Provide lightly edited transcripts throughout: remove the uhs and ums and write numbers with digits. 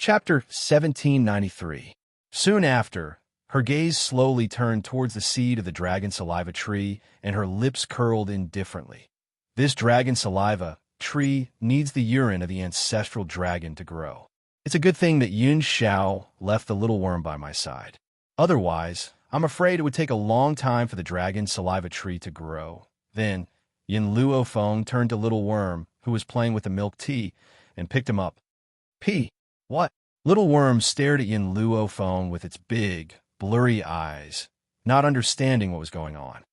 Chapter 1793. Soon after, her gaze slowly turned towards the seed of the dragon saliva tree, and her lips curled indifferently. This dragon saliva tree needs the urine of the ancestral dragon to grow. It's a good thing that Xianxia left the little worm by my side. Otherwise, I'm afraid it would take a long time for the dragon saliva tree to grow. Then, Yin Luofeng turned to Little Worm, who was playing with the milk tea, and picked him up. P. What? Little Worm stared at Yin Luofeng with its big, blurry eyes, not understanding what was going on.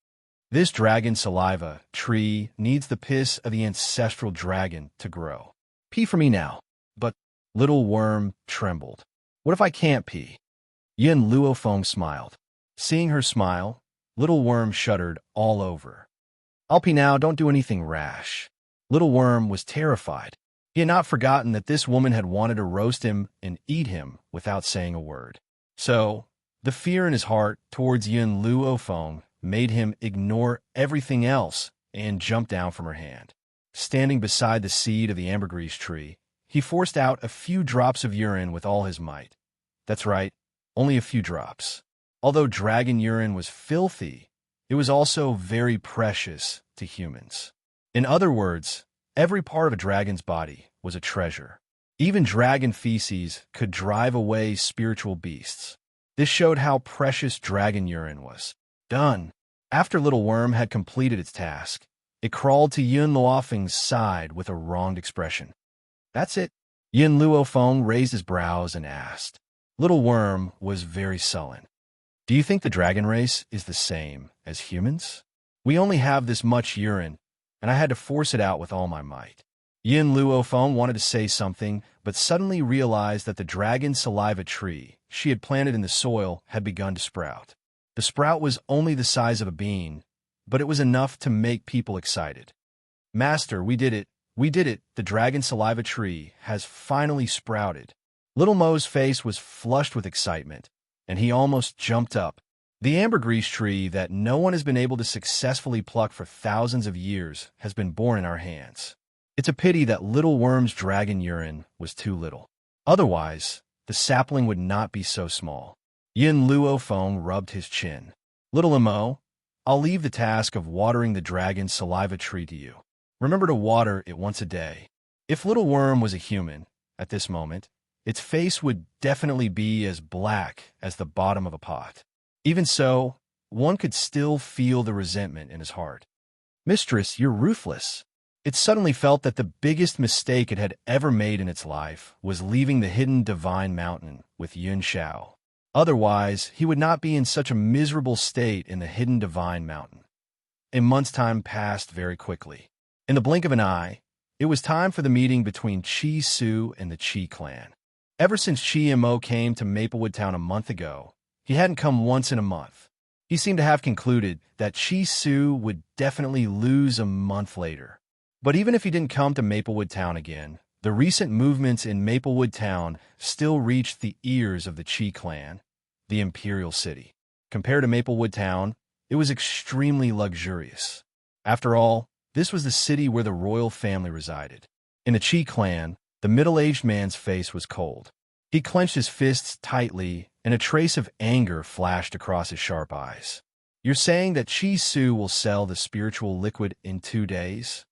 This dragon saliva tree needs the piss of the ancestral dragon to grow. Pee for me now. But Little Worm trembled. What if I can't pee? Yin Luofeng smiled. Seeing her smile, Little Worm shuddered all over. I'll pee now, don't do anything rash. Little Worm was terrified. He had not forgotten that this woman had wanted to roast him and eat him without saying a word. So, the fear in his heart towards Yin Luofeng made him ignore everything else and jump down from her hand. Standing beside the seed of the ambergris tree, he forced out a few drops of urine with all his might. That's right, only a few drops. Although dragon urine was filthy, it was also very precious to humans. In other words, every part of a dragon's body was a treasure. Even dragon feces could drive away spiritual beasts. This showed how precious dragon urine was. Done. After Little Worm had completed its task, it crawled to Yin Luofeng's side with a wronged expression. That's it. Yin Luofeng raised his brows and asked. Little Worm was very sullen. Do you think the dragon race is the same as humans? We only have this much urine, and I had to force it out with all my might. Yin Luofeng wanted to say something, but suddenly realized that the dragon saliva tree she had planted in the soil had begun to sprout. The sprout was only the size of a bean, but it was enough to make people excited. Master, we did it. We did it. The dragon saliva tree has finally sprouted. Little Mo's face was flushed with excitement, and he almost jumped up. The ambergris tree that no one has been able to successfully pluck for thousands of years has been born in our hands. It's a pity that Little Worm's dragon urine was too little. Otherwise, the sapling would not be so small. Yin Luofeng rubbed his chin. Little Mo, I'll leave the task of watering the dragon saliva tree to you. Remember to water it once a day. If Little Worm was a human, at this moment, its face would definitely be as black as the bottom of a pot. Even so, one could still feel the resentment in his heart. Mistress, you're ruthless. It suddenly felt that the biggest mistake it had ever made in its life was leaving the hidden divine mountain with Xianxia. Otherwise, he would not be in such a miserable state in the hidden divine mountain. A month's time passed very quickly. In the blink of an eye, it was time for the meeting between Chi Su and the Chi clan. Ever since Chi Mo came to Maplewood Town a month ago, he hadn't come once in a month. He seemed to have concluded that Chi Su would definitely lose a month later. But even if he didn't come to Maplewood Town again, the recent movements in Maplewood Town still reached the ears of the Chi clan, the imperial city. Compared to Maplewood Town, it was extremely luxurious. After all, this was the city where the royal family resided. In the Chi clan, the middle-aged man's face was cold. He clenched his fists tightly, and a trace of anger flashed across his sharp eyes. You're saying that Chi Su will sell the spiritual liquid in 2 days?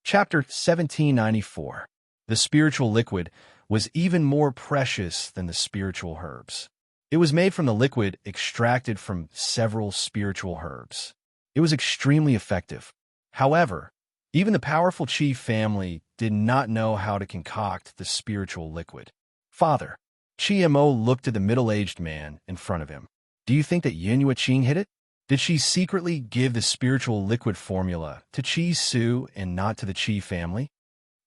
Chapter 1794. The spiritual liquid was even more precious than the spiritual herbs. It was made from the liquid extracted from several spiritual herbs. It was extremely effective. However, even the powerful Chi family did not know how to concoct the spiritual liquid. Father, Chi Mo looked at the middle-aged man in front of him. Do you think that Yinhua Qing hid it? Did she secretly give the spiritual liquid formula to Chi Su and not to the Chi family?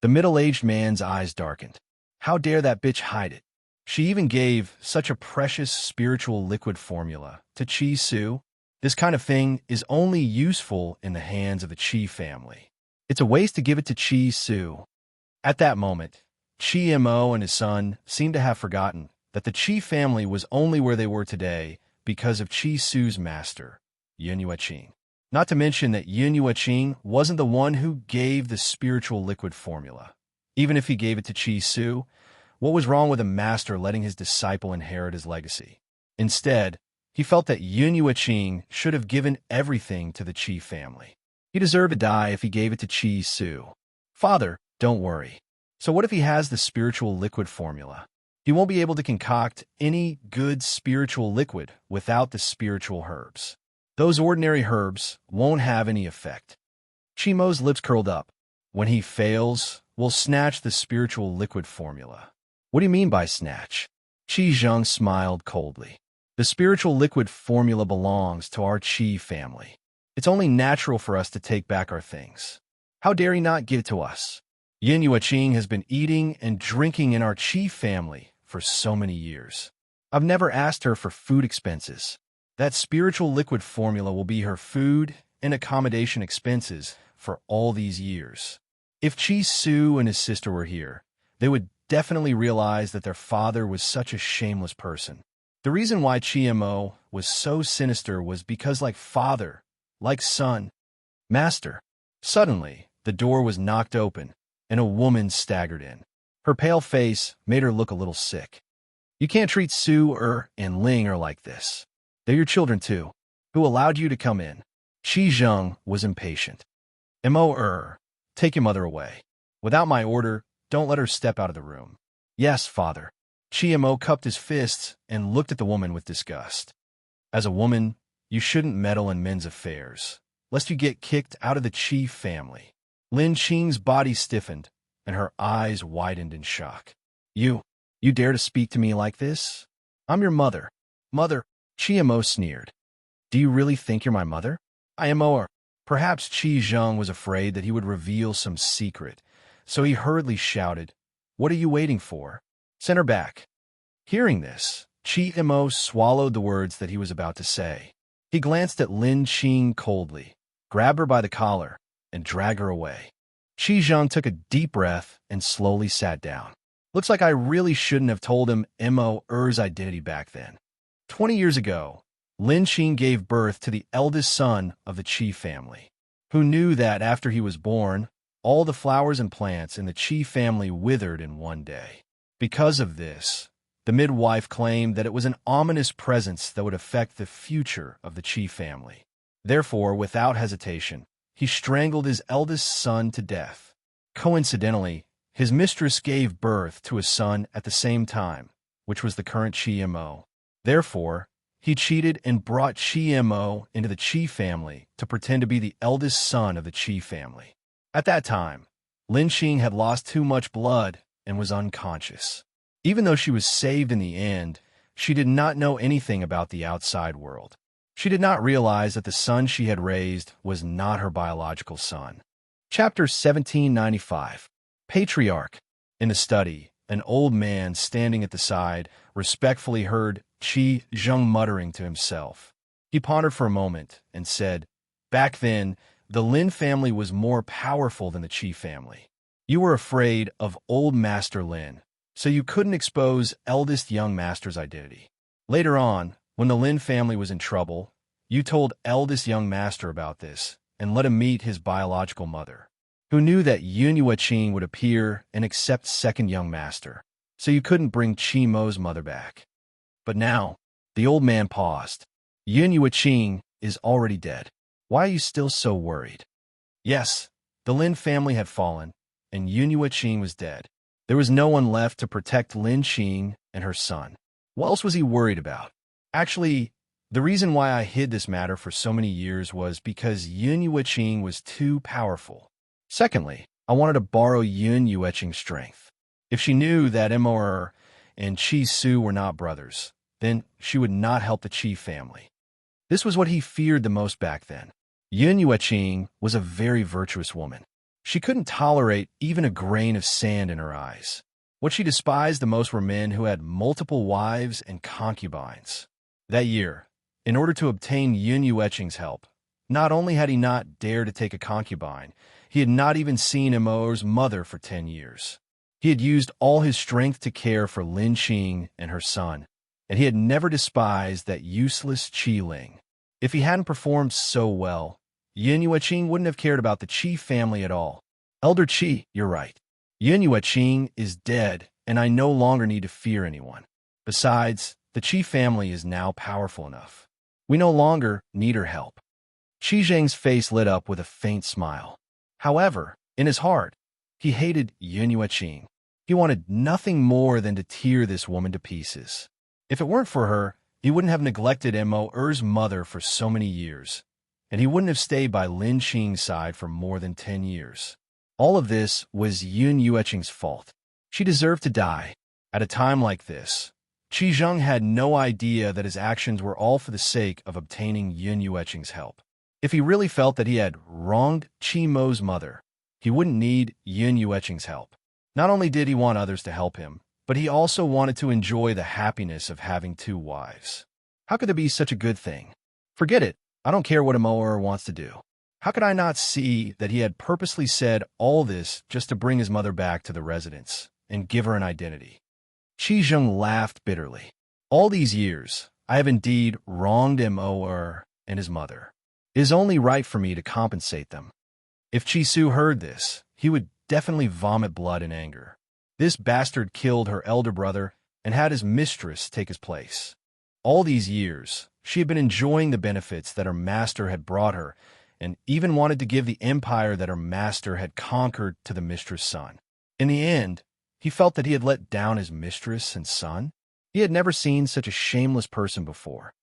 The middle-aged man's eyes darkened. How dare that bitch hide it? She even gave such a precious spiritual liquid formula to Chi Su. This kind of thing is only useful in the hands of the Chi family. It's a waste to give it to Chi Su. At that moment, Chi Mo and his son seemed to have forgotten that the Chi family was only where they were today because of Chi Su's master, Yinhua Qing. Not to mention that Yinhua Qing wasn't the one who gave the spiritual liquid formula. Even if he gave it to Chi Su, What was wrong with a master letting his disciple inherit his legacy? Instead, he felt that Yun Yueqing should have given everything to the Qi family. He deserved to die if he gave it to Qi Su. Father, don't worry. So what if he has the spiritual liquid formula? He won't be able to concoct any good spiritual liquid without the spiritual herbs. Those ordinary herbs won't have any effect. Qi Mo's lips curled up. When he fails, we'll snatch the spiritual liquid formula. What do you mean by snatch? Qi Zheng smiled coldly. The spiritual liquid formula belongs to our Qi family. It's only natural for us to take back our things. How dare he not give it to us? Yun Yueqing has been eating and drinking in our Qi family for so many years. I've never asked her for food expenses. That spiritual liquid formula will be her food and accommodation expenses for all these years. If Qi Su and his sister were here, they would definitely realize that their father was such a shameless person. The reason why Qi Mo was so sinister was because like father, like son, master. Suddenly, the door was knocked open, and a woman staggered in. Her pale face made her look a little sick. You can't treat Su and Ling like this. They're your children too. Who allowed you to come in? Qi Zheng was impatient. Mo, take your mother away. Without my order, don't let her step out of the room. Yes, father. Qi Mo cupped his fists and looked at the woman with disgust. As a woman, you shouldn't meddle in men's affairs, lest you get kicked out of the Qi family. Lin Qing's body stiffened, and her eyes widened in shock. You dare to speak to me like this? I'm your mother. Mother, Qi Mo sneered. Do you really think you're my mother? I am or perhaps Qi Zheng was afraid that he would reveal some secret, so he hurriedly shouted, What are you waiting for? Send her back. Hearing this, Qi Mo swallowed the words that he was about to say. He glanced at Lin Qing coldly, grabbed her by the collar, and dragged her away. Qi Zheng took a deep breath and slowly sat down. Looks like I really shouldn't have told him Mo's identity back then. 20 years ago, Lin Qing gave birth to the eldest son of the Qi family. Who knew that after he was born, all the flowers and plants in the Qi family withered in one day? Because of this, the midwife claimed that it was an ominous presence that would affect the future of the Qi family. Therefore, without hesitation, he strangled his eldest son to death. Coincidentally, his mistress gave birth to a son at the same time, which was the current Qi Mo. Therefore, he cheated and brought Qi Mo into the Qi family to pretend to be the eldest son of the Qi family. At that time, Lin Qing had lost too much blood and was unconscious. Even though she was saved in the end, she did not know anything about the outside world. She did not realize that the son she had raised was not her biological son. Chapter 1795. Patriarch. In the study, an old man standing at the side respectfully heard Qi Zheng muttering to himself. He pondered for a moment and said, Back then, the Lin family was more powerful than the Qi family. You were afraid of old Master Lin, so you couldn't expose eldest young master's identity. Later on, when the Lin family was in trouble, you told eldest young master about this and let him meet his biological mother, who knew that Yun Yueqing would appear and accept second young master, so you couldn't bring Qi Mo's mother back. But now, the old man paused. Yun Yueqing is already dead. Why are you still so worried? Yes, the Lin family had fallen, and Yun Yueqing was dead. There was no one left to protect Lin Qing and her son. What else was he worried about? Actually, the reason why I hid this matter for so many years was because Yun Yueqing was too powerful. Secondly, I wanted to borrow Yun Yueqing's strength. If she knew that Mo and Qi Su were not brothers, then she would not help the Qi family. This was what he feared the most back then. Yun Yueqing was a very virtuous woman. She couldn't tolerate even a grain of sand in her eyes. What she despised the most were men who had multiple wives and concubines. That year, in order to obtain Yun Yueqing's help, not only had he not dared to take a concubine, he had not even seen Mo's mother for 10 years. He had used all his strength to care for Lin Qing and her son, and he had never despised that useless Qi Ling. If he hadn't performed so well, Yun Yueqing wouldn't have cared about the Qi family at all. Elder Qi, you're right. Yun Yueqing is dead, and I no longer need to fear anyone. Besides, the Qi family is now powerful enough. We no longer need her help. Qi Zheng's face lit up with a faint smile. However, in his heart, he hated Yun Yueqing. He wanted nothing more than to tear this woman to pieces. If it weren't for her, he wouldn't have neglected Mo Er's mother for so many years, and he wouldn't have stayed by Lin Qing's side for more than 10 years. All of this was Yun Yueqing's fault. She deserved to die. At a time like this, Qi Zheng had no idea that his actions were all for the sake of obtaining Yun Yueqing's help. If he really felt that he had wronged Qi Mo's mother, he wouldn't need Yun Yueqing's help. Not only did he want others to help him, but he also wanted to enjoy the happiness of having 2 wives. How could there be such a good thing? Forget it. I don't care what Immortal wants to do. How could I not see that he had purposely said all this just to bring his mother back to the residence and give her an identity? Qi Zheng laughed bitterly. All these years, I have indeed wronged Mo and his mother. It is only right for me to compensate them. If Qi Su heard this, he would definitely vomit blood in anger. This bastard killed her elder brother and had his mistress take his place. All these years, she had been enjoying the benefits that her master had brought her and even wanted to give the empire that her master had conquered to the mistress' son. In the end, he felt that he had let down his mistress and son. He had never seen such a shameless person before.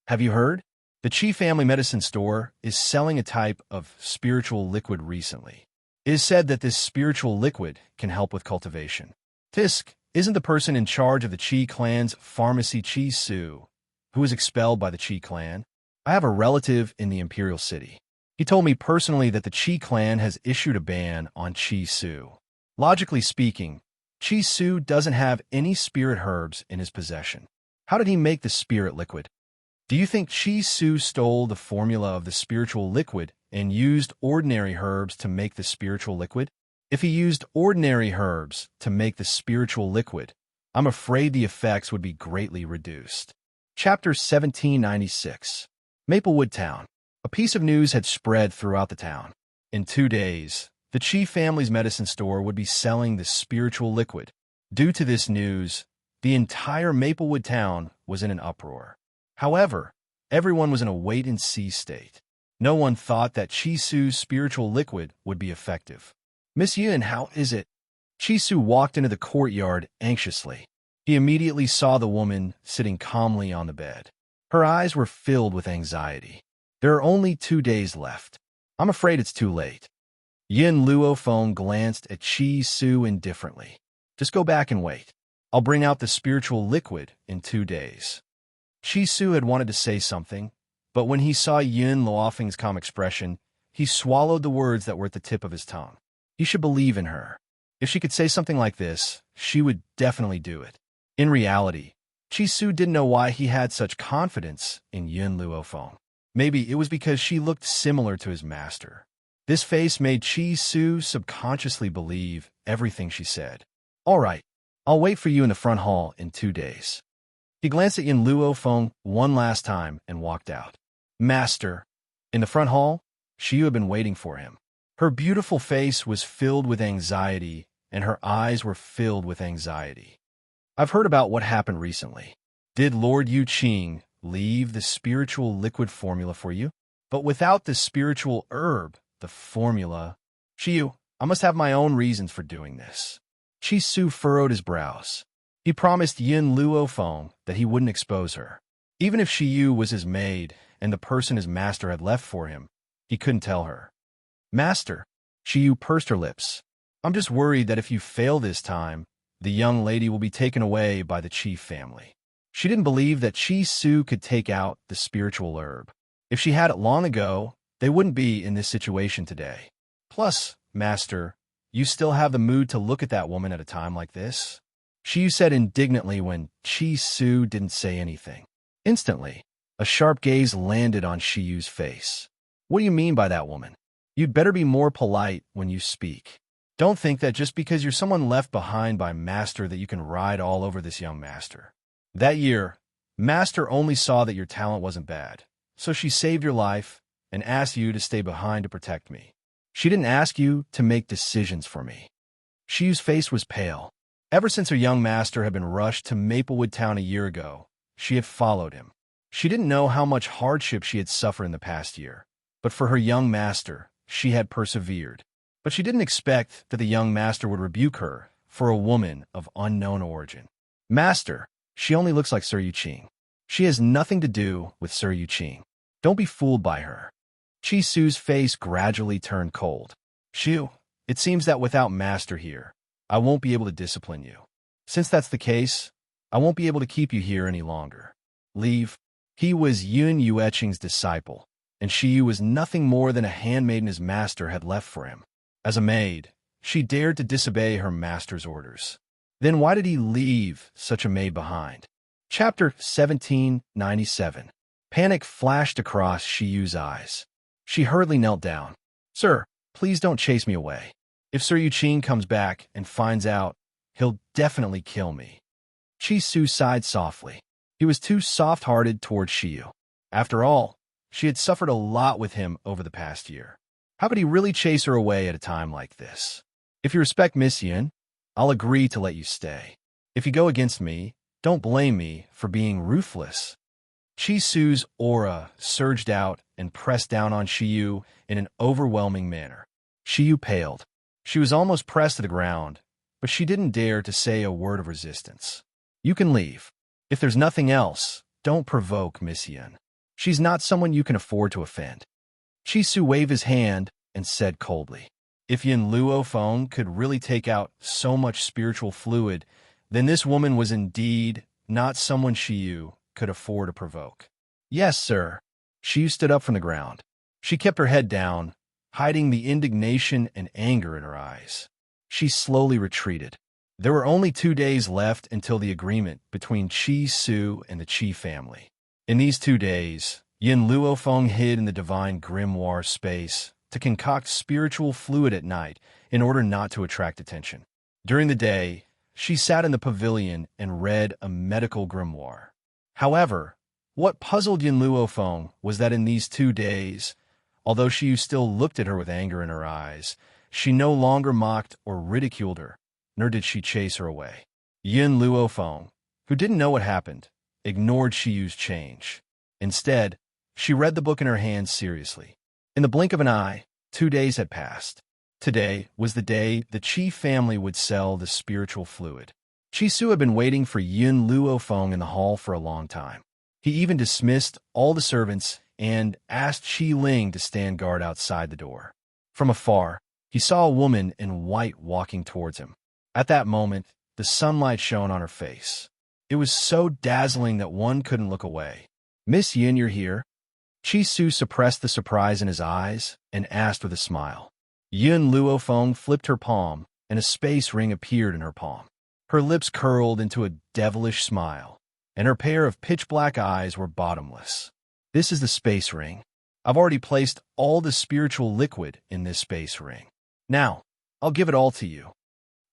Have you heard? The Qi family medicine store is selling a type of spiritual liquid recently. It is said that this spiritual liquid can help with cultivation. Tisk isn't the person in charge of the Qi clan's pharmacy Qi Su, who was expelled by the Qi clan. I have a relative in the Imperial City. He told me personally that the Qi clan has issued a ban on Qi Su. Logically speaking, Qi Su doesn't have any spirit herbs in his possession. How did he make the spirit liquid? Do you think Qi Su stole the formula of the spiritual liquid and used ordinary herbs to make the spiritual liquid? If he used ordinary herbs to make the spiritual liquid, I'm afraid the effects would be greatly reduced. Chapter 1796. Maplewood Town. A piece of news had spread throughout the town. In 2 days, the Qi family's medicine store would be selling the spiritual liquid. Due to this news, the entire Maplewood town was in an uproar. However, everyone was in a wait-and-see state. No one thought that Qi Su's spiritual liquid would be effective. Miss Yun, how is it? Qi Su walked into the courtyard anxiously. He immediately saw the woman sitting calmly on the bed. Her eyes were filled with anxiety. There are only 2 days left. I'm afraid it's too late. Yin Luofeng glanced at Qi Su indifferently. Just go back and wait. I'll bring out the spiritual liquid in 2 days. Qi Su had wanted to say something, but when he saw Yin Luofeng's calm expression, he swallowed the words that were at the tip of his tongue. He should believe in her. If she could say something like this, she would definitely do it. In reality, Qi Su didn't know why he had such confidence in Yin Luofeng. Maybe it was because she looked similar to his master. This face made Qi Su subconsciously believe everything she said. All right, I'll wait for you in the front hall in 2 days. He glanced at Yin Luofeng one last time and walked out. Master. In the front hall, Xiu had been waiting for him. Her beautiful face was filled with anxiety, and her eyes were filled with anxiety. I've heard about what happened recently. Did Lord Yu Qing leave the spiritual liquid formula for you? But without the spiritual herb, the formula... Xiu, I must have my own reasons for doing this. Qi Su furrowed his brows. He promised Yin Luofeng that he wouldn't expose her. Even if Xiu was his maid and the person his master had left for him, he couldn't tell her. Master, Xiu pursed her lips. I'm just worried that if you fail this time, the young lady will be taken away by the Qi family. She didn't believe that Qi Su could take out the spiritual herb. If she had it long ago, they wouldn't be in this situation today. Plus, Master, you still have the mood to look at that woman at a time like this? Xiu said indignantly when Qi Su didn't say anything. Instantly, a sharp gaze landed on Xiu's face. What do you mean by that woman? You'd better be more polite when you speak. Don't think that just because you're someone left behind by Master that you can ride all over this young Master. That year, Master only saw that your talent wasn't bad, so she saved your life and asked you to stay behind to protect me. She didn't ask you to make decisions for me. Xiu's face was pale. Ever since her young master had been rushed to Maplewood Town a year ago, she had followed him. She didn't know how much hardship she had suffered in the past year, but for her young master, she had persevered. But she didn't expect that the young master would rebuke her for a woman of unknown origin. Master, she only looks like Sir Yuqing. She has nothing to do with Sir Yuqing. Don't be fooled by her. Chi Su's face gradually turned cold. Shu, it seems that without Master here, I won't be able to discipline you. Since that's the case, I won't be able to keep you here any longer. Leave. He was Yun Yueqing's disciple, and Shi was nothing more than a handmaiden his master had left for him. As a maid, she dared to disobey her master's orders. Then why did he leave such a maid behind? Chapter 1797. Panic flashed across Shiyu's eyes. She hurriedly knelt down. Sir, please don't chase me away. If Sir Yuqing comes back and finds out, he'll definitely kill me. Chi Su sighed softly. He was too soft-hearted toward Shiyu. After all, she had suffered a lot with him over the past year. How could he really chase her away at a time like this? If you respect Miss Yin, I'll agree to let you stay. If you go against me, don't blame me for being ruthless. Chi Su's aura surged out and pressed down on Shiyu in an overwhelming manner. Shiyu paled. She was almost pressed to the ground, but she didn't dare to say a word of resistance. You can leave. If there's nothing else, don't provoke Miss Yin. She's not someone you can afford to offend. Chi Su waved his hand and said coldly, if Yin Luofeng could really take out so much spiritual fluid, then this woman was indeed not someone Shiyu could afford to provoke. Yes, sir. Shiyu stood up from the ground. She kept her head down, hiding the indignation and anger in her eyes. She slowly retreated. There were only 2 days left until the agreement between Chi Su and the Qi family. In these 2 days, Yin Luofeng hid in the divine grimoire space to concoct spiritual fluid at night in order not to attract attention. During the day, she sat in the pavilion and read a medical grimoire. However, what puzzled Yin Luofeng was that in these 2 days, although she still looked at her with anger in her eyes, she no longer mocked or ridiculed her, nor did she chase her away. Yin Luofeng, who didn't know what happened, ignored Shiyu's change. Instead, she read the book in her hands seriously. In the blink of an eye, 2 days had passed. Today was the day the Qi family would sell the spiritual fluid. Chi Su had been waiting for Yin Luofeng in the hall for a long time. He even dismissed all the servants and asked Qi Ling to stand guard outside the door. From afar, he saw a woman in white walking towards him. At that moment, the sunlight shone on her face. It was so dazzling that one couldn't look away. Miss Yin, you're here? Chi Su suppressed the surprise in his eyes and asked with a smile. Yin Luofeng flipped her palm, and a space ring appeared in her palm. Her lips curled into a devilish smile, and her pair of pitch-black eyes were bottomless. This is the space ring. I've already placed all the spiritual liquid in this space ring. Now, I'll give it all to you.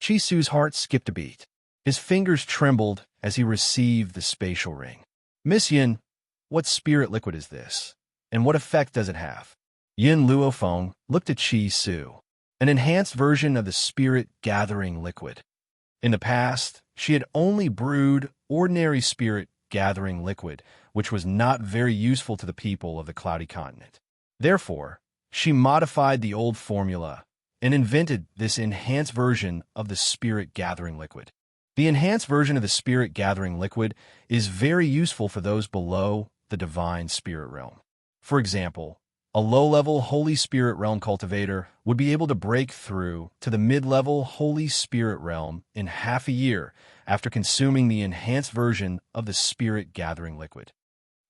Chi Su's heart skipped a beat. His fingers trembled as he received the spatial ring. Miss Yin, what spirit liquid is this? And what effect does it have? Yin Luofeng looked at Chi Su. An enhanced version of the spirit gathering liquid. In the past, she had only brewed ordinary spirit gathering liquid, which was not very useful to the people of the Cloudy Continent. Therefore, she modified the old formula and invented this enhanced version of the spirit gathering liquid. The enhanced version of the spirit gathering liquid is very useful for those below the divine spirit realm. For example, a low-level Holy Spirit Realm cultivator would be able to break through to the mid-level Holy Spirit Realm in half a year after consuming the enhanced version of the spirit gathering liquid.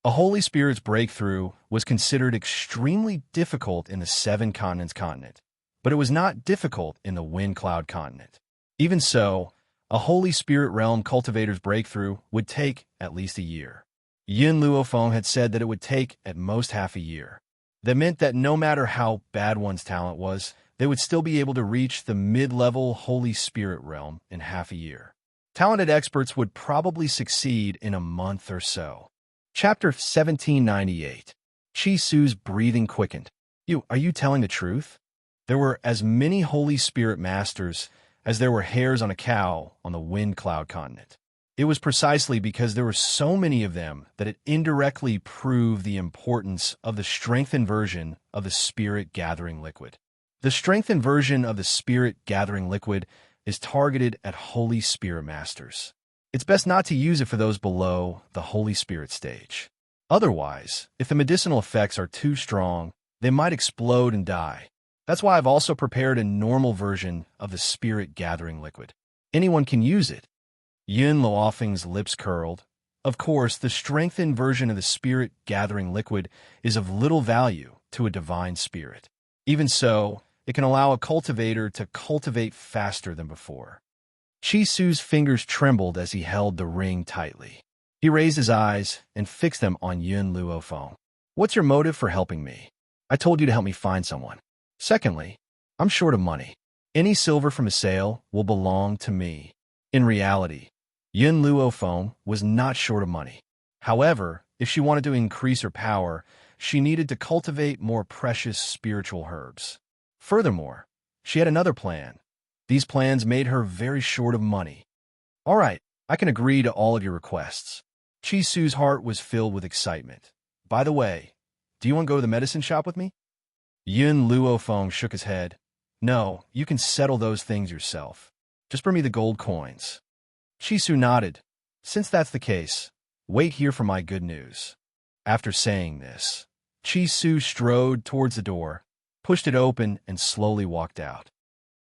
A Holy Spirit's breakthrough was considered extremely difficult in the Seven Continents continent, but it was not difficult in the Wind Cloud continent. Even so, a Holy Spirit Realm cultivator's breakthrough would take at least a year. Yin Luofeng had said that it would take at most half a year. That meant that no matter how bad one's talent was, they would still be able to reach the mid-level Holy Spirit Realm in half a year. Talented experts would probably succeed in a month or so. Chapter 1798. Chi Su's breathing quickened. Are you telling the truth? There were as many Holy Spirit Masters as there were hairs on a cow on the wind cloud continent. It was precisely because there were so many of them that it indirectly proved the importance of the strengthened version of the spirit-gathering liquid. The strengthened version of the spirit-gathering liquid is targeted at Holy Spirit Masters. It's best not to use it for those below the Holy Spirit stage. Otherwise, if the medicinal effects are too strong, they might explode and die. That's why I've also prepared a normal version of the spirit-gathering liquid. Anyone can use it. Yun Luofeng's lips curled. Of course, the strengthened version of the spirit-gathering liquid is of little value to a divine spirit. Even so, it can allow a cultivator to cultivate faster than before. Qi Su's fingers trembled as he held the ring tightly. He raised his eyes and fixed them on Yun Luofeng. What's your motive for helping me? I told you to help me find someone. Secondly, I'm short of money. Any silver from a sale will belong to me. In reality, Yun Luofeng was not short of money. However, if she wanted to increase her power, she needed to cultivate more precious spiritual herbs. Furthermore, she had another plan. These plans made her very short of money. All right, I can agree to all of your requests. Qi Su's heart was filled with excitement. By the way, do you want to go to the medicine shop with me? Yun Luofeng shook his head. No, you can settle those things yourself. Just bring me the gold coins. Qi Su nodded. Since that's the case, wait here for my good news. After saying this, Qi Su strode towards the door, pushed it open, and slowly walked out.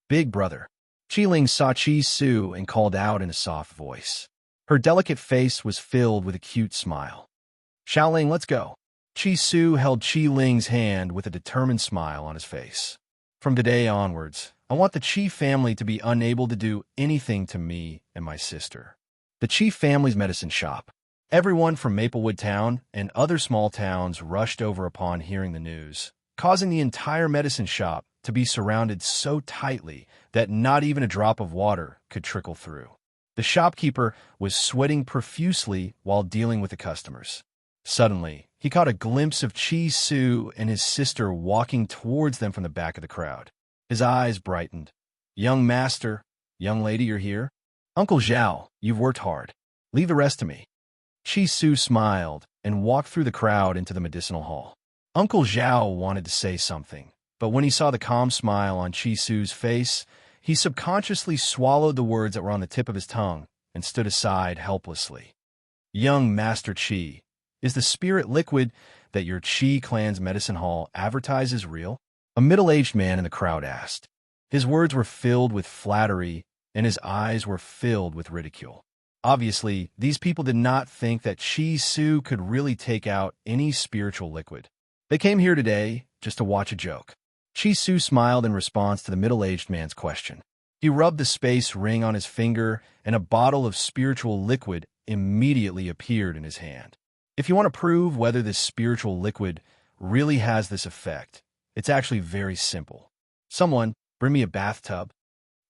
Big brother. Qi Ling saw Qi Su and called out in a soft voice. Her delicate face was filled with a cute smile. Xiaoling, let's go. Qi Su held Qi Ling's hand with a determined smile on his face. From today onwards, I want the Qi family to be unable to do anything to me and my sister. The Qi family's medicine shop. Everyone from Maplewood Town and other small towns rushed over upon hearing the news, causing the entire medicine shop to be surrounded so tightly that not even a drop of water could trickle through. The shopkeeper was sweating profusely while dealing with the customers. Suddenly, he caught a glimpse of Qi Su and his sister walking towards them from the back of the crowd. His eyes brightened. Young master, young lady, you're here? Uncle Zhao, you've worked hard. Leave the rest to me. Qi Su smiled and walked through the crowd into the medicinal hall. Uncle Zhao wanted to say something, but when he saw the calm smile on Qi Su's face, he subconsciously swallowed the words that were on the tip of his tongue and stood aside helplessly. Young Master Qi, is the spirit liquid that your Qi clan's medicine hall advertises real? A middle-aged man in the crowd asked. His words were filled with flattery, and his eyes were filled with ridicule. Obviously, these people did not think that Qi Su could really take out any spiritual liquid. They came here today just to watch a joke. Qi Su smiled in response to the middle-aged man's question. He rubbed the space ring on his finger, and a bottle of spiritual liquid immediately appeared in his hand. If you want to prove whether this spiritual liquid really has this effect, it's actually very simple. Someone, bring me a bathtub.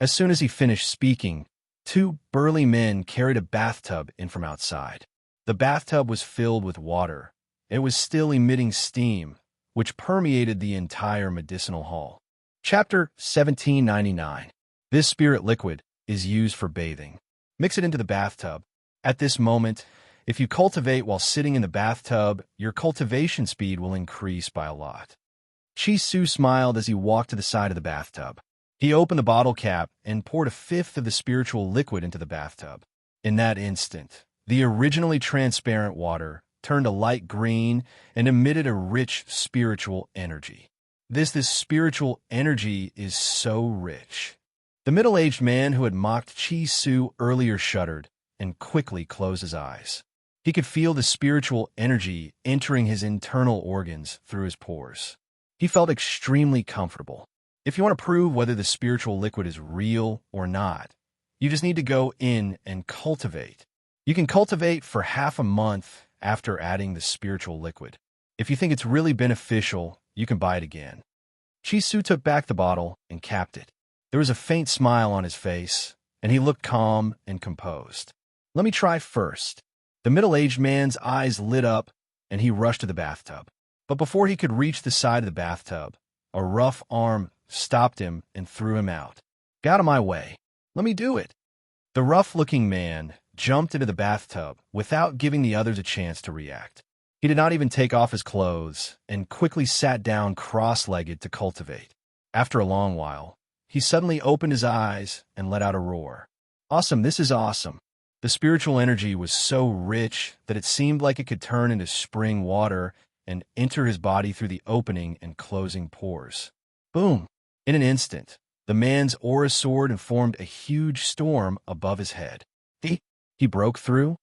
As soon as he finished speaking, two burly men carried a bathtub in from outside. The bathtub was filled with water. It was still emitting steam, which permeated the entire medicinal hall. Chapter 1799. This spirit liquid is used for bathing. Mix it into the bathtub. At this moment, if you cultivate while sitting in the bathtub, your cultivation speed will increase by a lot. Qi Su smiled as he walked to the side of the bathtub. He opened the bottle cap and poured a fifth of the spiritual liquid into the bathtub. In that instant, the originally transparent water turned a light green and emitted a rich spiritual energy. This spiritual energy is so rich. The middle-aged man who had mocked Qi Su earlier shuddered and quickly closed his eyes. He could feel the spiritual energy entering his internal organs through his pores. He felt extremely comfortable. If you want to prove whether the spiritual liquid is real or not, you just need to go in and cultivate. You can cultivate for half a month after adding the spiritual liquid. If you think it's really beneficial, you can buy it again. Qi Su took back the bottle and capped it. There was a faint smile on his face, and he looked calm and composed. Let me try first. The middle-aged man's eyes lit up, and he rushed to the bathtub. But before he could reach the side of the bathtub, a rough arm stopped him and threw him out. Get out of my way. Let me do it. The rough-looking man jumped into the bathtub without giving the others a chance to react. He did not even take off his clothes and quickly sat down cross-legged to cultivate. After a long while, he suddenly opened his eyes and let out a roar. Awesome, this is awesome. The spiritual energy was so rich that it seemed like it could turn into spring water and enter his body through the opening and closing pores. Boom! In an instant, the man's aura soared and formed a huge storm above his head. He broke through?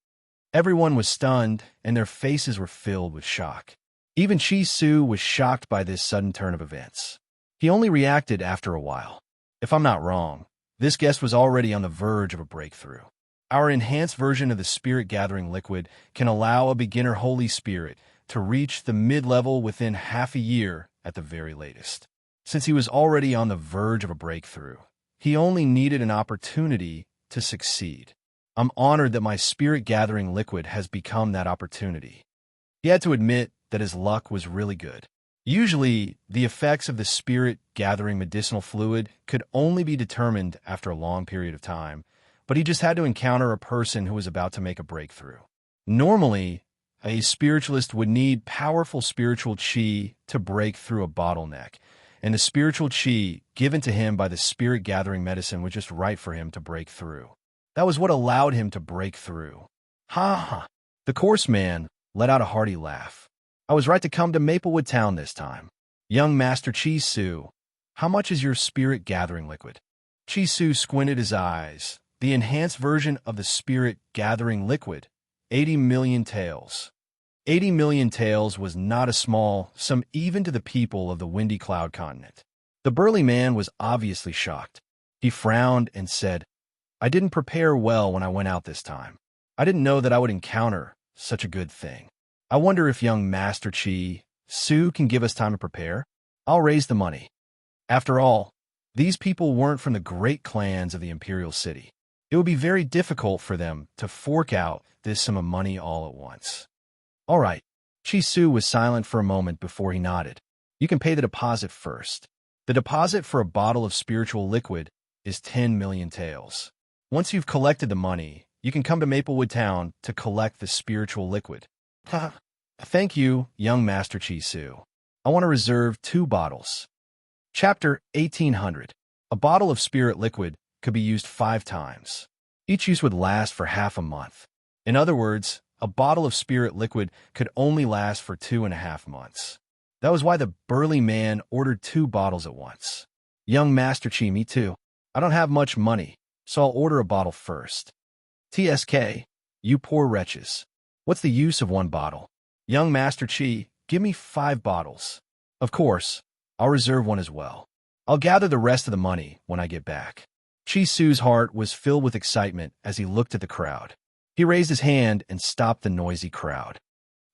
Everyone was stunned, and their faces were filled with shock. Even Chi Su was shocked by this sudden turn of events. He only reacted after a while. If I'm not wrong, this guest was already on the verge of a breakthrough. Our enhanced version of the spirit-gathering liquid can allow a beginner Holy Spirit to reach the mid-level within half a year at the very latest. Since he was already on the verge of a breakthrough, he only needed an opportunity to succeed. I'm honored that my spirit-gathering liquid has become that opportunity. He had to admit that his luck was really good. Usually, the effects of the spirit-gathering medicinal fluid could only be determined after a long period of time, but he just had to encounter a person who was about to make a breakthrough. Normally, a spiritualist would need powerful spiritual chi to break through a bottleneck, and the spiritual chi given to him by the spirit-gathering medicine was just right for him to break through. That was what allowed him to break through. Ha ha! The coarse man let out a hearty laugh. I was right to come to Maplewood Town this time. Young Master Chi Su, how much is your spirit-gathering liquid? Chi Su squinted his eyes. The enhanced version of the spirit-gathering liquid, 80 million taels. 80 million taels was not a small sum even to the people of the Windy Cloud continent. The burly man was obviously shocked. He frowned and said, I didn't prepare well when I went out this time. I didn't know that I would encounter such a good thing. I wonder if young Master Chi Su can give us time to prepare. I'll raise the money. After all, these people weren't from the great clans of the Imperial City. It would be very difficult for them to fork out this sum of money all at once. All right. Chi Su was silent for a moment before he nodded. You can pay the deposit first. The deposit for a bottle of spiritual liquid is 10 million taels. Once you've collected the money, you can come to Maplewood Town to collect the spiritual liquid. Thank you, young Master Chi Su. I want to reserve 2 bottles. Chapter 1800. A bottle of spirit liquid could be used 5 times. Each use would last for half a month. In other words, a bottle of spirit liquid could only last for 2.5 months. That was why the burly man ordered 2 bottles at once. Young Master Chi, me too. I don't have much money, so I'll order a bottle first. TSK, you poor wretches. What's the use of 1 bottle? Young Master Chi, give me 5 bottles. Of course, I'll reserve 1 as well. I'll gather the rest of the money when I get back. Chi Su's heart was filled with excitement as he looked at the crowd. He raised his hand and stopped the noisy crowd.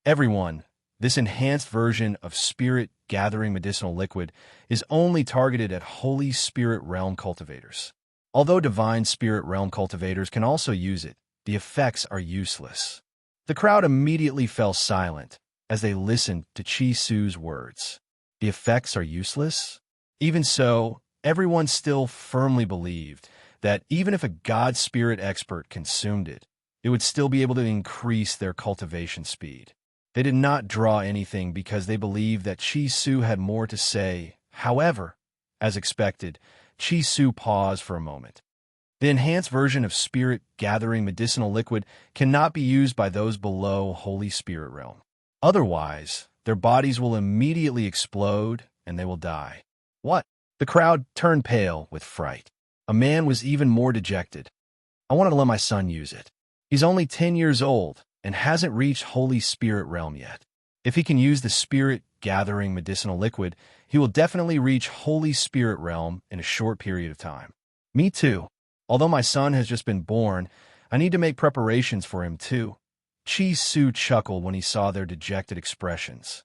Everyone, this enhanced version of spirit-gathering medicinal liquid is only targeted at Holy Spirit Realm cultivators. Although Divine Spirit Realm cultivators can also use it, the effects are useless. The crowd immediately fell silent as they listened to Chi Su's words. The effects are useless? Even so, everyone still firmly believed that even if a God Spirit expert consumed it, it would still be able to increase their cultivation speed. They did not draw anything because they believed that Chi Su had more to say. However, as expected, Chi Su paused for a moment. The enhanced version of spirit-gathering medicinal liquid cannot be used by those below Holy Spirit Realm. Otherwise, their bodies will immediately explode and they will die. What? The crowd turned pale with fright. A man was even more dejected. I wanted to let my son use it. He's only 10 years old and hasn't reached Holy Spirit Realm yet. If he can use the spirit-gathering medicinal liquid, he will definitely reach Holy Spirit Realm in a short period of time. Me too. Although my son has just been born, I need to make preparations for him too. Chi Su chuckled when he saw their dejected expressions.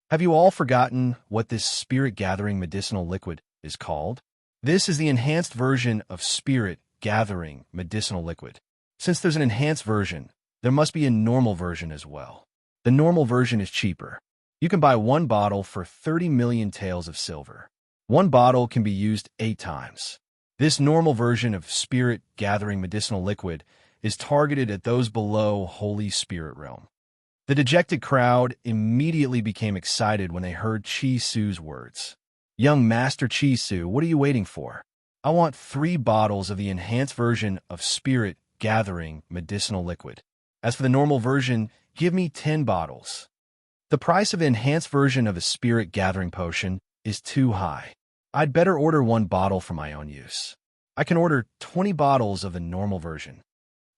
Have you all forgotten what this spirit-gathering medicinal liquid is called? This is the enhanced version of spirit-gathering medicinal liquid. Since there's an enhanced version, there must be a normal version as well. The normal version is cheaper. You can buy 1 bottle for 30 million taels of silver. 1 bottle can be used 8 times. This normal version of spirit-gathering medicinal liquid is targeted at those below Holy Spirit realm. The dejected crowd immediately became excited when they heard Chi Su's words. "Young Master Chi Su, what are you waiting for? I want 3 bottles of the enhanced version of spirit-gathering medicinal liquid. As for the normal version, give me 10 bottles. The price of the enhanced version of a spirit-gathering potion is too high. I'd better order 1 bottle for my own use. I can order 20 bottles of the normal version."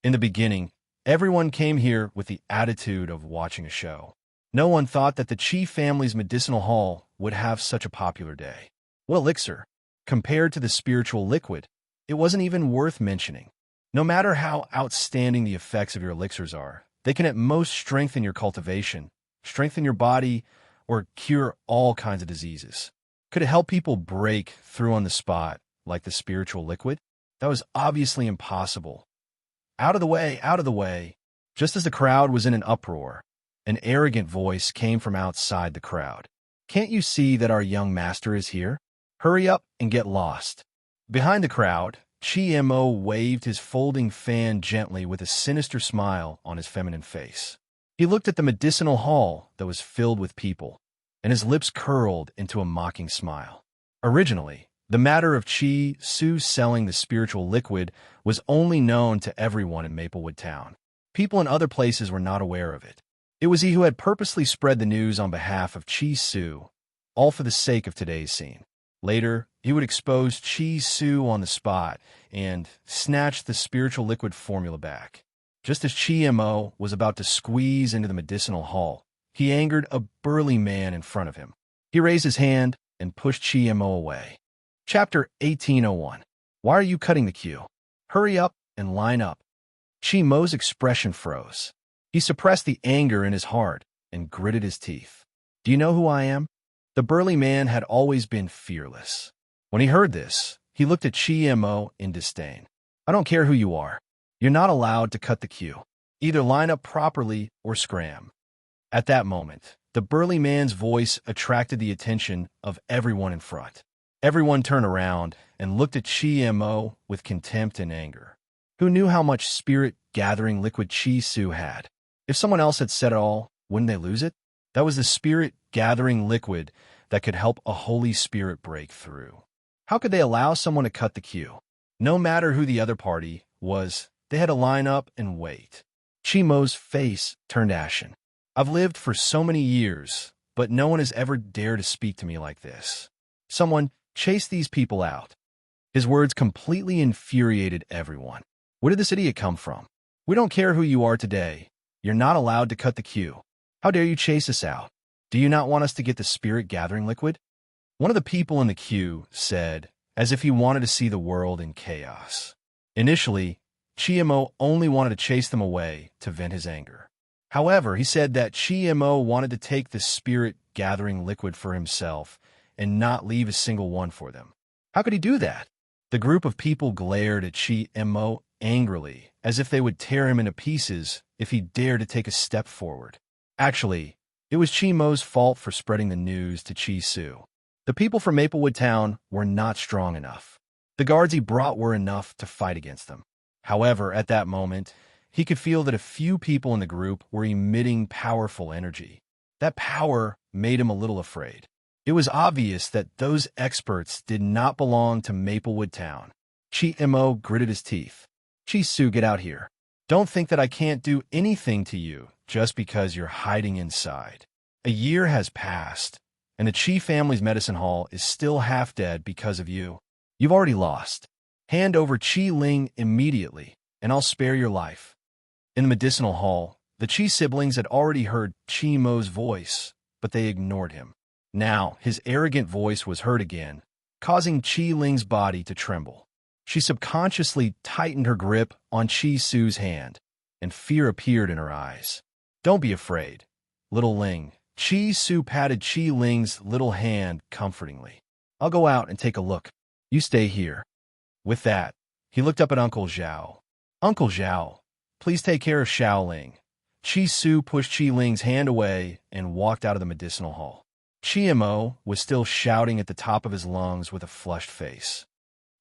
In the beginning, everyone came here with the attitude of watching a show. No one thought that the Qi family's medicinal hall would have such a popular day. What elixir? Compared to the spiritual liquid, it wasn't even worth mentioning. No matter how outstanding the effects of your elixirs are, they can at most strengthen your cultivation, strengthen your body, or cure all kinds of diseases. Could it help people break through on the spot like the spiritual liquid? That was obviously impossible. Out of the way, out of the way. Just as the crowd was in an uproar, an arrogant voice came from outside the crowd. "Can't you see that our young master is here? Hurry up and get lost." Behind the crowd, Mo waved his folding fan gently with a sinister smile on his feminine face. He looked at the medicinal hall that was filled with people, and his lips curled into a mocking smile. Originally, the matter of Chi Su selling the spiritual liquid was only known to everyone in Maplewood Town. People in other places were not aware of it. It was he who had purposely spread the news on behalf of Chi Su, all for the sake of today's scene. Later, he would expose Chi Su on the spot and snatch the spiritual liquid formula back. Just as Mo was about to squeeze into the medicinal hall, he angered a burly man in front of him. He raised his hand and pushed Mo away. Chapter 1801. Why are you cutting the queue? Hurry up and line up. Mo's expression froze. He suppressed the anger in his heart and gritted his teeth. Do you know who I am? The burly man had always been fearless. When he heard this, he looked at Mo in disdain. I don't care who you are. You're not allowed to cut the queue. Either line up properly or scram. At that moment, the burly man's voice attracted the attention of everyone in front. Everyone turned around and looked at Mo with contempt and anger. Who knew how much spirit-gathering liquid Chi Su had? If someone else had said it all, wouldn't they lose it? That was the spirit-gathering liquid that could help a Holy Spirit break through. How could they allow someone to cut the queue? No matter who the other party was, they had to line up and wait. Mo's face turned ashen. I've lived for so many years, but no one has ever dared to speak to me like this. Someone chase these people out. His words completely infuriated everyone. Where did this idiot come from? We don't care who you are today. You're not allowed to cut the queue. How dare you chase us out? Do you not want us to get the spirit-gathering liquid? One of the people in the queue said, as if he wanted to see the world in chaos. Initially, Mo only wanted to chase them away to vent his anger. However, he said that Mo wanted to take the spirit-gathering liquid for himself and not leave a single one for them. How could he do that? The group of people glared at Mo angrily, as if they would tear him into pieces if he dared to take a step forward. Actually, it was Mo's fault for spreading the news to Chi Su. The people from Maplewood Town were not strong enough. The guards he brought were enough to fight against them. However, at that moment, he could feel that a few people in the group were emitting powerful energy. That power made him a little afraid. It was obvious that those experts did not belong to Maplewood Town. Mo gritted his teeth. Chi Su, get out here. Don't think that I can't do anything to you just because you're hiding inside. A year has passed, and the Chi family's medicine hall is still half dead because of you. You've already lost. Hand over Chi Ling immediately, and I'll spare your life. In the medicinal hall, the Chi siblings had already heard Mo's voice, but they ignored him. Now, his arrogant voice was heard again, causing Chi Ling's body to tremble. She subconsciously tightened her grip on Chi Su's hand, and fear appeared in her eyes. Don't be afraid, little Ling. Chi Su patted Chi Ling's little hand comfortingly. I'll go out and take a look. You stay here. With that, he looked up at Uncle Zhao. Uncle Zhao, please take care of Xiaoling. Chi Su pushed Chi Ling's hand away and walked out of the medicinal hall. Mo was still shouting at the top of his lungs with a flushed face.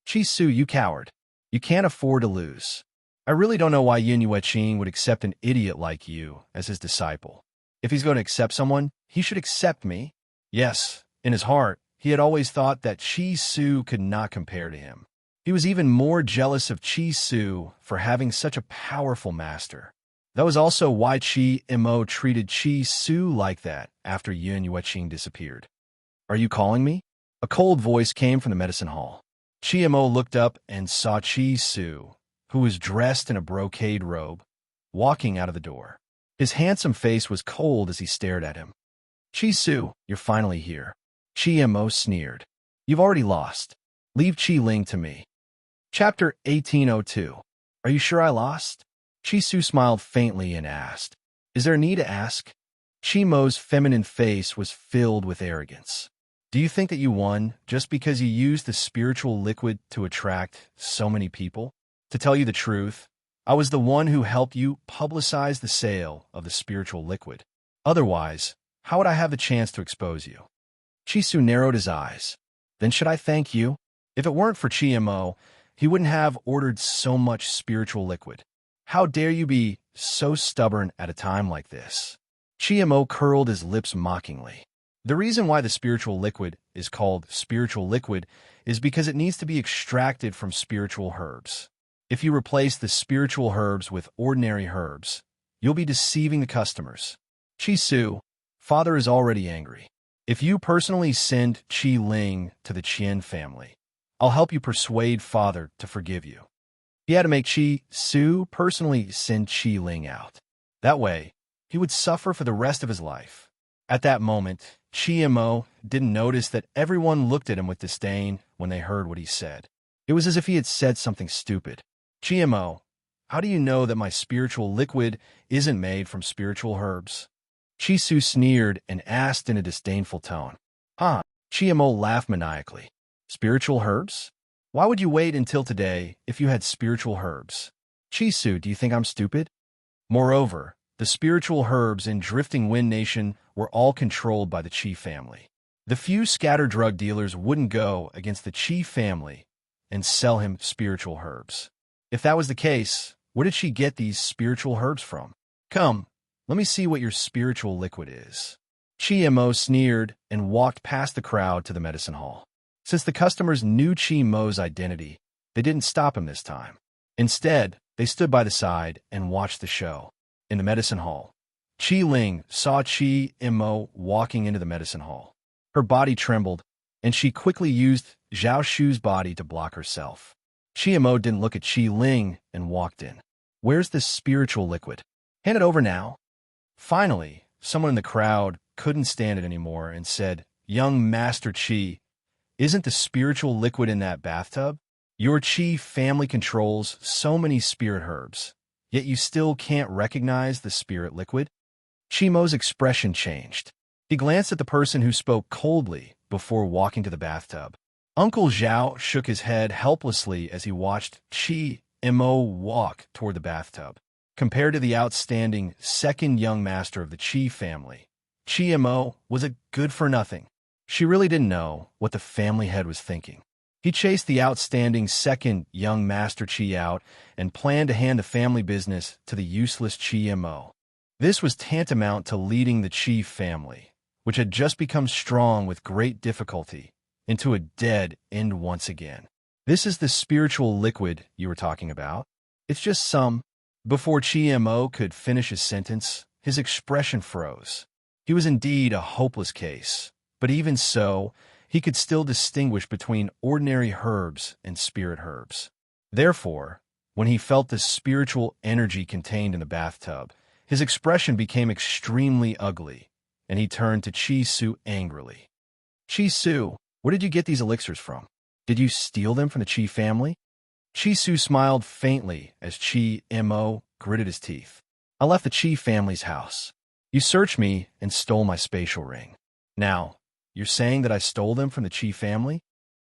Su, you coward. You can't afford to lose. I really don't know why Yin Yueqing would accept an idiot like you as his disciple. If he's going to accept someone, he should accept me. Yes, in his heart, he had always thought that Su could not compare to him. He was even more jealous of Su for having such a powerful master. That was also why Mo treated Su like that after Yin Yueqing disappeared. Are you calling me? A cold voice came from the medicine hall. Mo looked up and saw Su, who was dressed in a brocade robe, walking out of the door. His handsome face was cold as he stared at him. Su, you're finally here. Mo sneered. You've already lost. Leave Ling to me. Chapter 1802. Are you sure I lost? Su smiled faintly and asked, Is there a need to ask? Mo's feminine face was filled with arrogance. Do you think that you won just because you used the spiritual liquid to attract so many people? To tell you the truth, I was the one who helped you publicize the sale of the spiritual liquid. Otherwise, how would I have the chance to expose you? Su narrowed his eyes. Then should I thank you? If it weren't for Mo, he wouldn't have ordered so much spiritual liquid. How dare you be so stubborn at a time like this? Mo curled his lips mockingly. The reason why the spiritual liquid is called spiritual liquid is because it needs to be extracted from spiritual herbs. If you replace the spiritual herbs with ordinary herbs, you'll be deceiving the customers. Su, Father is already angry. If you personally send Ling to the Qian family, I'll help you persuade Father to forgive you. He had to make Su personally send Ling out. That way, he would suffer for the rest of his life. At that moment, Mo didn't notice that everyone looked at him with disdain when they heard what he said. It was as if he had said something stupid. Mo, how do you know that my spiritual liquid isn't made from spiritual herbs? Su sneered and asked in a disdainful tone. Huh? Mo laughed maniacally. Spiritual herbs? Why would you wait until today if you had spiritual herbs? Su, do you think I'm stupid? Moreover, the spiritual herbs in Drifting Wind Nation were all controlled by the Qi family. The few scattered drug dealers wouldn't go against the Qi family and sell him spiritual herbs. If that was the case, where did she get these spiritual herbs from? Come, let me see what your spiritual liquid is. Mo sneered and walked past the crowd to the medicine hall. Since the customers knew Mo's identity, they didn't stop him this time. Instead, they stood by the side and watched the show. In the medicine hall, Ling saw Mo walking into the medicine hall. Her body trembled, and she quickly used Zhao Shu's body to block herself. Mo didn't look at Ling and walked in. Where's this spiritual liquid? Hand it over now. Finally, someone in the crowd couldn't stand it anymore and said, Young Master Qi, isn't the spiritual liquid in that bathtub? Your Qi family controls so many spirit herbs, yet you still can't recognize the spirit liquid? Mo's expression changed. He glanced at the person who spoke coldly before walking to the bathtub. Uncle Zhao shook his head helplessly as he watched Mo walk toward the bathtub. Compared to the outstanding second young master of the Qi family, Mo was a good-for-nothing. She really didn't know what the family head was thinking. He chased the outstanding second young master Qi out and planned to hand the family business to the useless Mo. This was tantamount to leading the Qi family, which had just become strong with great difficulty, into a dead end once again. This is the spiritual liquid you were talking about? It's just some... Before Mo could finish his sentence, his expression froze. He was indeed a hopeless case, but even so, he could still distinguish between ordinary herbs and spirit herbs. Therefore, when he felt the spiritual energy contained in the bathtub, his expression became extremely ugly, and he turned to Su angrily. Su, where did you get these elixirs from? Did you steal them from the Qi family? Su smiled faintly as Mo gritted his teeth. I left the Qi family's house. You searched me and stole my spatial ring. Now, you're saying that I stole them from the Qi family?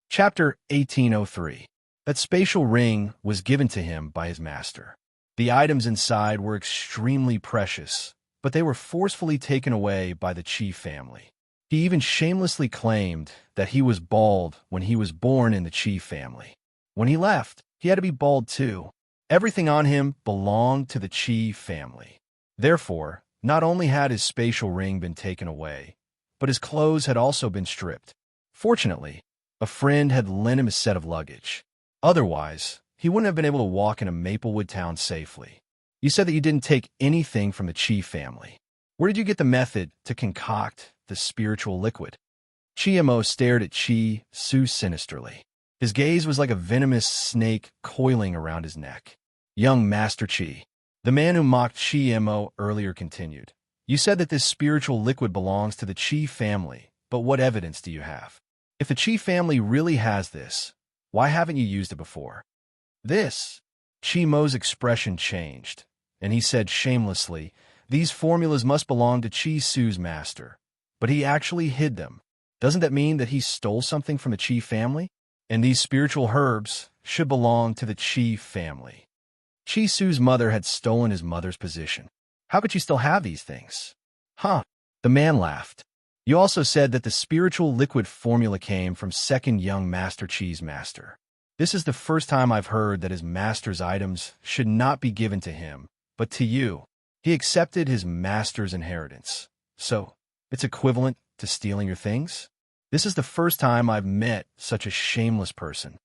Chapter 1803. That spatial ring was given to him by his master. The items inside were extremely precious, but they were forcefully taken away by the Qi family. He even shamelessly claimed that he was bald when he was born in the Qi family. When he left, he had to be bald too. Everything on him belonged to the Qi family. Therefore, not only had his spatial ring been taken away, but his clothes had also been stripped. Fortunately, a friend had lent him a set of luggage. Otherwise, he wouldn't have been able to walk in a Maplewood town safely. You said that you didn't take anything from the Qi family. Where did you get the method to concoct the spiritual liquid? Qiamo stared at Qi Su sinisterly. His gaze was like a venomous snake coiling around his neck. Young Master Qi. The man who mocked Qiamo earlier continued. You said that this spiritual liquid belongs to the Qi family, but what evidence do you have? If the Qi family really has this, why haven't you used it before? This. Qimo's expression changed, and he said shamelessly, these formulas must belong to Qi Su's master, but he actually hid them. Doesn't that mean that he stole something from the Qi family? And these spiritual herbs should belong to the Qi family. Qi Su's mother had stolen his mother's position. How could she still have these things? Huh. The man laughed. You also said that the spiritual liquid formula came from second young Master Qi's master. This is the first time I've heard that his master's items should not be given to him, but to you. He accepted his master's inheritance. So, it's equivalent to stealing your things? This is the first time I've met such a shameless person.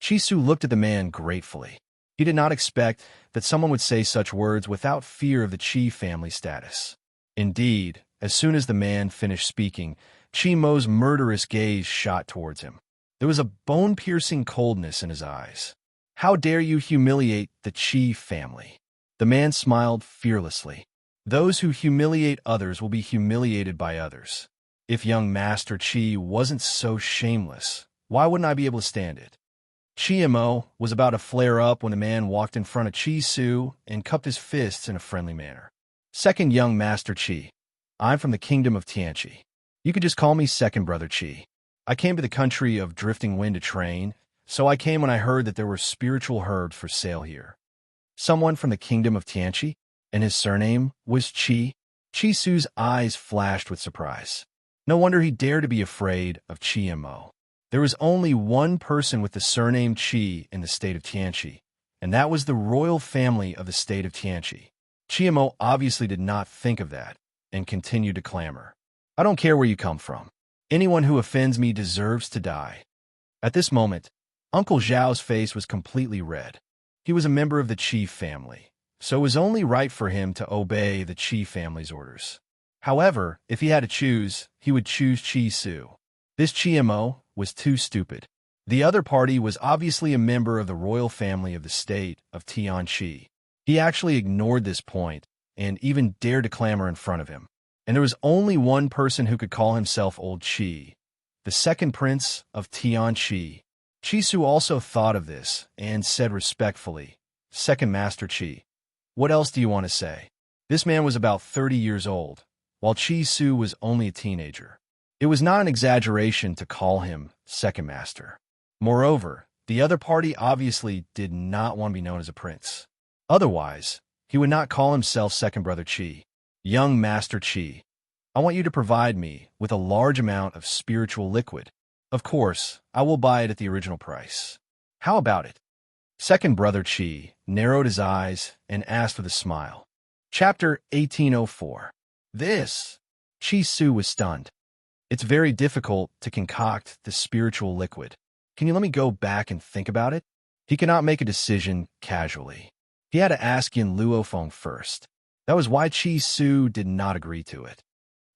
Qi Su looked at the man gratefully. He did not expect that someone would say such words without fear of the Qi family status. Indeed, as soon as the man finished speaking, Qimo's murderous gaze shot towards him. There was a bone-piercing coldness in his eyes. How dare you humiliate the Qi family? The man smiled fearlessly. Those who humiliate others will be humiliated by others. If young Master Qi wasn't so shameless, why wouldn't I be able to stand it? Qiamo was about to flare up when the man walked in front of Qi Su and cupped his fists in a friendly manner. Second young Master Qi. I'm from the kingdom of Xianxia. You could just call me Second Brother Qi. I came to the country of Drifting Wind to train, so I came when I heard that there were spiritual herbs for sale here. Someone from the kingdom of Xianxia, and his surname was Qi. Qi Su's eyes flashed with surprise. No wonder he dared to be afraid of Qiamo. There was only one person with the surname Qi in the state of Xianxia, and that was the royal family of the state of Xianxia. Qiamo obviously did not think of that, and continued to clamor. I don't care where you come from. Anyone who offends me deserves to die. At this moment, Uncle Zhao's face was completely red. He was a member of the Qi family, so it was only right for him to obey the Qi family's orders. However, if he had to choose, he would choose Qi Su. This Qiamo was too stupid. The other party was obviously a member of the royal family of the state of Tianqi. He actually ignored this point and even dared to clamor in front of him. And there was only one person who could call himself Old Qi, the second prince of Tianqi. Qi Su also thought of this and said respectfully, Second Master Qi, what else do you want to say? This man was about 30 years old, while Qi Su was only a teenager. It was not an exaggeration to call him Second Master. Moreover, the other party obviously did not want to be known as a prince. Otherwise, he would not call himself Second Brother Qi. Young Master Qi, I want you to provide me with a large amount of spiritual liquid. Of course, I will buy it at the original price. How about it? Second Brother Qi narrowed his eyes and asked with a smile. Chapter 1804. This. Qi Su was stunned. It's very difficult to concoct the spiritual liquid. Can you let me go back and think about it? He could not make a decision casually. He had to ask Yin Luofeng first. That was why Qi Su did not agree to it.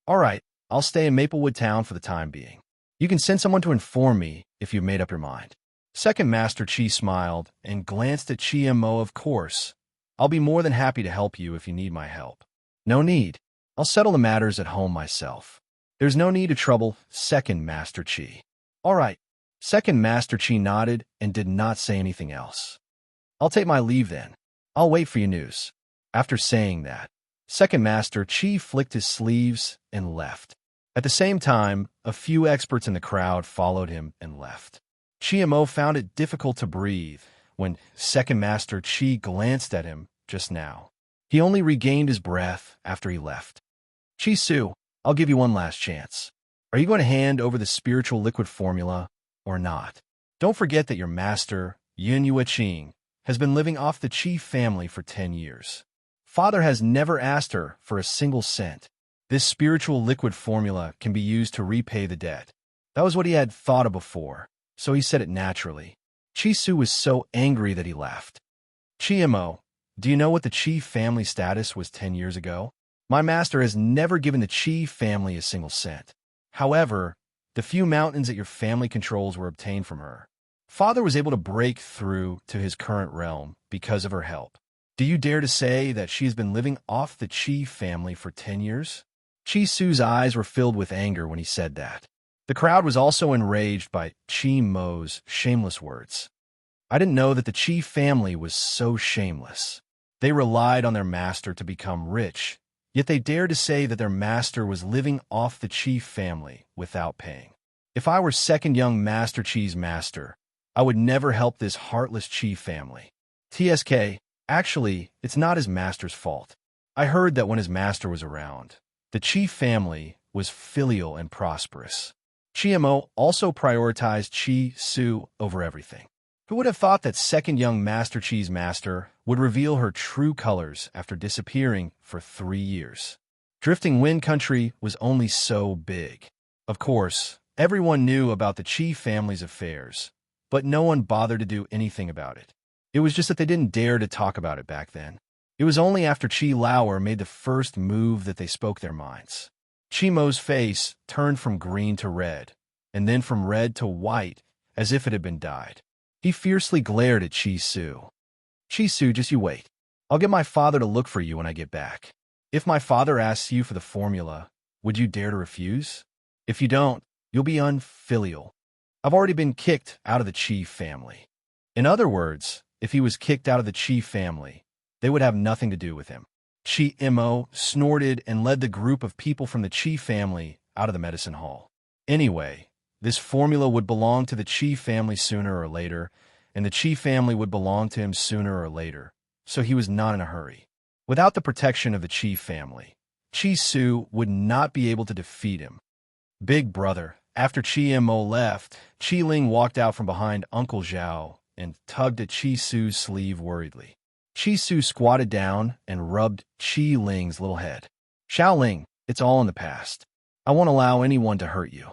All right, I'll stay in Maplewood Town for the time being. You can send someone to inform me if you've made up your mind. Second Master Qi smiled and glanced at Qiamo. Of course, I'll be more than happy to help you if you need my help. No need. I'll settle the matters at home myself. There's no need to trouble Second Master Qi. All right. Second Master Qi nodded and did not say anything else. I'll take my leave then. I'll wait for your news. After saying that, Second Master Qi flicked his sleeves and left. At the same time, a few experts in the crowd followed him and left. Qiamo found it difficult to breathe when Second Master Qi glanced at him just now. He only regained his breath after he left. Qi Su, I'll give you one last chance. Are you going to hand over the spiritual liquid formula or not? Don't forget that your master Yun Yueqing, has been living off the Qi family for 10 years. Father has never asked her for a single cent. This spiritual liquid formula can be used to repay the debt. That was what he had thought of before, so he said it naturally. Qi Su was so angry that he laughed. Qi, do you know what the Qi family status was 10 years ago? My master has never given the Qi family a single cent. However, the few mountains that your family controls were obtained from her. Father was able to break through to his current realm because of her help. Do you dare to say that she has been living off the Qi family for 10 years? Qi Su's eyes were filled with anger when he said that. The crowd was also enraged by Qi Mo's shameless words. I didn't know that the Qi family was so shameless. They relied on their master to become rich, yet they dared to say that their master was living off the Qi family without paying. If I were second young Master Qi's master, I would never help this heartless Qi family. TSK, actually, it's not his master's fault. I heard that when his master was around, the Qi family was filial and prosperous. Qi also prioritized Qi Su over everything. Who would have thought that second young Master Qi's master would reveal her true colors after disappearing for 3 years? Drifting Wind Country was only so big. Of course, everyone knew about the Qi family's affairs, but no one bothered to do anything about it. It was just that they didn't dare to talk about it back then. It was only after Qi Lauer made the first move that they spoke their minds. Qi Mo's face turned from green to red, and then from red to white, as if it had been dyed. He fiercely glared at Qi Su. Qi Su, just you wait. I'll get my father to look for you when I get back. If my father asks you for the formula, would you dare to refuse? If you don't, you'll be unfilial. I've already been kicked out of the Qi family. In other words, if he was kicked out of the Qi family, they would have nothing to do with him. Qi Mo snorted and led the group of people from the Qi family out of the medicine hall. Anyway, this formula would belong to the Qi family sooner or later, and the Qi family would belong to him sooner or later, so he was not in a hurry. Without the protection of the Qi family, Qi Su would not be able to defeat him. Big brother, after Qi Mo left, Qi Ling walked out from behind Uncle Zhao and tugged at Qi Su's sleeve worriedly. Qi Su squatted down and rubbed Qi Ling's little head. Xiao Ling, it's all in the past. I won't allow anyone to hurt you.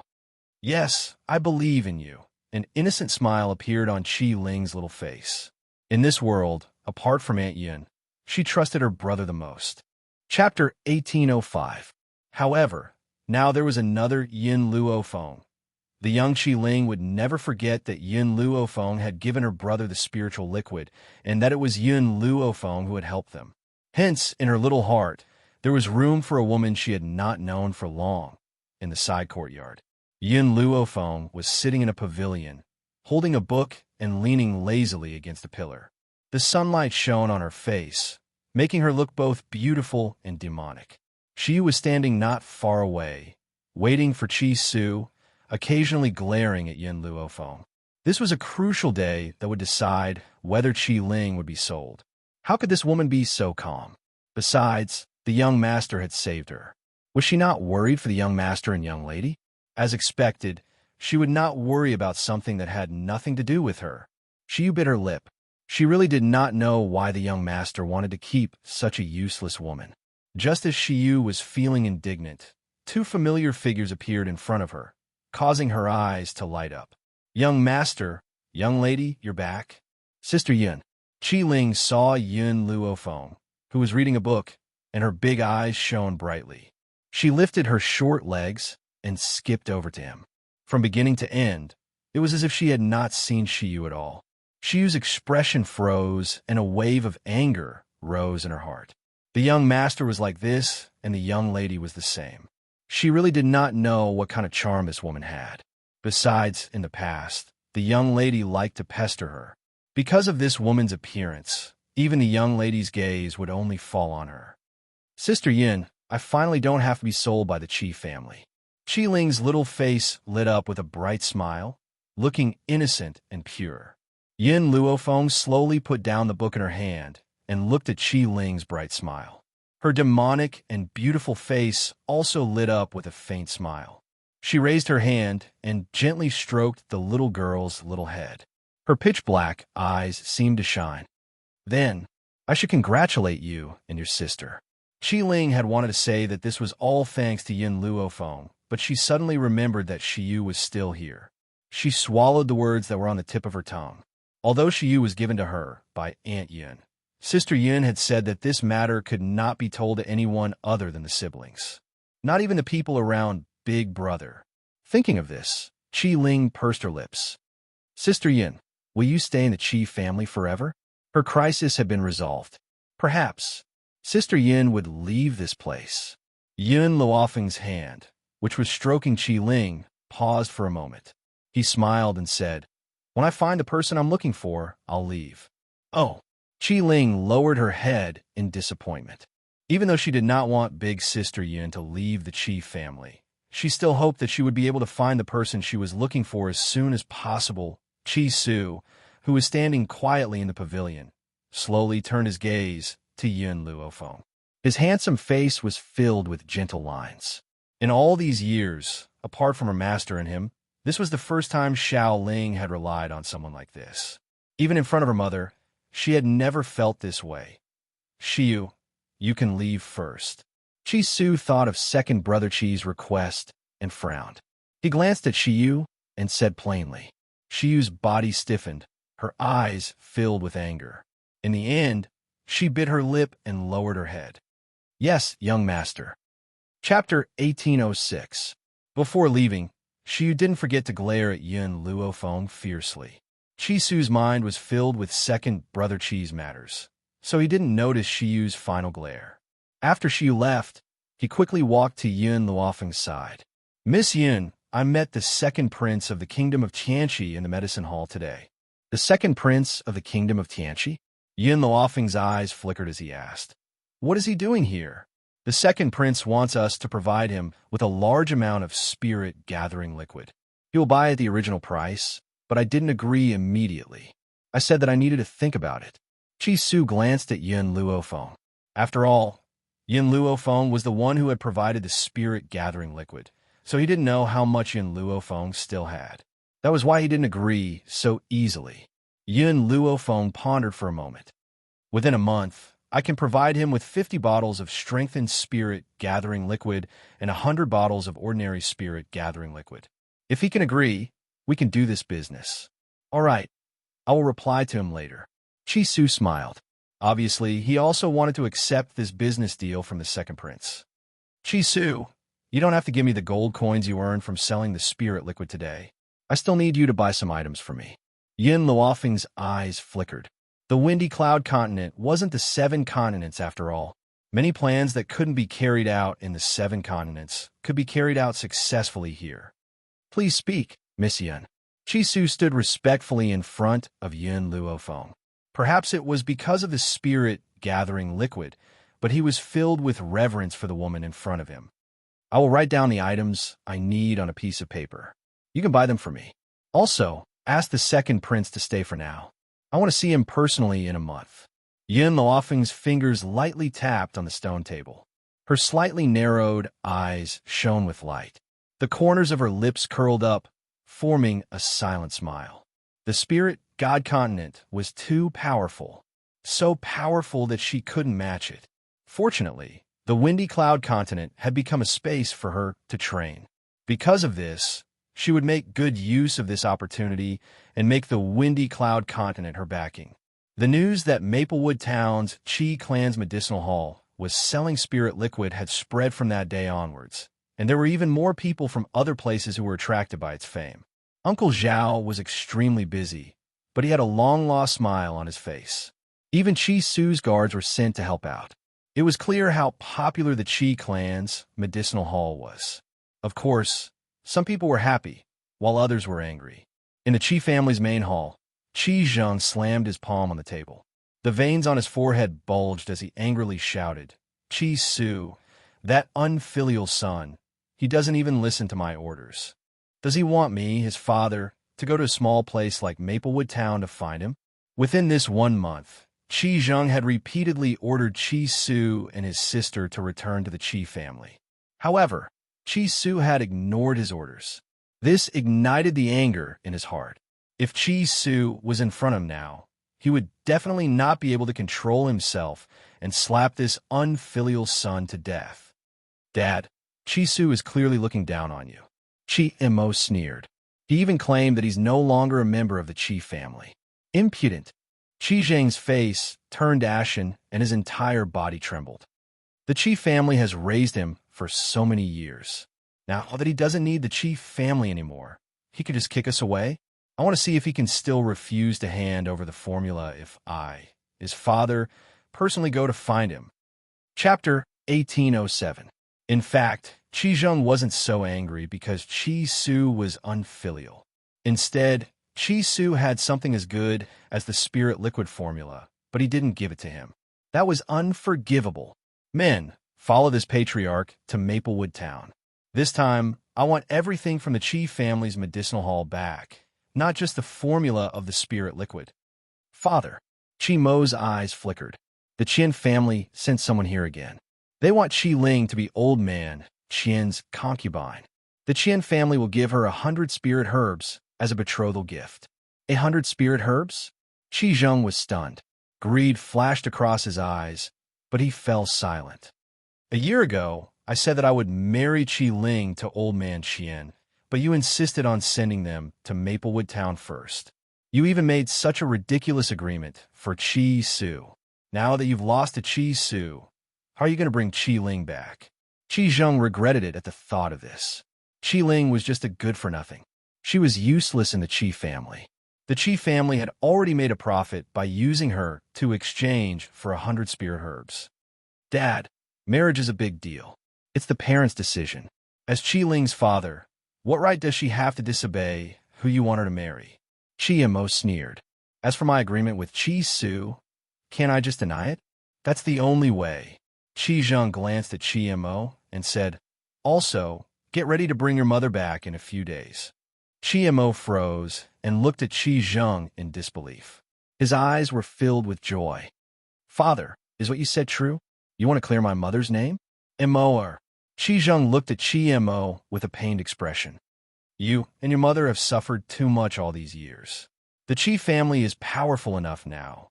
Yes, I believe in you. An innocent smile appeared on Qi Ling's little face. In this world, apart from Aunt Yun, she trusted her brother the most. Chapter 1805. However, now there was another Yin Luofeng. The young Qi Ling would never forget that Yin Luofeng had given her brother the spiritual liquid, and that it was Yin Luofeng who had helped them. Hence, in her little heart, there was room for a woman she had not known for long, in the side courtyard. Yin Luofeng was sitting in a pavilion, holding a book and leaning lazily against a pillar. The sunlight shone on her face, making her look both beautiful and demonic. She was standing not far away, waiting for Qi Su, occasionally glaring at Yin Luofeng. This was a crucial day that would decide whether Qi Ling would be sold. How could this woman be so calm? Besides, the young master had saved her. Was she not worried for the young master and young lady? As expected, she would not worry about something that had nothing to do with her. She bit her lip. She really did not know why the young master wanted to keep such a useless woman. Just as Shiyu was feeling indignant, two familiar figures appeared in front of her, causing her eyes to light up. Young master, young lady, you're back. Sister Yun. Qi Ling saw Yin Luofeng, who was reading a book, and her big eyes shone brightly. She lifted her short legs and skipped over to him. From beginning to end, it was as if she had not seen Shiyu at all. Shiyu's expression froze, and a wave of anger rose in her heart. The young master was like this, and the young lady was the same. She really did not know what kind of charm this woman had. Besides, in the past, the young lady liked to pester her. Because of this woman's appearance, even the young lady's gaze would only fall on her. Sister Yin, I finally don't have to be sold by the Qi family. Qi Ling's little face lit up with a bright smile, looking innocent and pure. Yin Luofeng slowly put down the book in her hand and looked at Qi Ling's bright smile. Her demonic and beautiful face also lit up with a faint smile. She raised her hand and gently stroked the little girl's little head. Her pitch-black eyes seemed to shine. Then, I should congratulate you and your sister. Qi Ling had wanted to say that this was all thanks to Yin Luofeng, but she suddenly remembered that Shiyu was still here. She swallowed the words that were on the tip of her tongue. Although Shiyu was given to her by Aunt Yin, Sister Yin had said that this matter could not be told to anyone other than the siblings. Not even the people around Big Brother. Thinking of this, Qi Ling pursed her lips. Sister Yin, will you stay in the Qi family forever? Her crisis had been resolved. Perhaps Sister Yin would leave this place. Yin Luofeng's hand, which was stroking Qi Ling, paused for a moment. He smiled and said, when I find the person I'm looking for, I'll leave. Oh. Qi Ling lowered her head in disappointment. Even though she did not want Big Sister Yin to leave the Qi family, she still hoped that she would be able to find the person she was looking for as soon as possible. Qi Su, who was standing quietly in the pavilion, slowly turned his gaze to Yin Luofeng. His handsome face was filled with gentle lines. In all these years, apart from her master and him, this was the first time Xiao Ling had relied on someone like this. Even in front of her mother, she had never felt this way. Shiyu, you can leave first. Qi Su thought of second brother Qi's request and frowned. He glanced at Shiyu and said plainly. Shiyu's body stiffened, her eyes filled with anger. In the end, she bit her lip and lowered her head. Yes, young master. Chapter 1806. Before leaving, Shiyu didn't forget to glare at Yin Luofeng fiercely. Qi Su's mind was filled with second brother Qi's matters, so he didn't notice Shiyu's final glare. After Shiyu left, he quickly walked to Yin Luofeng's side. Miss Yin, I met the second prince of the kingdom of Xianxia in the medicine hall today. The second prince of the kingdom of Xianxia? Yin Luofeng's eyes flickered as he asked. What is he doing here? The second prince wants us to provide him with a large amount of spirit-gathering liquid. He will buy at the original price, but I didn't agree immediately. I said that I needed to think about it. Qi Su glanced at Yin Luofeng. After all, Yin Luofeng was the one who had provided the spirit-gathering liquid, so he didn't know how much Yin Luofeng still had. That was why he didn't agree so easily. Yin Luofeng pondered for a moment. Within a month, I can provide him with 50 bottles of strengthened spirit-gathering liquid and 100 bottles of ordinary spirit-gathering liquid. If he can agree, we can do this business. All right, I will reply to him later. Qi Su smiled. Obviously, he also wanted to accept this business deal from the second prince. Qi Su, you don't have to give me the gold coins you earned from selling the spirit liquid today. I still need you to buy some items for me. Yin Luofeng's eyes flickered. The Windy Cloud Continent wasn't the 7 continents after all. Many plans that couldn't be carried out in the 7 continents could be carried out successfully here. Please speak, Miss Yin. Qi Su stood respectfully in front of Yin Luofeng. Perhaps it was because of the spirit-gathering liquid, but he was filled with reverence for the woman in front of him. I will write down the items I need on a piece of paper. You can buy them for me. Also, ask the second prince to stay for now. I want to see him personally in a month. Yin Luofeng's fingers lightly tapped on the stone table. Her slightly narrowed eyes shone with light. The corners of her lips curled up, forming a silent smile. The spirit god continent was too powerful, so powerful that she couldn't match it. Fortunately, the Windy Cloud continent had become a space for her to train. Because of this, she would make good use of this opportunity and make the Windy Cloud continent her backing. The news that Maplewood Town's Qi Clan's medicinal hall was selling spirit liquid had spread from that day onwards, and there were even more people from other places who were attracted by its fame. Uncle Zhao was extremely busy, but he had a long-lost smile on his face. Even Qi Su's guards were sent to help out. It was clear how popular the Qi Clan's medicinal hall was. Of course, some people were happy, while others were angry. In the Qi family's main hall, Qi Zheng slammed his palm on the table. The veins on his forehead bulged as he angrily shouted, Qi Su, that unfilial son, he doesn't even listen to my orders. Does he want me, his father, to go to a small place like Maplewood Town to find him? Within this 1 month, Qi Zheng had repeatedly ordered Qi Su and his sister to return to the Qi family. However, Qi Su had ignored his orders. This ignited the anger in his heart. If Chi Su was in front of him now, he would definitely not be able to control himself and slap this unfilial son to death. Dad, Chi Su is clearly looking down on you. Chi Mo sneered. He even claimed that he's no longer a member of the Chi family. Impudent. Chi Zhang's face turned ashen and his entire body trembled. The Chi family has raised him for so many years. Now that he doesn't need the Chi family anymore, he could just kick us away. I want to see if he can still refuse to hand over the formula if I, his father, personally go to find him. Chapter 1807. In fact, Qi Zheng wasn't so angry because Qi Su was unfilial. Instead, Qi Su had something as good as the spirit liquid formula, but he didn't give it to him. That was unforgivable. Men, follow this patriarch to Maplewood Town. This time, I want everything from the Qi family's medicinal hall back, not just the formula of the spirit liquid. Father, Qi Mo's eyes flickered. The Qian family sent someone here again. They want Qi Ling to be old man, Qian's concubine. The Qian family will give her 100 spirit herbs as a betrothal gift. 100 spirit herbs? Qi Zheng was stunned. Greed flashed across his eyes, but he fell silent. A year ago, I said that I would marry Qi Ling to old man Qian, but you insisted on sending them to Maplewood Town first. You even made such a ridiculous agreement for Qi Su. Now that you've lost to Qi Su, how are you going to bring Qi Ling back? Qi Zheng regretted it at the thought of this. Qi Ling was just a good-for-nothing. She was useless in the Qi family. The Qi family had already made a profit by using her to exchange for 100 spirit herbs. Dad, marriage is a big deal. It's the parents' decision. As Qi Ling's father, what right does she have to disobey who you want her to marry? Qi Mo sneered. As for my agreement with Qi Su, can't I just deny it? That's the only way. Qi Zheng glanced at Qi Mo and said, also, get ready to bring your mother back in a few days. Qi Mo froze and looked at Qi Zheng in disbelief. His eyes were filled with joy. Father, is what you said true? You want to clear my mother's name? Mo. Qi Zheng looked at Qi Mo with a pained expression. You and your mother have suffered too much all these years. The Qi family is powerful enough now,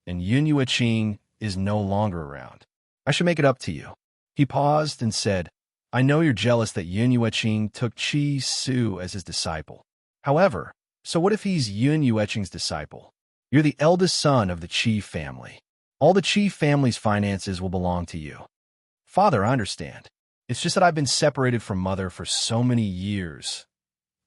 and Yun Yueqing is no longer around. I should make it up to you. He paused and said, I know you're jealous that Yun Yueqing took Qi Su as his disciple. However, so what if he's Yun Yueqing's disciple? You're the eldest son of the Qi family. All the Qi family's finances will belong to you. Father, I understand. It's just that I've been separated from mother for so many years.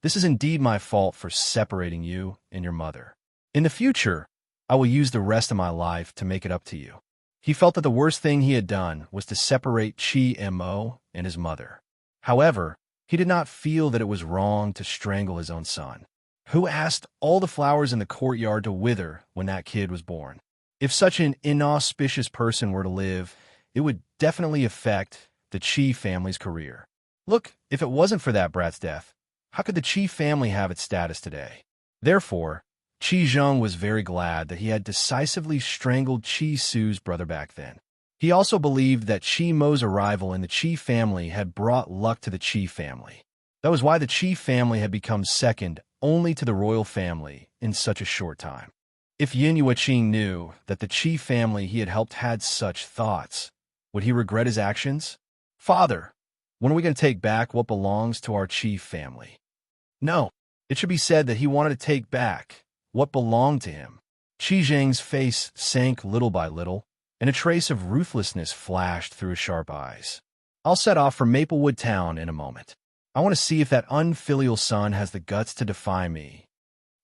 This is indeed my fault for separating you and your mother. In the future, I will use the rest of my life to make it up to you. He felt that the worst thing he had done was to separate Qi Mo and his mother. However, he did not feel that it was wrong to strangle his own son, who asked all the flowers in the courtyard to wither when that kid was born. If such an inauspicious person were to live, it would definitely affect the Qi family's career. Look, if it wasn't for that brat's death, how could the Qi family have its status today? Therefore, Qi Zheng was very glad that he had decisively strangled Qi Su's brother back then. He also believed that Qi Mo's arrival in the Qi family had brought luck to the Qi family. That was why the Qi family had become second only to the royal family in such a short time. If Yun Yueqing knew that the Qi family he had helped had such thoughts, would he regret his actions? Father, when are we going to take back what belongs to our Qi family? No, it should be said that he wanted to take back what belonged to him. Qi Zheng's face sank little by little, and a trace of ruthlessness flashed through his sharp eyes. I'll set off for Maplewood Town in a moment. I want to see if that unfilial son has the guts to defy me.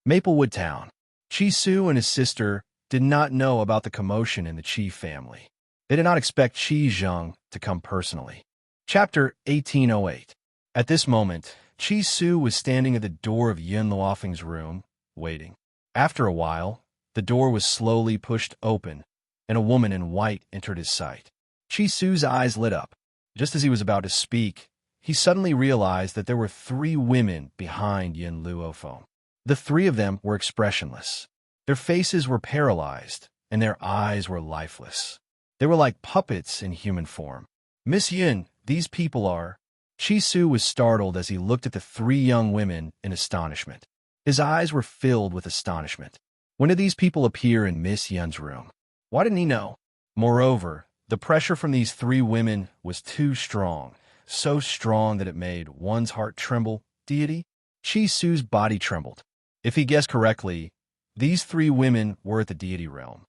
Maplewood Town. Qi Su and his sister did not know about the commotion in the Qi family. They did not expect Qi Zheng to come personally. Chapter 1808. At this moment, Qi Su was standing at the door of Yun Luofeng's room, waiting. After a while, the door was slowly pushed open, and a woman in white entered his sight. Qi Su's eyes lit up. Just as he was about to speak, he suddenly realized that there were 3 women behind Yun Luofeng. The 3 of them were expressionless. Their faces were paralyzed, and their eyes were lifeless. They were like puppets in human form. Miss Yun, these people are... Qi Su was startled as he looked at the 3 young women in astonishment. His eyes were filled with astonishment. When did these people appear in Miss Yun's room? Why didn't he know? Moreover, the pressure from these three women was too strong, so strong that it made one's heart tremble. Deity? Chi Su's body trembled. If he guessed correctly, these three women were at the deity realm.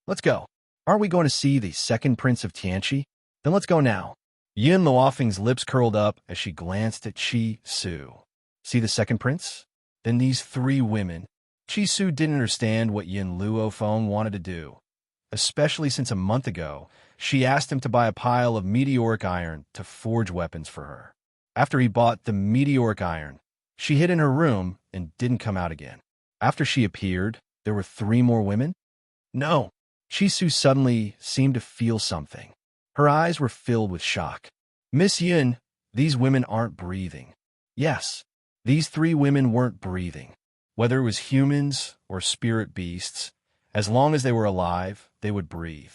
Let's go. Aren't we going to see the second prince of Xianxia? Then let's go now. Yin Luofeng's lips curled up as she glanced at Chi Su. See the second prince? Then these three women. Chi Su didn't understand what Yin Luofeng wanted to do, especially since a month ago, she asked him to buy a pile of meteoric iron to forge weapons for her. After he bought the meteoric iron, she hid in her room and didn't come out again. After she appeared, there were three more women? No. Chi Su suddenly seemed to feel something. Her eyes were filled with shock. Miss Yin, these women aren't breathing. Yes, these three women weren't breathing. Whether it was humans or spirit beasts, as long as they were alive, they would breathe.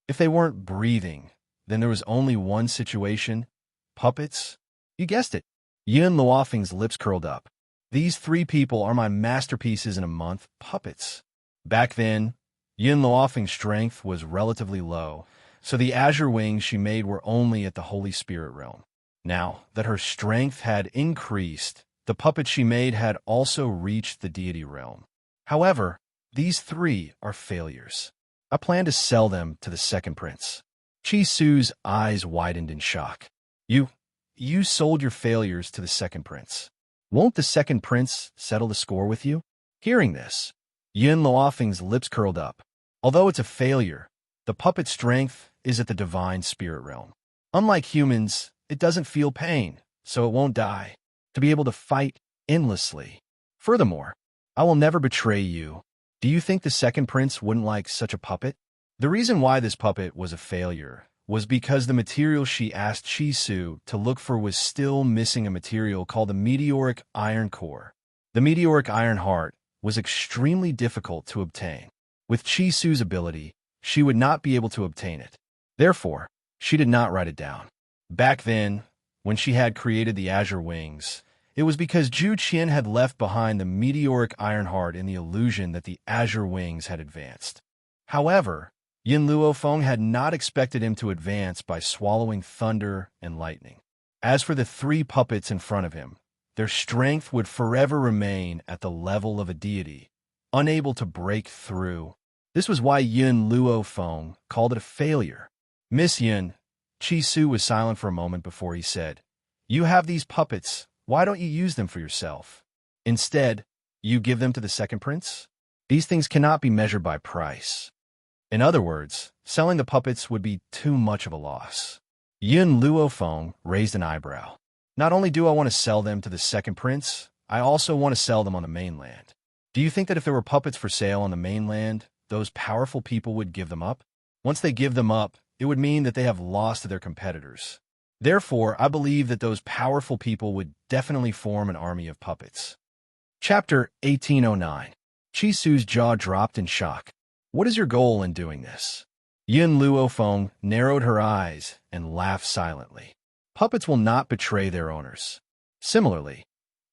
If they weren't breathing, then there was only one situation: puppets. You guessed it. Yin Luofeng's lips curled up. These three people are my masterpieces in a month, puppets. Back then, Yin Luofeng's strength was relatively low, so the azure wings she made were only at the Holy Spirit realm. Now that her strength had increased, the puppets she made had also reached the deity realm. However, these three are failures. I plan to sell them to the second prince. Chi Su's eyes widened in shock. You sold your failures to the second prince. Won't the second prince settle the score with you? Hearing this, Yin Luofeng's lips curled up. Although it's a failure, the puppet's strength is at the divine spirit realm. Unlike humans, it doesn't feel pain, so it won't die, to be able to fight endlessly. Furthermore, I will never betray you. Do you think the second prince wouldn't like such a puppet? The reason why this puppet was a failure was because the material she asked Chi Su to look for was still missing a material called the meteoric iron core. The meteoric iron heart was extremely difficult to obtain. With Chi Su's ability, she would not be able to obtain it. Therefore, she did not write it down. Back then, when she had created the azure wings, it was because Zhu Qian had left behind the meteoric iron heart in the illusion that the azure wings had advanced. However, Yin Luofeng had not expected him to advance by swallowing thunder and lightning. As for the three puppets in front of him, their strength would forever remain at the level of a deity, unable to break through. This was why Yin Luofeng called it a failure. Miss Yin, Chi Su was silent for a moment before he said, "You have these puppets. Why don't you use them for yourself? Instead, you give them to the second prince? These things cannot be measured by price." In other words, selling the puppets would be too much of a loss. Yin Luofeng raised an eyebrow. Not only do I want to sell them to the second prince, I also want to sell them on the mainland. Do you think that if there were puppets for sale on the mainland, those powerful people would give them up? Once they give them up, it would mean that they have lost to their competitors. Therefore, I believe that those powerful people would definitely form an army of puppets. Chapter 1809. Chi Su's jaw dropped in shock. What is your goal in doing this? Yin Luofeng narrowed her eyes and laughed silently. Puppets will not betray their owners. Similarly,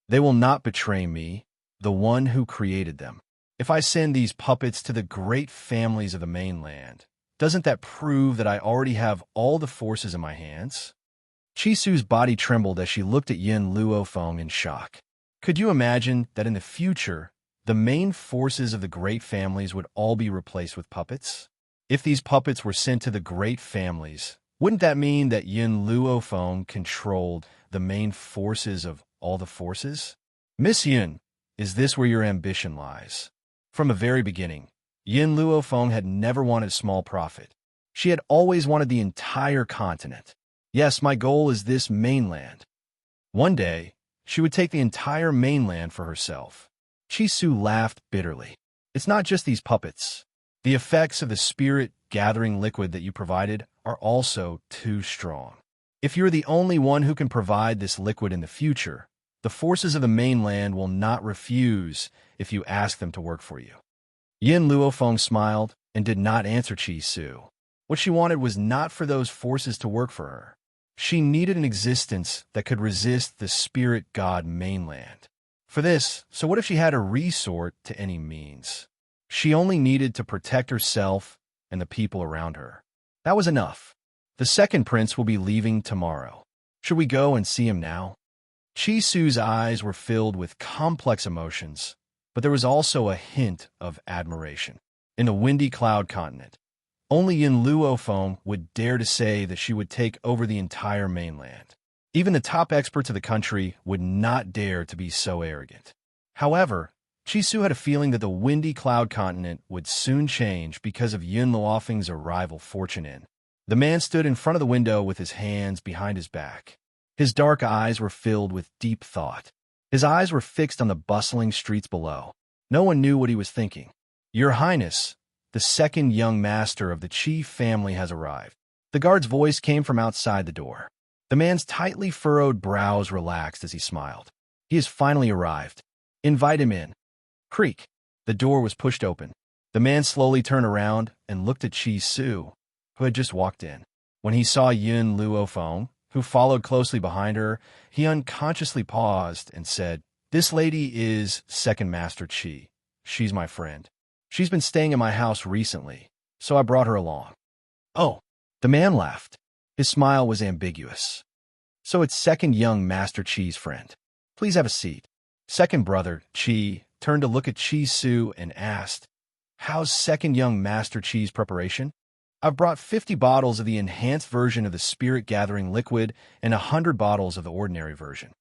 they will not betray me, the one who created them. If I send these puppets to the great families of the mainland, doesn't that prove that I already have all the forces in my hands? Chi Su's body trembled as she looked at Yin Luofeng in shock. Could you imagine that in the future, the main forces of the great families would all be replaced with puppets? If these puppets were sent to the great families, wouldn't that mean that Yin Luofeng controlled the main forces of all the forces? Miss Yin, is this where your ambition lies? From the very beginning, Yin Luofeng had never wanted a small profit. She had always wanted the entire continent. Yes, my goal is this mainland. One day, she would take the entire mainland for herself. Chi Su laughed bitterly. It's not just these puppets. The effects of the spirit-gathering liquid that you provided are also too strong. If you're the only one who can provide this liquid in the future, the forces of the mainland will not refuse if you ask them to work for you. Yin Luofeng smiled and did not answer Chi Su. What she wanted was not for those forces to work for her. She needed an existence that could resist the spirit god mainland. For this, so what if she had to resort to any means? She only needed to protect herself and the people around her. That was enough. The second prince will be leaving tomorrow. Should we go and see him now? Chi Su's eyes were filled with complex emotions, but there was also a hint of admiration. In the windy cloud continent, only Yin Luofeng would dare to say that she would take over the entire mainland. Even the top experts of the country would not dare to be so arrogant. However, Chi Su had a feeling that the windy cloud continent would soon change because of Yin Luofeng's arrival fortune in. The man stood in front of the window with his hands behind his back. His dark eyes were filled with deep thought. His eyes were fixed on the bustling streets below. No one knew what he was thinking. Your Highness, the second young master of the Qi family has arrived. The guard's voice came from outside the door. The man's tightly furrowed brows relaxed as he smiled. He has finally arrived. Invite him in. Creak. The door was pushed open. The man slowly turned around and looked at Chi Su, who had just walked in. When he saw Yin Luofeng, who followed closely behind her, he unconsciously paused and said, "This lady is Second Master Qi. She's my friend. She's been staying in my house recently, so I brought her along." Oh, the man laughed. His smile was ambiguous. So it's second young Master Qi's friend. Please have a seat. Second brother, Qi, turned to look at Chi Su and asked, "How's second young Master Qi's preparation?" "I've brought 50 bottles of the enhanced version of the spirit-gathering liquid and 100 bottles of the ordinary version."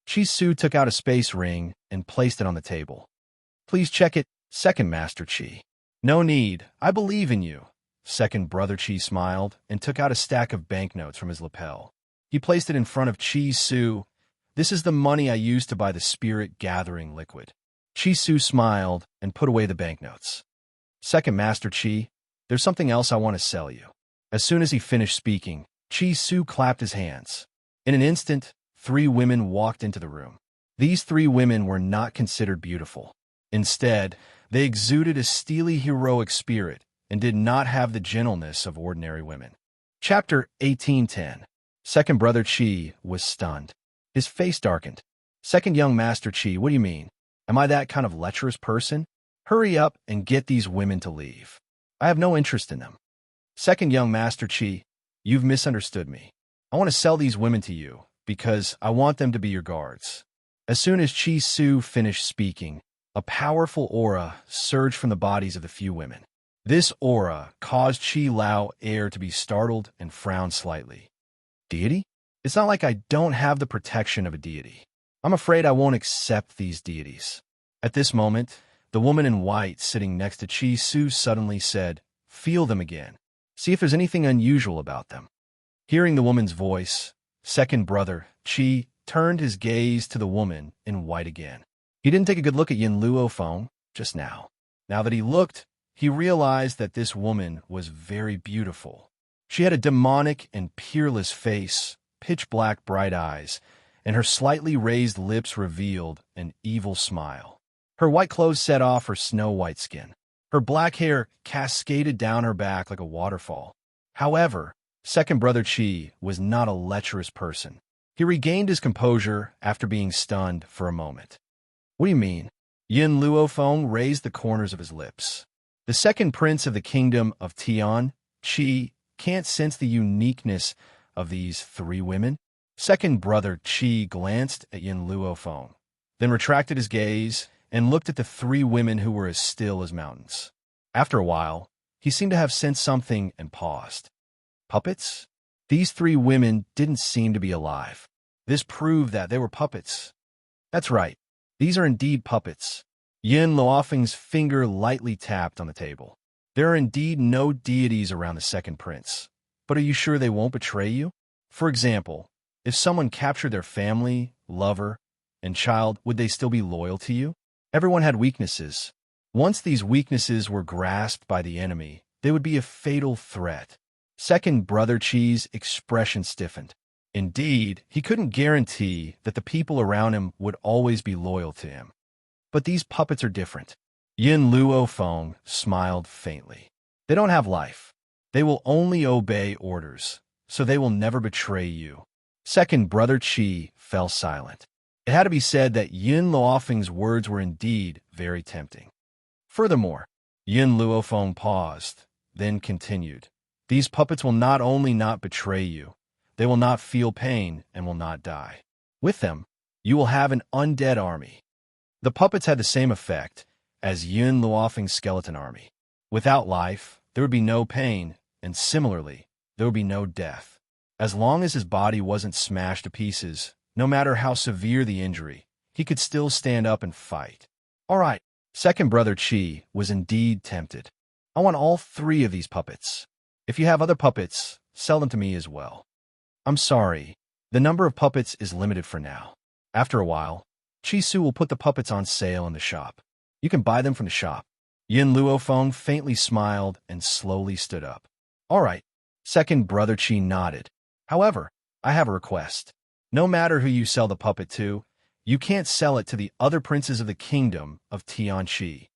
Chi Su took out a space ring and placed it on the table. "Please check it, Second Master Qi." "No need. I believe in you." Second brother Qi smiled and took out a stack of banknotes from his lapel. He placed it in front of Chi Su. "This is the money I used to buy the spirit-gathering liquid." Chi Su smiled and put away the banknotes. "Second Master Qi, there's something else I want to sell you." As soon as he finished speaking, Chi Su clapped his hands. In an instant, 3 women walked into the room. These 3 women were not considered beautiful. Instead, they exuded a steely heroic spirit and did not have the gentleness of ordinary women. Chapter 1810. Second brother Qi was stunned. His face darkened. "Second young Master Qi, what do you mean? Am I that kind of lecherous person? Hurry up and get these women to leave. I have no interest in them." "Second young Master Qi, you've misunderstood me. I want to sell these women to you because I want them to be your guards." As soon as Chi Su finished speaking, a powerful aura surged from the bodies of the few women. This aura caused Qi Lao Air to be startled and frown slightly. "Deity? It's not like I don't have the protection of a deity. I'm afraid I won't accept these deities." At this moment, the woman in white sitting next to Chi Su suddenly said, "Feel them again. See if there's anything unusual about them." Hearing the woman's voice, second brother Qi turned his gaze to the woman in white again. He didn't take a good look at Yin Luofeng just now. Now that he looked, he realized that this woman was very beautiful. She had a demonic and peerless face, pitch-black bright eyes, and her slightly raised lips revealed an evil smile. Her white clothes set off her snow-white skin. Her black hair cascaded down her back like a waterfall. However, second brother Qi was not a lecherous person. He regained his composure after being stunned for a moment. "What do you mean?" Yin Luofeng raised the corners of his lips. "The second prince of the kingdom of Tian, Qi, can't sense the uniqueness of these 3 women?" Second brother Qi glanced at Yin Luofeng, then retracted his gaze and looked at the 3 women who were as still as mountains. After a while, he seemed to have sensed something and paused. Puppets? These 3 women didn't seem to be alive. This proved that they were puppets. That's right. These are indeed puppets. Yin Luofeng's finger lightly tapped on the table. "There are indeed no deities around the second prince. But are you sure they won't betray you? For example, if someone captured their family, lover, and child, would they still be loyal to you? Everyone had weaknesses. Once these weaknesses were grasped by the enemy, they would be a fatal threat." Second brother Qi's expression stiffened. Indeed, he couldn't guarantee that the people around him would always be loyal to him. But these puppets are different. Yin Luofeng smiled faintly. "They don't have life. They will only obey orders, so they will never betray you." Second brother Qi fell silent. It had to be said that Yun Luofeng's words were indeed very tempting. Furthermore, Yun Luofeng paused, then continued. These puppets will not only not betray you, they will not feel pain and will not die. With them, you will have an undead army. The puppets had the same effect as Yun Luofeng's skeleton army. Without life, there would be no pain, and similarly, there would be no death. As long as his body wasn't smashed to pieces, no matter how severe the injury, he could still stand up and fight. All right, second brother Qi was indeed tempted. I want all 3 of these puppets. If you have other puppets, sell them to me as well. I'm sorry, the number of puppets is limited for now. After a while, Qi Su will put the puppets on sale in the shop. You can buy them from the shop. Yin Luofeng faintly smiled and slowly stood up. All right, second brother Qi nodded. However, I have a request. No matter who you sell the puppet to, you can't sell it to the other princes of the kingdom of Tianqi.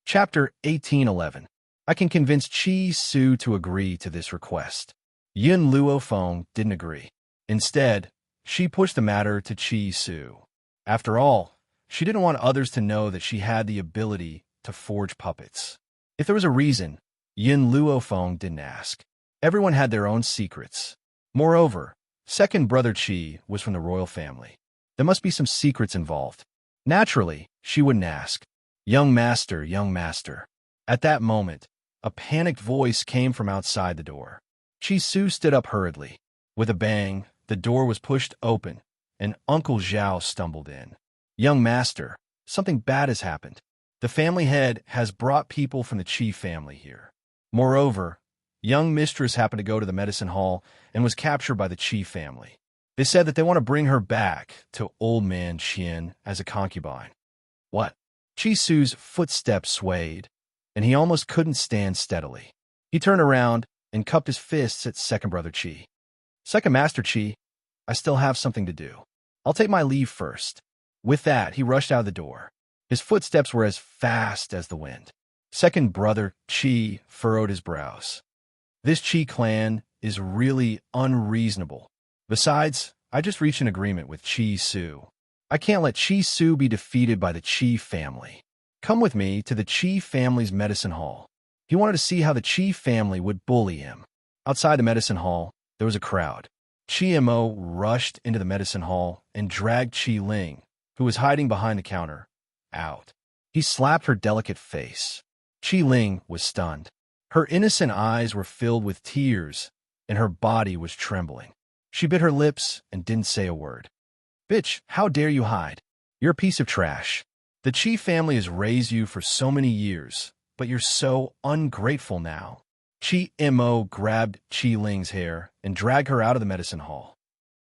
Chapter 1811. I can convince Qi Su to agree to this request. Yun Luofeng didn't agree. Instead, she pushed the matter to Qi Su. After all, she didn't want others to know that she had the ability to forge puppets. If there was a reason, Yun Luofeng didn't ask. Everyone had their own secrets. Moreover, second brother Qi was from the royal family. There must be some secrets involved. Naturally, she wouldn't ask. Young master, young master. At that moment, a panicked voice came from outside the door. Qi Su stood up hurriedly. With a bang, the door was pushed open, and Uncle Zhao stumbled in. Young master, something bad has happened. The family head has brought people from the Qi family here. Moreover, young mistress happened to go to the medicine hall and was captured by the Qi family. They said that they want to bring her back to old man Qian as a concubine. What? Qi Su's footsteps swayed, and he almost couldn't stand steadily. He turned around and cupped his fists at second brother Qi. Second master Qi, I still have something to do. I'll take my leave first. With that, he rushed out of the door. His footsteps were as fast as the wind. Second brother Qi furrowed his brows. This Qi clan is really unreasonable. Besides, I just reached an agreement with Qi Su. I can't let Qi Su be defeated by the Qi family. Come with me to the Qi family's medicine hall. He wanted to see how the Qi family would bully him. Outside the medicine hall, there was a crowd. Qi Mo rushed into the medicine hall and dragged Qi Ling, who was hiding behind the counter, out. He slapped her delicate face. Qi Ling was stunned. Her innocent eyes were filled with tears, and her body was trembling. She bit her lips and didn't say a word. Bitch, how dare you hide? You're a piece of trash. The Qi family has raised you for so many years, but you're so ungrateful now. Qi Mo grabbed Qi Ling's hair and dragged her out of the medicine hall.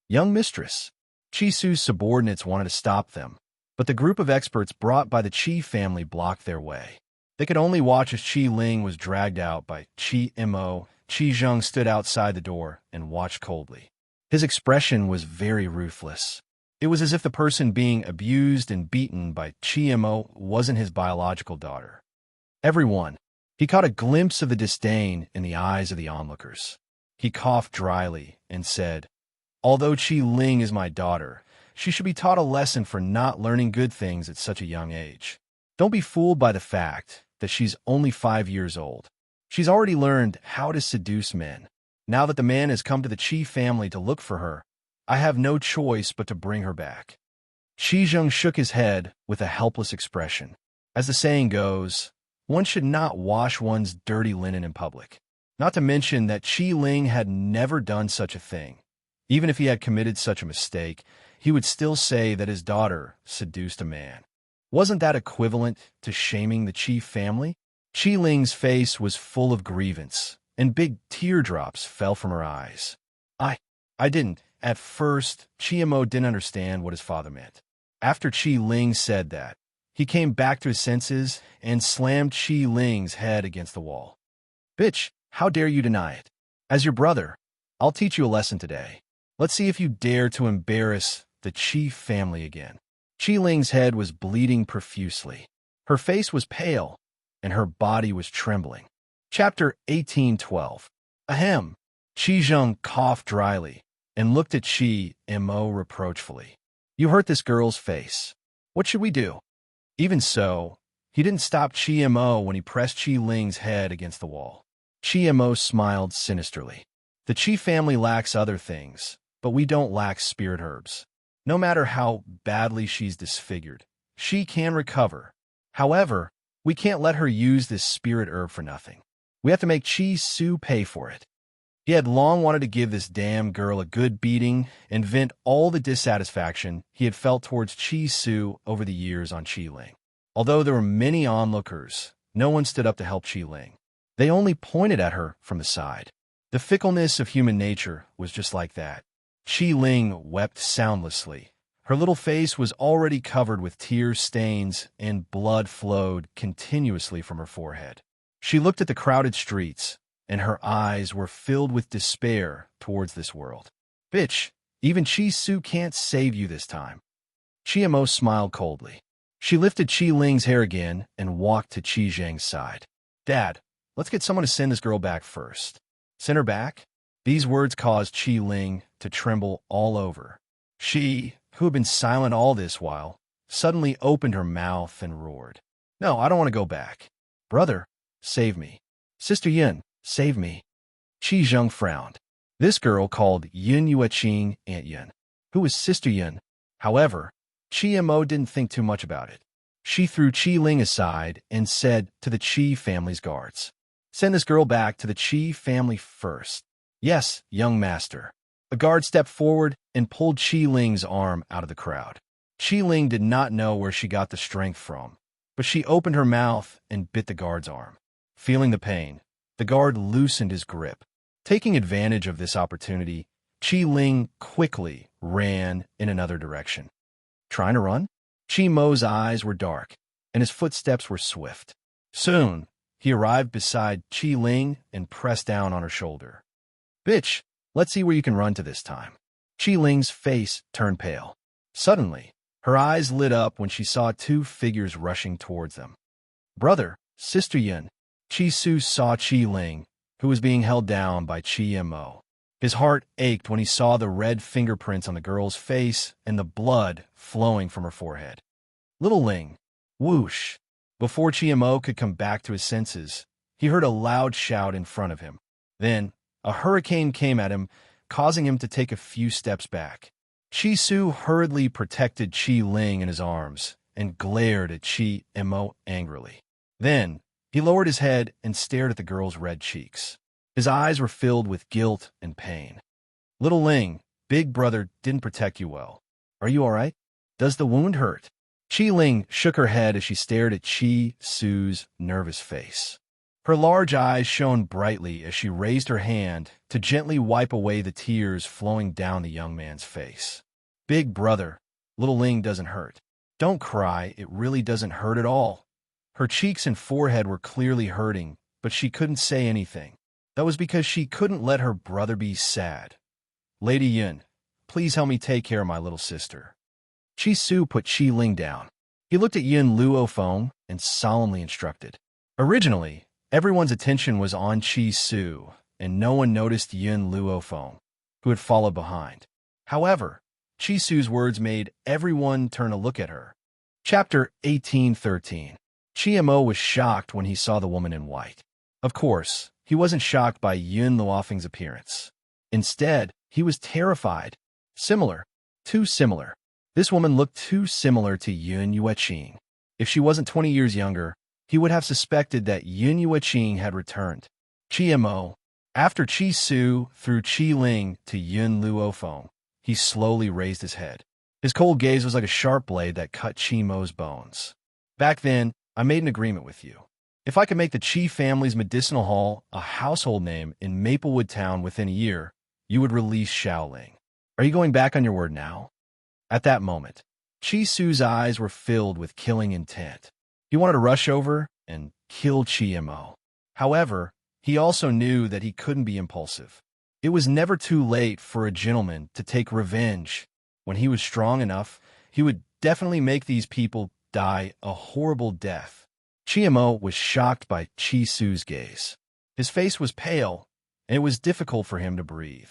Young mistress. Qi Su's subordinates wanted to stop them, but the group of experts brought by the Qi family blocked their way. They could only watch as Qi Ling was dragged out by Qi Mo. Qi Zheng stood outside the door and watched coldly. His expression was very ruthless. It was as if the person being abused and beaten by Qi Mo wasn't his biological daughter. Everyone. He caught a glimpse of the disdain in the eyes of the onlookers. He coughed dryly and said, Although Qi Ling is my daughter, she should be taught a lesson for not learning good things at such a young age. Don't be fooled by the fact that she's only 5 years old. She's already learned how to seduce men. Now that the man has come to the Qi family to look for her, I have no choice but to bring her back. Qi Zheng shook his head with a helpless expression. As the saying goes, one should not wash one's dirty linen in public. Not to mention that Qi Ling had never done such a thing. Even if he had committed such a mistake, he would still say that his daughter seduced a man. Wasn't that equivalent to shaming the Qi family? Qi Ling's face was full of grievance, and big teardrops fell from her eyes. I didn't. At first, Qi Mo didn't understand what his father meant. After Qi Ling said that, he came back to his senses and slammed Qi Ling's head against the wall. Bitch, how dare you deny it? As your brother, I'll teach you a lesson today. Let's see if you dare to embarrass the Qi family again. Qi Ling's head was bleeding profusely. Her face was pale, and her body was trembling. Chapter 1812. Ahem. Qi Zheng coughed dryly and looked at Qi Mo reproachfully. You hurt this girl's face. What should we do? Even so, he didn't stop Qi Mo when he pressed Qi Ling's head against the wall. Qi Mo smiled sinisterly. The Qi family lacks other things, but we don't lack spirit herbs. No matter how badly she's disfigured, she can recover. However, we can't let her use this spirit herb for nothing. We have to make Qi Su pay for it. He had long wanted to give this damn girl a good beating and vent all the dissatisfaction he had felt towards Qi Su over the years on Qi Ling. Although there were many onlookers, no one stood up to help Qi Ling. They only pointed at her from the side. The fickleness of human nature was just like that. Qi Ling wept soundlessly. Her little face was already covered with tear stains and blood flowed continuously from her forehead. She looked at the crowded streets, and her eyes were filled with despair towards this world. Bitch, even Qi Su can't save you this time. Qi Mo smiled coldly. She lifted Qi Ling's hair again and walked to Qi Zhang's side. Dad, let's get someone to send this girl back first. Send her back? These words caused Qi Ling to tremble all over. She, who had been silent all this while, suddenly opened her mouth and roared. No, I don't want to go back. Brother, save me. Sister Yin, save me. Qi Zhang frowned. This girl called Yin Yueqing Aunt Yin, who was Sister Yin. However, Qi Mo didn't think too much about it. She threw Qi Ling aside and said to the Qi family's guards, send this girl back to the Qi family first. Yes, young master. A guard stepped forward and pulled Qi Ling's arm out of the crowd. Qi Ling did not know where she got the strength from, but she opened her mouth and bit the guard's arm. Feeling the pain, the guard loosened his grip. Taking advantage of this opportunity, Qi Ling quickly ran in another direction. Trying to run? Qi Mo's eyes were dark, and his footsteps were swift. Soon, he arrived beside Qi Ling and pressed down on her shoulder. Bitch, let's see where you can run to this time. Qi Ling's face turned pale. Suddenly, her eyes lit up when she saw two figures rushing towards them. Brother, Sister Yin. Qi Su saw Qi Ling, who was being held down by Qi Mo. His heart ached when he saw the red fingerprints on the girl's face and the blood flowing from her forehead. Little Ling, whoosh. Before Qi Mo could come back to his senses, he heard a loud shout in front of him. Then, a hurricane came at him, causing him to take a few steps back. Qi Su hurriedly protected Qi Ling in his arms and glared at Qi Mo angrily. Then, he lowered his head and stared at the girl's red cheeks. His eyes were filled with guilt and pain. Little Ling, big brother didn't protect you well. Are you all right? Does the wound hurt? Qi Ling shook her head as she stared at Qi Su's nervous face. Her large eyes shone brightly as she raised her hand to gently wipe away the tears flowing down the young man's face. Big brother, Little Ling doesn't hurt. Don't cry, it really doesn't hurt at all. Her cheeks and forehead were clearly hurting, but she couldn't say anything. That was because she couldn't let her brother be sad. Lady Yin, please help me take care of my little sister. Qi Su put Qi Ling down. He looked at Yin Luofeng and solemnly instructed. Originally, everyone's attention was on Qi Su, and no one noticed Yin Luofeng, who had followed behind. However, Qi Su's words made everyone turn to look at her. Chapter 1813. Qi Mo was shocked when he saw the woman in white. Of course, he wasn't shocked by Yin Luofeng's appearance. Instead, he was terrified. Similar. Too similar. This woman looked too similar to Yin Yueqing. If she wasn't 20 years younger, he would have suspected that Yin Yueqing had returned. Qi Mo. After Qi Su threw Qi Ling to Yin Luofeng, he slowly raised his head. His cold gaze was like a sharp blade that cut Qi Mo's bones. Back then, I made an agreement with you. If I could make the Qi family's medicinal hall a household name in Maplewood Town within a year, you would release Xiaoling. Are you going back on your word now? At that moment, Qi Su's eyes were filled with killing intent. He wanted to rush over and kill Qi Mo. However, he also knew that he couldn't be impulsive. It was never too late for a gentleman to take revenge. When he was strong enough, he would definitely make these people die a horrible death. Qi Mo was shocked by Qi Su's gaze. His face was pale, and it was difficult for him to breathe.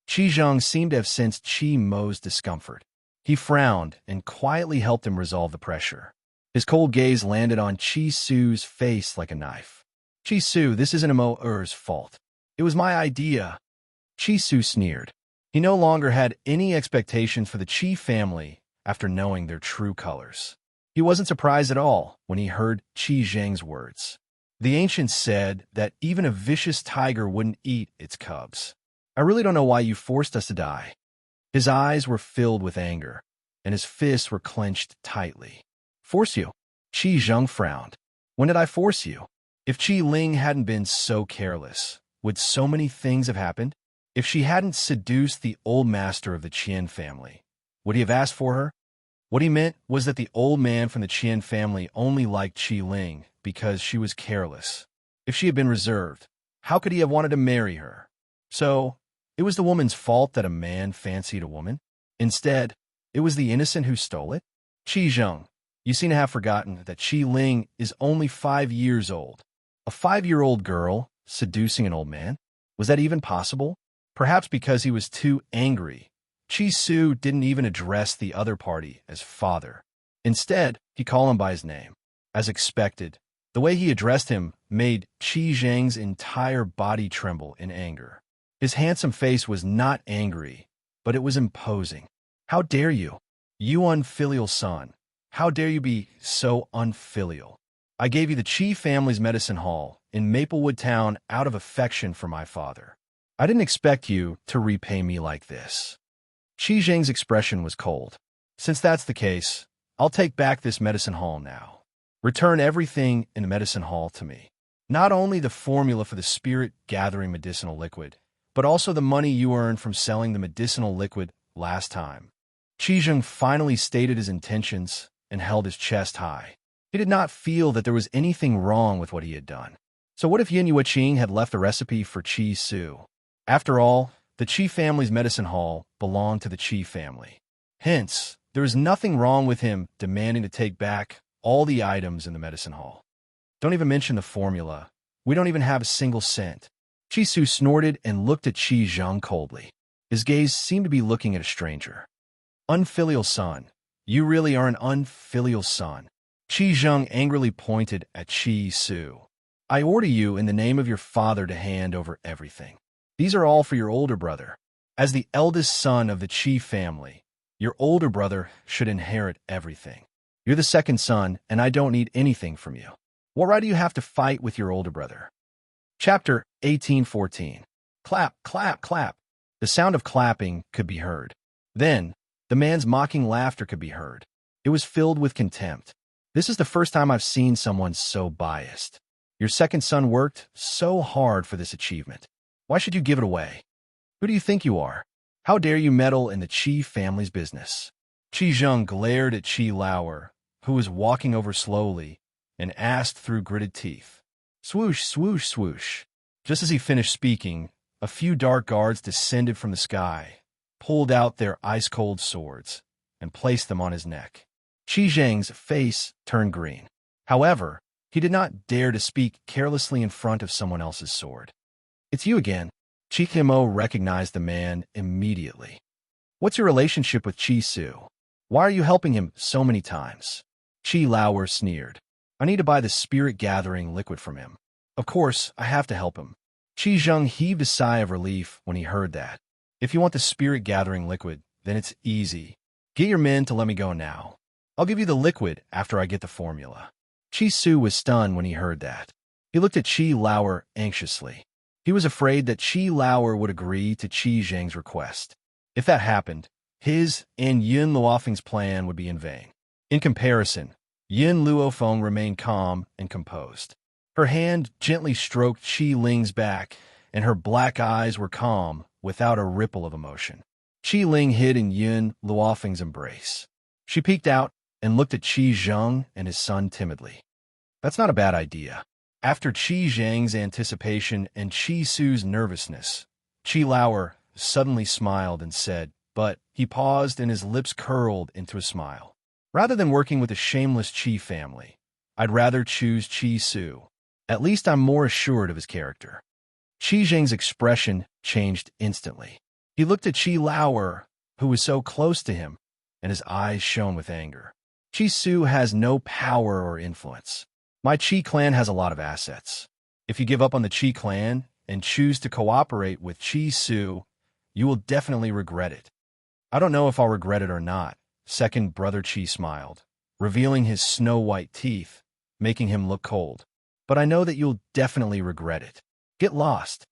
Qi Zhang seemed to have sensed Qi Mo's discomfort. He frowned and quietly helped him resolve the pressure. His cold gaze landed on Chi Su's face like a knife. Chi Su, this isn't Imo's fault. It was my idea. Chi Su sneered. He no longer had any expectations for the Chi family after knowing their true colors. He wasn't surprised at all when he heard Qi Zheng's words. The ancients said that even a vicious tiger wouldn't eat its cubs. I really don't know why you forced us to die. His eyes were filled with anger, and his fists were clenched tightly. Force you? Qi Zheng frowned. When did I force you? If Qi Ling hadn't been so careless, would so many things have happened? If she hadn't seduced the old master of the Qian family, would he have asked for her? What he meant was that the old man from the Qian family only liked Qi Ling because she was careless. If she had been reserved, how could he have wanted to marry her? So, it was the woman's fault that a man fancied a woman? Instead, it was the innocent who stole it? Qi Zheng, you seem to have forgotten that Qi Ling is only 5 years old. A 5-year-old girl seducing an old man? Was that even possible? Perhaps because he was too angry. Qi Su didn't even address the other party as father. Instead, he called him by his name. As expected, the way he addressed him made Qi Zheng's entire body tremble in anger. His handsome face was not angry, but it was imposing. How dare you? You unfilial son. How dare you be so unfilial? I gave you the Qi family's medicine hall in Maplewood Town out of affection for my father. I didn't expect you to repay me like this. Qi Zheng's expression was cold. Since that's the case, I'll take back this medicine hall now. Return everything in the medicine hall to me. Not only the formula for the spirit-gathering medicinal liquid, but also the money you earned from selling the medicinal liquid last time. Qi Zheng finally stated his intentions and held his chest high. He did not feel that there was anything wrong with what he had done. So what if Yin Yueqing had left the recipe for Qi Su? After all, the Qi family's medicine hall belonged to the Qi family. Hence, there is nothing wrong with him demanding to take back all the items in the medicine hall. Don't even mention the formula. We don't even have a single cent. Qi Su snorted and looked at Qi Zheng coldly. His gaze seemed to be looking at a stranger. Unfilial son. You really are an unfilial son. Qi Zheng angrily pointed at Qi Su. I order you in the name of your father to hand over everything. These are all for your older brother. As the eldest son of the Qi family, your older brother should inherit everything. You're the second son, and I don't need anything from you. What right do you have to fight with your older brother? Chapter 1814. Clap, clap, clap. The sound of clapping could be heard. Then, the man's mocking laughter could be heard. It was filled with contempt. This is the first time I've seen someone so biased. Your second son worked so hard for this achievement. Why should you give it away? Who do you think you are? How dare you meddle in the Qi family's business? Qi Zheng glared at Qi Lauer, who was walking over slowly, and asked through gritted teeth. Swoosh, swoosh, swoosh. Just as he finished speaking, a few dark guards descended from the sky, pulled out their ice-cold swords, and placed them on his neck. Qi Zheng's face turned green. However, he did not dare to speak carelessly in front of someone else's sword. It's you again. Qi Himo recognized the man immediately. What's your relationship with Qi Su? Why are you helping him so many times? Qi Lauer sneered. I need to buy the spirit-gathering liquid from him. Of course, I have to help him. Qi Zheng heaved a sigh of relief when he heard that. If you want the spirit-gathering liquid, then it's easy. Get your men to let me go now. I'll give you the liquid after I get the formula. Qi Su was stunned when he heard that. He looked at Qi Lauer anxiously. He was afraid that Qi Lauer would agree to Qi Zheng's request. If that happened, his and Yin Luofeng's plan would be in vain. In comparison, Yin Luofeng remained calm and composed. Her hand gently stroked Qi Ling's back, and her black eyes were calm, without a ripple of emotion. Qi Ling hid in Yin Luofeng's embrace. She peeked out and looked at Qi Zheng and his son timidly. That's not a bad idea. After Qi Zheng's anticipation and Qi Su's nervousness, Qi Lauer suddenly smiled and said, but he paused and his lips curled into a smile. Rather than working with the shameless Qi family, I'd rather choose Qi Su. At least I'm more assured of his character. Qi Zheng's expression changed instantly. He looked at Qi Lauer, who was so close to him, and his eyes shone with anger. Chi Su has no power or influence. My Chi clan has a lot of assets. If you give up on the Chi clan and choose to cooperate with Chi Su, you will definitely regret it. I don't know if I'll regret it or not, second brother Chi smiled, revealing his snow-white teeth, making him look cold. But I know that you'll definitely regret it. Get lost.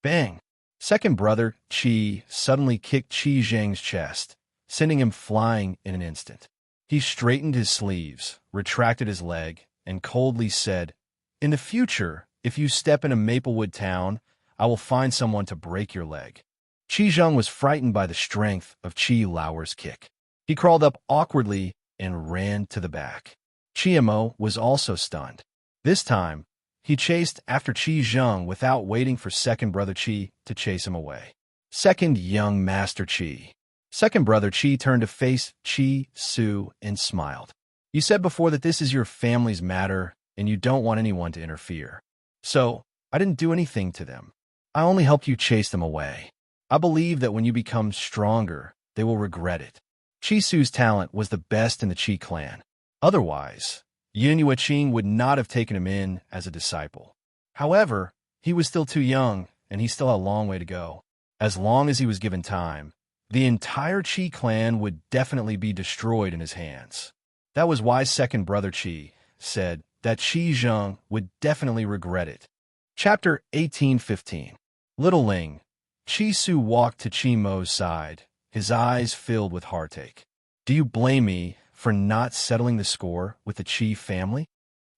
Bang! Second brother Chi suddenly kicked Chi Zhang's chest, sending him flying in an instant. He straightened his sleeves, retracted his leg, and coldly said, "In the future, if you step in a Maplewood town, I will find someone to break your leg." Chi Zhang was frightened by the strength of Chi Lauer's kick. He crawled up awkwardly and ran to the back. Chi Mo was also stunned. This time, he chased after Chi Zhang without waiting for second brother Chi to chase him away. Second young master Chi. Second brother Chi turned to face Chi Su and smiled. You said before that this is your family's matter and you don't want anyone to interfere. So, I didn't do anything to them. I only helped you chase them away. I believe that when you become stronger, they will regret it. Chi Su's talent was the best in the Chi clan. Otherwise, Yin Yueqing would not have taken him in as a disciple. However, he was still too young, and he still had a long way to go. As long as he was given time, the entire Chi clan would definitely be destroyed in his hands. That was why second brother Chi said that Chi Zhang would definitely regret it. Chapter 1815. Little Ling. Chi Su walked to Chi Mo's side, his eyes filled with heartache. Do you blame me for not settling the score with the Chi family?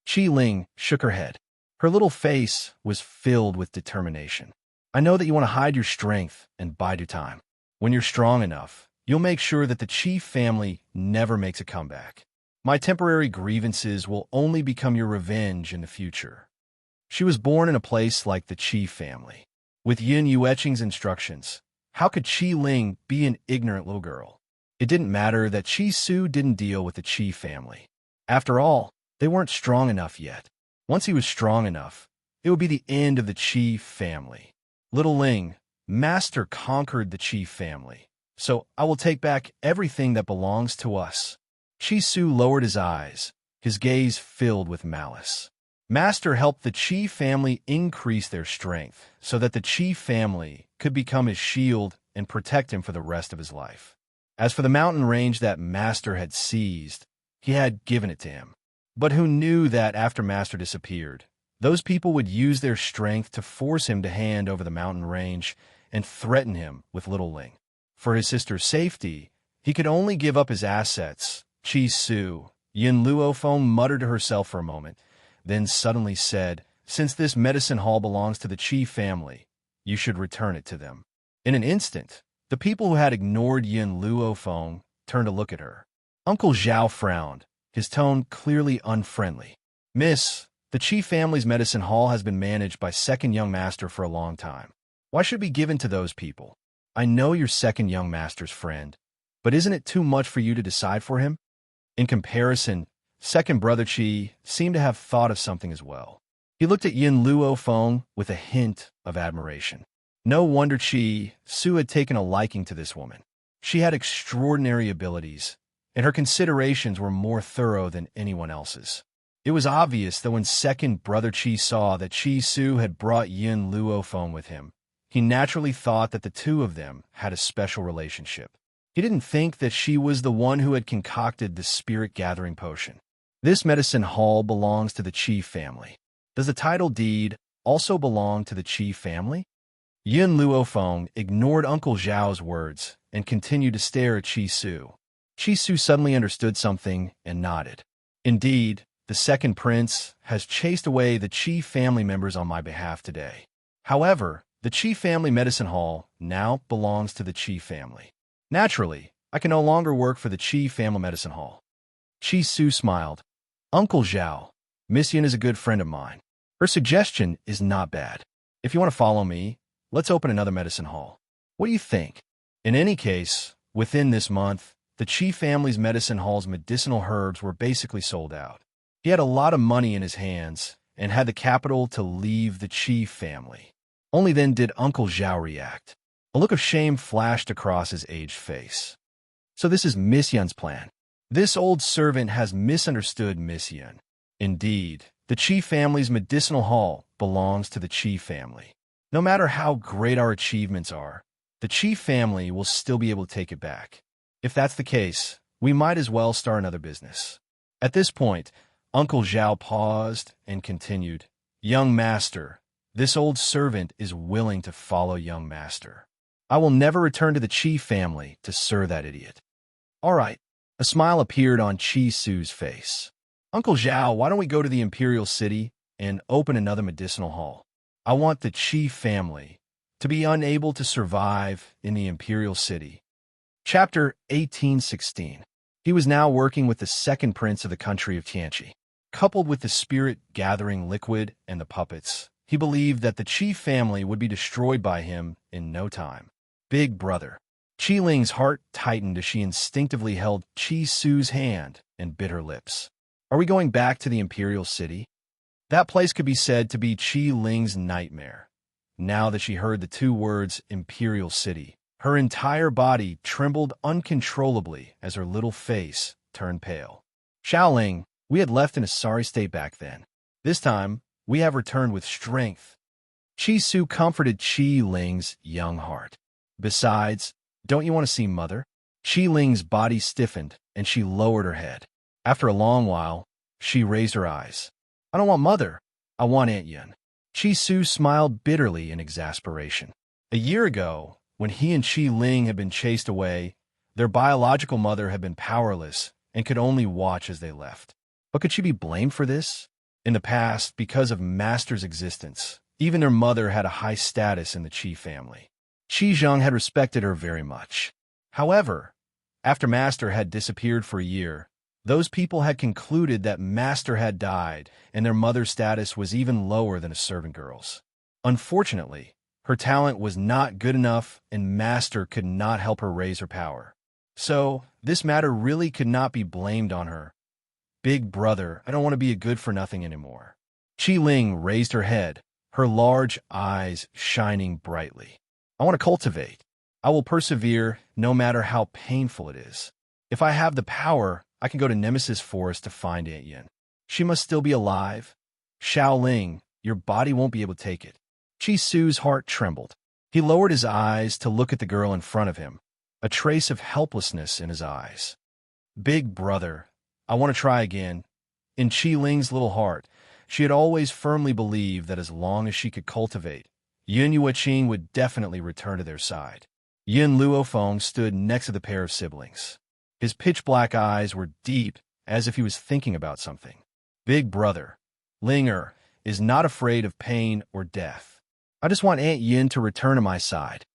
Chi Ling shook her head. Her little face was filled with determination. I know that you want to hide your strength and bide your time. When you're strong enough, you'll make sure that the Chi family never makes a comeback. My temporary grievances will only become your revenge in the future. She was born in a place like the Chi family. With Yin Yueqing's instructions, how could Chi Ling be an ignorant little girl? It didn't matter that Chi Su didn't deal with the Chi family. After all, they weren't strong enough yet. Once he was strong enough, it would be the end of the Chi family. Little Ling, Master conquered the Chi family, so I will take back everything that belongs to us. Chi Su lowered his eyes, his gaze filled with malice. Master helped the Chi family increase their strength so that the Chi family could become his shield and protect him for the rest of his life. As for the mountain range that Master had seized, he had given it to him. But who knew that after Master disappeared, those people would use their strength to force him to hand over the mountain range and threaten him with Little Ling. For his sister's safety, he could only give up his assets. Chi Su, Yin Luofeng muttered to herself for a moment, then suddenly said, "Since this medicine hall belongs to the Chi family, you should return it to them." In an instant, the people who had ignored Yin Luofeng turned to look at her. Uncle Zhao frowned, his tone clearly unfriendly. "Miss, the Chi family's medicine hall has been managed by second young master for a long time. Why should it be given to those people? I know you're second young master's friend, but isn't it too much for you to decide for him?" In comparison, second brother Chi seemed to have thought of something as well. He looked at Yin Luofeng with a hint of admiration. No wonder Chi Su had taken a liking to this woman. She had extraordinary abilities, and her considerations were more thorough than anyone else's. It was obvious that when second brother Chi saw that Chi Su had brought Yin Luofeng with him, he naturally thought that the two of them had a special relationship. He didn't think that she was the one who had concocted the spirit-gathering potion. This medicine hall belongs to the Chi family. Does the title deed also belong to the Chi family? Yin Luofeng ignored Uncle Zhao's words and continued to stare at Chi Su. Chi Su suddenly understood something and nodded. Indeed, the second prince has chased away the Chi family members on my behalf today. However, the Chi family medicine hall now belongs to the Chi family. Naturally, I can no longer work for the Chi family medicine hall. Chi Su smiled. Uncle Zhao, Miss Yin is a good friend of mine. Her suggestion is not bad. If you want to follow me, let's open another medicine hall. What do you think? In any case, within this month, the Chi family's medicine hall's medicinal herbs were basically sold out. He had a lot of money in his hands and had the capital to leave the Chi family. Only then did Uncle Zhao react. A look of shame flashed across his aged face. So this is Miss Yun's plan. This old servant has misunderstood Miss Yun. Indeed, the Qi family's medicinal hall belongs to the Qi family. No matter how great our achievements are, the Qi family will still be able to take it back. If that's the case, we might as well start another business. At this point, Uncle Zhao paused and continued, Young master, this old servant is willing to follow young master. I will never return to the Qi family to serve that idiot. All right. A smile appeared on Qi Su's face. Uncle Zhao, why don't we go to the Imperial City and open another medicinal hall? I want the Qi family to be unable to survive in the Imperial City. Chapter 1816. He was now working with the second prince of the country of Xianxia. Coupled with the spirit-gathering liquid and the puppets, he believed that the Qi family would be destroyed by him in no time. Big brother. Qi Ling's heart tightened as she instinctively held Qi Su's hand and bit her lips. Are we going back to the Imperial City? That place could be said to be Qi Ling's nightmare. Now that she heard the two words Imperial City, her entire body trembled uncontrollably as her little face turned pale. Xiaoling, we had left in a sorry state back then. This time, we have returned with strength. Qi Su comforted Qi Ling's young heart. Besides, don't you want to see Mother? Qi Ling's body stiffened, and she lowered her head. After a long while, she raised her eyes. I don't want Mother. I want Aunt Yun. Qi Su smiled bitterly in exasperation. A year ago, when he and Qi Ling had been chased away, their biological mother had been powerless and could only watch as they left. But could she be blamed for this? In the past, because of Master's existence, even their mother had a high status in the Qi family. Qi Zheng had respected her very much. However, after Master had disappeared for a year, those people had concluded that Master had died and their mother's status was even lower than a servant girl's. Unfortunately, her talent was not good enough and Master could not help her raise her power. So, this matter really could not be blamed on her. Big brother, I don't want to be a good-for-nothing anymore. Qi Ling raised her head, her large eyes shining brightly. I want to cultivate. I will persevere no matter how painful it is. If I have the power, I can go to Nemesis Forest to find Aunt Yun. She must still be alive. Xiaoling, your body won't be able to take it. Qi Su's heart trembled. He lowered his eyes to look at the girl in front of him, a trace of helplessness in his eyes. Big brother, I want to try again. In Qi Ling's little heart, she had always firmly believed that as long as she could cultivate, Yun Yueqing would definitely return to their side. Yin Luofeng stood next to the pair of siblings. His pitch-black eyes were deep, as if he was thinking about something. Big brother, Linger, is not afraid of pain or death. I just want Aunt Yin to return to my side.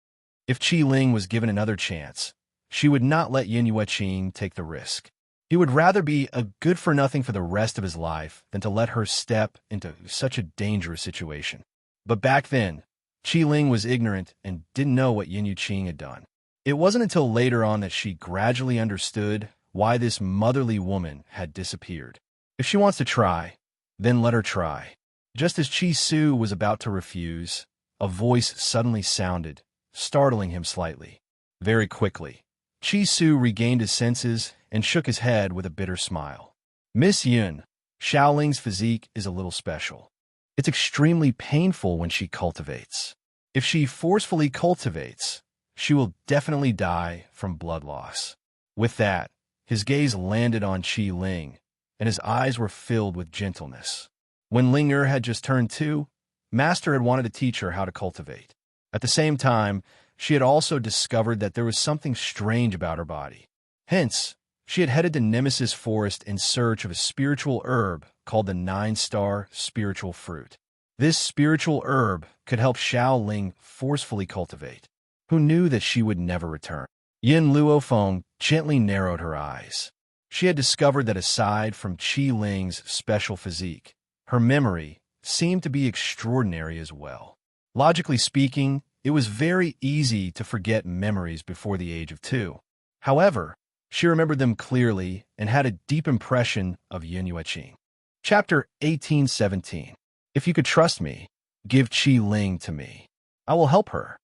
If Qi Ling was given another chance, she would not let Yin Yueqing take the risk. He would rather be a good-for-nothing for the rest of his life than to let her step into such a dangerous situation. But back then, Qi Ling was ignorant and didn't know what Yin Yueqing had done. It wasn't until later on that she gradually understood why this motherly woman had disappeared. If she wants to try, then let her try. Just as Qi Su was about to refuse, a voice suddenly sounded, startling him slightly. Very quickly, Qi Su regained his senses and shook his head with a bitter smile. Miss Yun, Xiaoling's physique is a little special. It's extremely painful when she cultivates. If she forcefully cultivates, she will definitely die from blood loss. With that, his gaze landed on Qi Ling, and his eyes were filled with gentleness. When Linger had just turned 2, Master had wanted to teach her how to cultivate. At the same time, she had also discovered that there was something strange about her body. Hence, she had headed to Nemesis Forest in search of a spiritual herb called the 9-star spiritual fruit. This spiritual herb could help Xiaoling forcefully cultivate. Who knew that she would never return? Yin Luofeng gently narrowed her eyes. She had discovered that aside from Qi Ling's special physique, her memory seemed to be extraordinary as well. Logically speaking, it was very easy to forget memories before the age of 2. However, she remembered them clearly and had a deep impression of Yin Yueqing. Chapter 1817. If you could trust me, give Qi Ling to me. I will help her.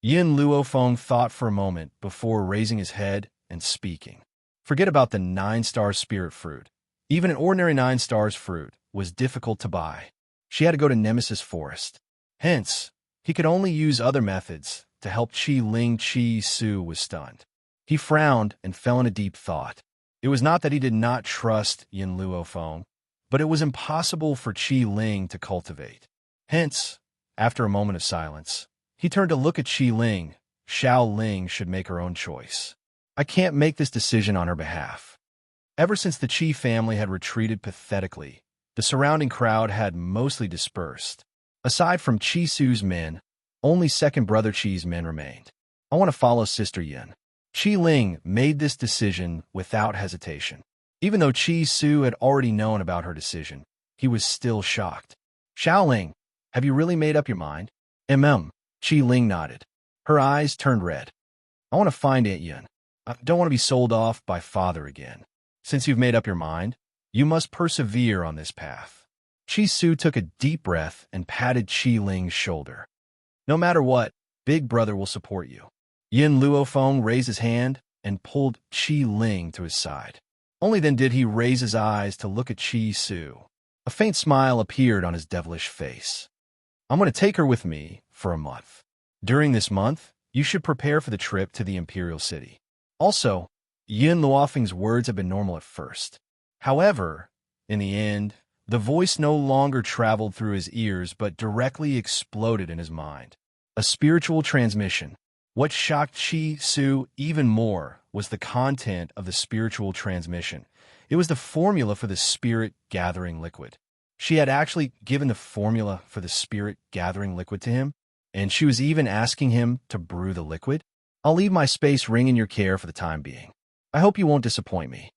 Yin Luofeng thought for a moment before raising his head and speaking. Forget about the 9-star spirit fruit. Even an ordinary 9 stars fruit was difficult to buy. She had to go to Nemesis Forest. Hence, he could only use other methods to help Qi Ling. Qi Su was stunned. He frowned and fell in a deep thought. It was not that he did not trust Yin Luofeng, but it was impossible for Qi Ling to cultivate. Hence, after a moment of silence, he turned to look at Qi Ling. Xiao Ling should make her own choice. I can't make this decision on her behalf. Ever since the Qi family had retreated pathetically, the surrounding crowd had mostly dispersed. Aside from Qi Su's men, only second brother Qi's men remained. I want to follow Sister Yin. Qi Ling made this decision without hesitation. Even though Qi Su had already known about her decision, he was still shocked. Xiao Ling, have you really made up your mind? Qi Ling nodded. Her eyes turned red. I want to find Aunt Yin. I don't want to be sold off by father again. Since you've made up your mind, you must persevere on this path. Qi Su took a deep breath and patted Qi Ling's shoulder. No matter what, Big Brother will support you. Yin Luofeng raised his hand and pulled Qi Ling to his side. Only then did he raise his eyes to look at Qi Su. A faint smile appeared on his devilish face. I'm going to take her with me for a month. During this month, you should prepare for the trip to the Imperial City. Also, Yin Luofeng's words had been normal at first. However, in the end, the voice no longer traveled through his ears but directly exploded in his mind. A spiritual transmission. What shocked Qi Su even more was the content of the spiritual transmission. It was the formula for the spirit-gathering liquid. She had actually given the formula for the spirit-gathering liquid to him, and she was even asking him to brew the liquid. I'll leave my space ring in your care for the time being. I hope you won't disappoint me.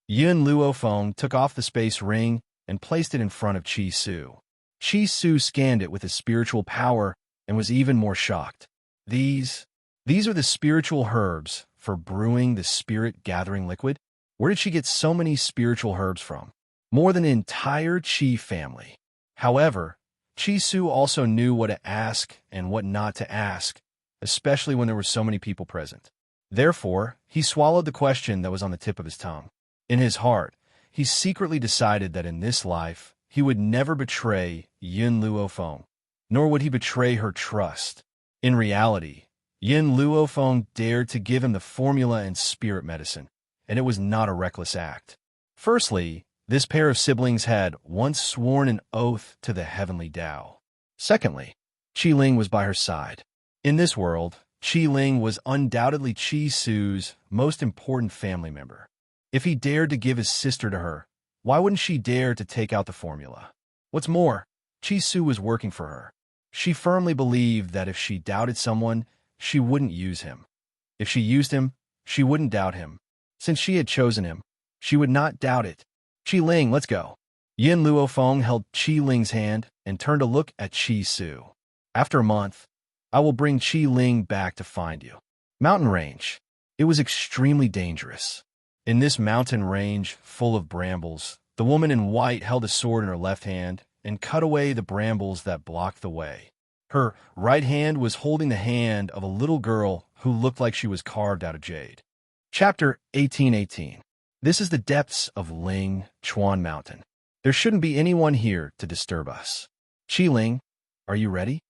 Yin Luofeng took off the space ring and placed it in front of Qi Su. Qi Su scanned it with his spiritual power and was even more shocked. These are the spiritual herbs for brewing the spirit-gathering liquid? Where did she get so many spiritual herbs from? More than an entire Qi family. However, Qi Su also knew what to ask and what not to ask, especially when there were so many people present. Therefore, he swallowed the question that was on the tip of his tongue. In his heart, he secretly decided that in this life, he would never betray Yin Luofeng, nor would he betray her trust. In reality, Yin Luofeng dared to give him the formula and spirit medicine, and it was not a reckless act. Firstly, this pair of siblings had once sworn an oath to the heavenly Tao. Secondly, Qi Ling was by her side. In this world, Qi Ling was undoubtedly Qi Su's most important family member. If he dared to give his sister to her, why wouldn't she dare to take out the formula? What's more, Qi Su was working for her. She firmly believed that if she doubted someone, she wouldn't use him. If she used him, she wouldn't doubt him. Since she had chosen him, she would not doubt it. Qi Ling, let's go. Yin Luofeng held Qi Ling's hand and turned to look at Qi Su. After a month, I will bring Qi Ling back to find you. Mountain range. It was extremely dangerous. In this mountain range full of brambles, the woman in white held a sword in her left hand and cut away the brambles that blocked the way. Her right hand was holding the hand of a little girl who looked like she was carved out of jade. Chapter 1818. This is the depths of Ling Chuan Mountain. There shouldn't be anyone here to disturb us. Qi Ling, are you ready?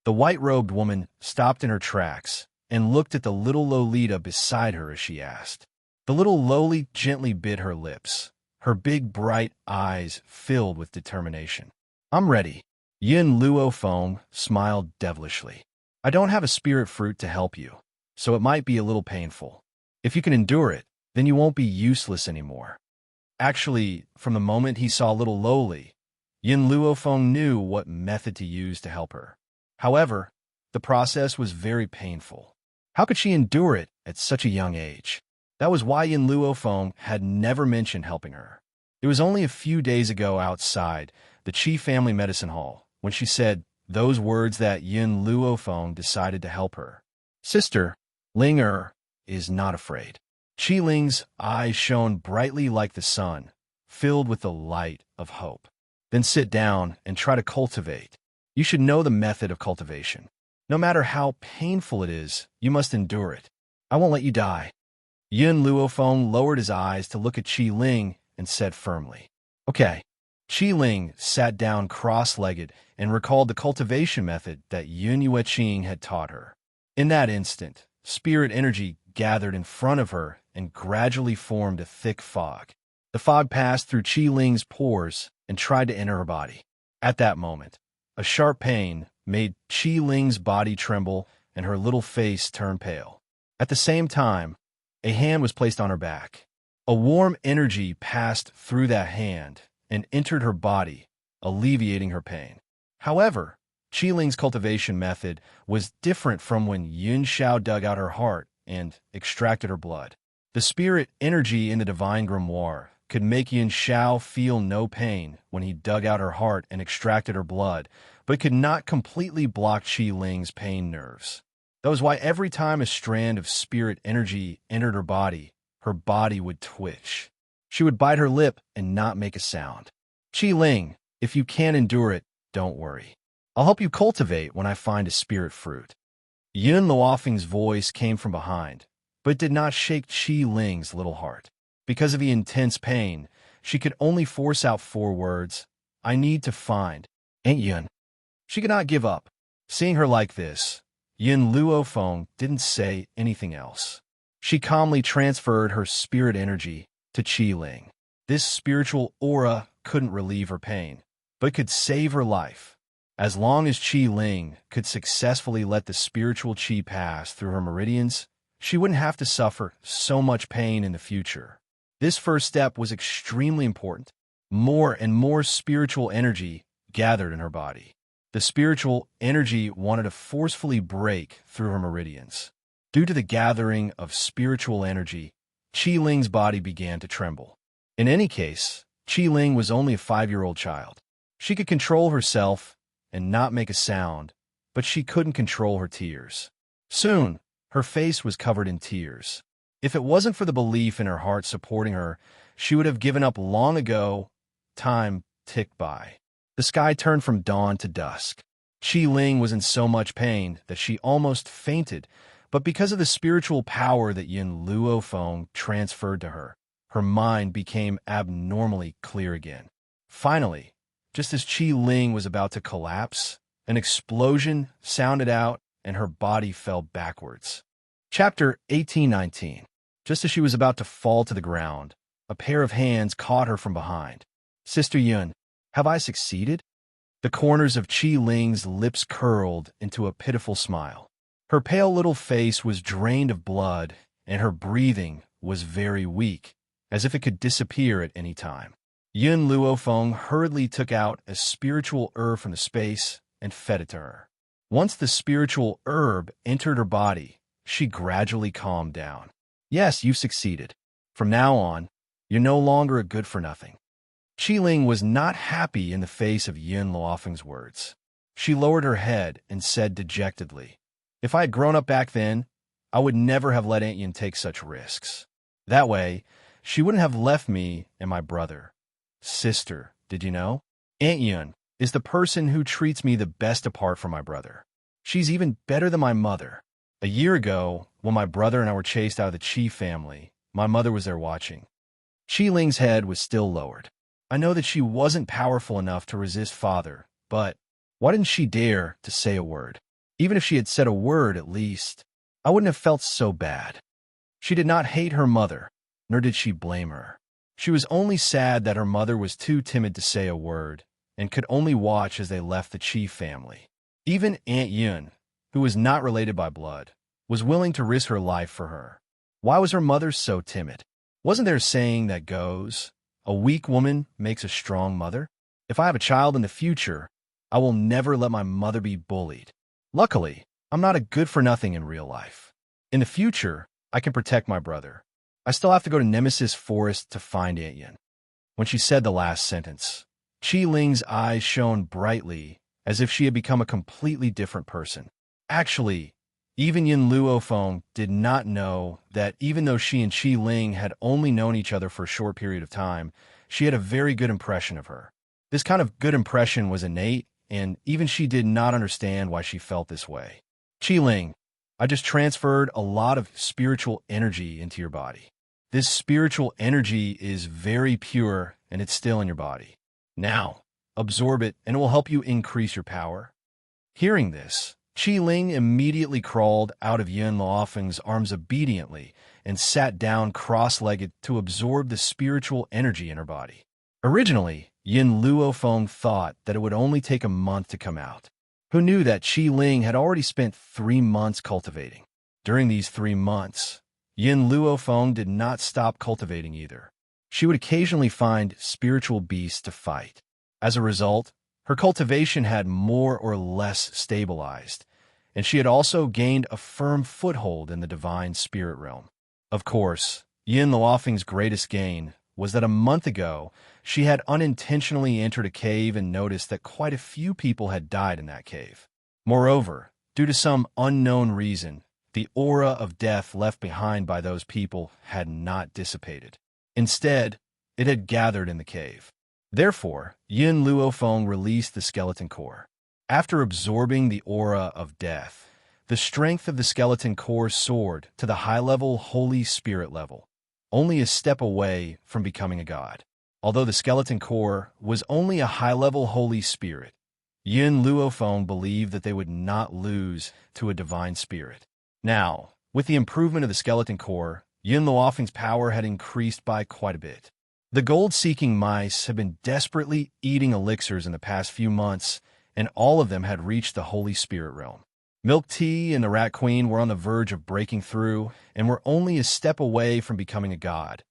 The white-robed woman stopped in her tracks and looked at the little Lolita beside her as she asked. The little Loli gently bit her lips, her big bright eyes filled with determination. I'm ready. Yin Luofeng smiled devilishly. I don't have a spirit fruit to help you, so it might be a little painful. If you can endure it, then you won't be useless anymore. Actually, from the moment he saw little Loli, Yin Luofeng knew what method to use to help her. However, the process was very painful. How could she endure it at such a young age? That was why Yin Luofeng had never mentioned helping her. It was only a few days ago outside the Qi family medicine hall when she said those words that Yin Luofeng decided to help her. Sister, Ling is not afraid. Qi Ling's eyes shone brightly like the sun, filled with the light of hope. Then sit down and try to cultivate. You should know the method of cultivation. No matter how painful it is, you must endure it. I won't let you die. Yun Luofeng lowered his eyes to look at Qi Ling and said firmly, "Okay." Qi Ling sat down cross-legged and recalled the cultivation method that Yun Yueqing had taught her. In that instant, spirit energy gathered in front of her and gradually formed a thick fog. The fog passed through Qi Ling's pores and tried to enter her body. At that moment, a sharp pain made Qi Ling's body tremble and her little face turn pale. At the same time, a hand was placed on her back. A warm energy passed through that hand and entered her body, alleviating her pain. However, Qi Ling's cultivation method was different from when Yun Xiao dug out her heart and extracted her blood. The spirit energy in the divine grimoire could make Yun Xiao feel no pain when he dug out her heart and extracted her blood, but could not completely block Qi Ling's pain nerves. That was why every time a strand of spirit energy entered her body would twitch. She would bite her lip and not make a sound. "Qi Ling, if you can't endure it, don't worry. I'll help you cultivate when I find a spirit fruit." Yun Luofeng's voice came from behind, but did not shake Qi Ling's little heart. Because of the intense pain, she could only force out 4 words, "I need to find Aunt Yun." She could not give up. Seeing her like this, Yun Luofeng didn't say anything else. She calmly transferred her spirit energy to Qi Ling. This spiritual aura couldn't relieve her pain, but could save her life. As long as Qi Ling could successfully let the spiritual qi pass through her meridians, she wouldn't have to suffer so much pain in the future. This first step was extremely important. More and more spiritual energy gathered in her body. The spiritual energy wanted to forcefully break through her meridians. Due to the gathering of spiritual energy, Qi Ling's body began to tremble. In any case, Qi Ling was only a 5-year-old child. She could control herself and not make a sound, but she couldn't control her tears. Soon, her face was covered in tears. If it wasn't for the belief in her heart supporting her, she would have given up long ago. Time ticked by. The sky turned from dawn to dusk. Qi Ling was in so much pain that she almost fainted, but because of the spiritual power that Yun Luofeng transferred to her, her mind became abnormally clear again. Finally, just as Qi Ling was about to collapse, an explosion sounded out and her body fell backwards. Chapter 1819. Just as she was about to fall to the ground, a pair of hands caught her from behind. "Sister Yun, have I succeeded?" The corners of Qi Ling's lips curled into a pitiful smile. Her pale little face was drained of blood, and her breathing was very weak, as if it could disappear at any time. Yun Luofeng hurriedly took out a spiritual herb from the space and fed it to her. Once the spiritual herb entered her body, she gradually calmed down. "Yes, you've succeeded. From now on, you're no longer a good-for-nothing." Qi Ling was not happy in the face of Yun Luofeng's words. She lowered her head and said dejectedly, "If I had grown up back then, I would never have let Aunt Yun take such risks. That way, she wouldn't have left me and my brother. Sister, did you know? Aunt Yun is the person who treats me the best apart from my brother. She's even better than my mother. A year ago, when my brother and I were chased out of the Qi family, my mother was there watching." Qi Ling's head was still lowered. I know that she wasn't powerful enough to resist father, but why didn't she dare to say a word? Even if she had said a word, at least, I wouldn't have felt so bad. She did not hate her mother, nor did she blame her. She was only sad that her mother was too timid to say a word and could only watch as they left the Qi family. Even Aunt Yun, who was not related by blood, was willing to risk her life for her. Why was her mother so timid? Wasn't there a saying that goes, "A weak woman makes a strong mother"? If I have a child in the future, I will never let my mother be bullied. Luckily, I'm not a good-for-nothing in real life. In the future, I can protect my brother. I still have to go to Nemesis Forest to find Aunt Yun." When she said the last sentence, Qi Ling's eyes shone brightly, as if she had become a completely different person. Actually, even Yun Luofeng did not know that even though she and Qi Ling had only known each other for a short period of time, she had a very good impression of her. This kind of good impression was innate, and even she did not understand why she felt this way. "Qi Ling, I just transferred a lot of spiritual energy into your body. This spiritual energy is very pure and it's still in your body. Now, absorb it and it will help you increase your power." Hearing this, Qi Ling immediately crawled out of Yin Luofeng's arms obediently and sat down cross-legged to absorb the spiritual energy in her body. Originally, Yin Luofeng thought that it would only take a month to come out. Who knew that Qi Ling had already spent 3 months cultivating? During these 3 months, Yin Luofeng did not stop cultivating either. She would occasionally find spiritual beasts to fight. As a result, her cultivation had more or less stabilized, and she had also gained a firm foothold in the divine spirit realm. Of course, Yin Luofeng's greatest gain was that a month ago, she had unintentionally entered a cave and noticed that quite a few people had died in that cave. Moreover, due to some unknown reason, the aura of death left behind by those people had not dissipated. Instead, it had gathered in the cave. Therefore, Yin Luofeng released the skeleton core. After absorbing the aura of death, the strength of the skeleton core soared to the high-level Holy Spirit level, only a step away from becoming a god. Although the skeleton core was only a high-level Holy Spirit, Yin Luofeng believed that they would not lose to a divine spirit. Now, with the improvement of the skeleton core, Yin Luofeng's power had increased by quite a bit. The gold-seeking mice had been desperately eating elixirs in the past few months, and all of them had reached the Holy Spirit realm. Milk Tea and the Rat Queen were on the verge of breaking through and were only a step away from becoming a god.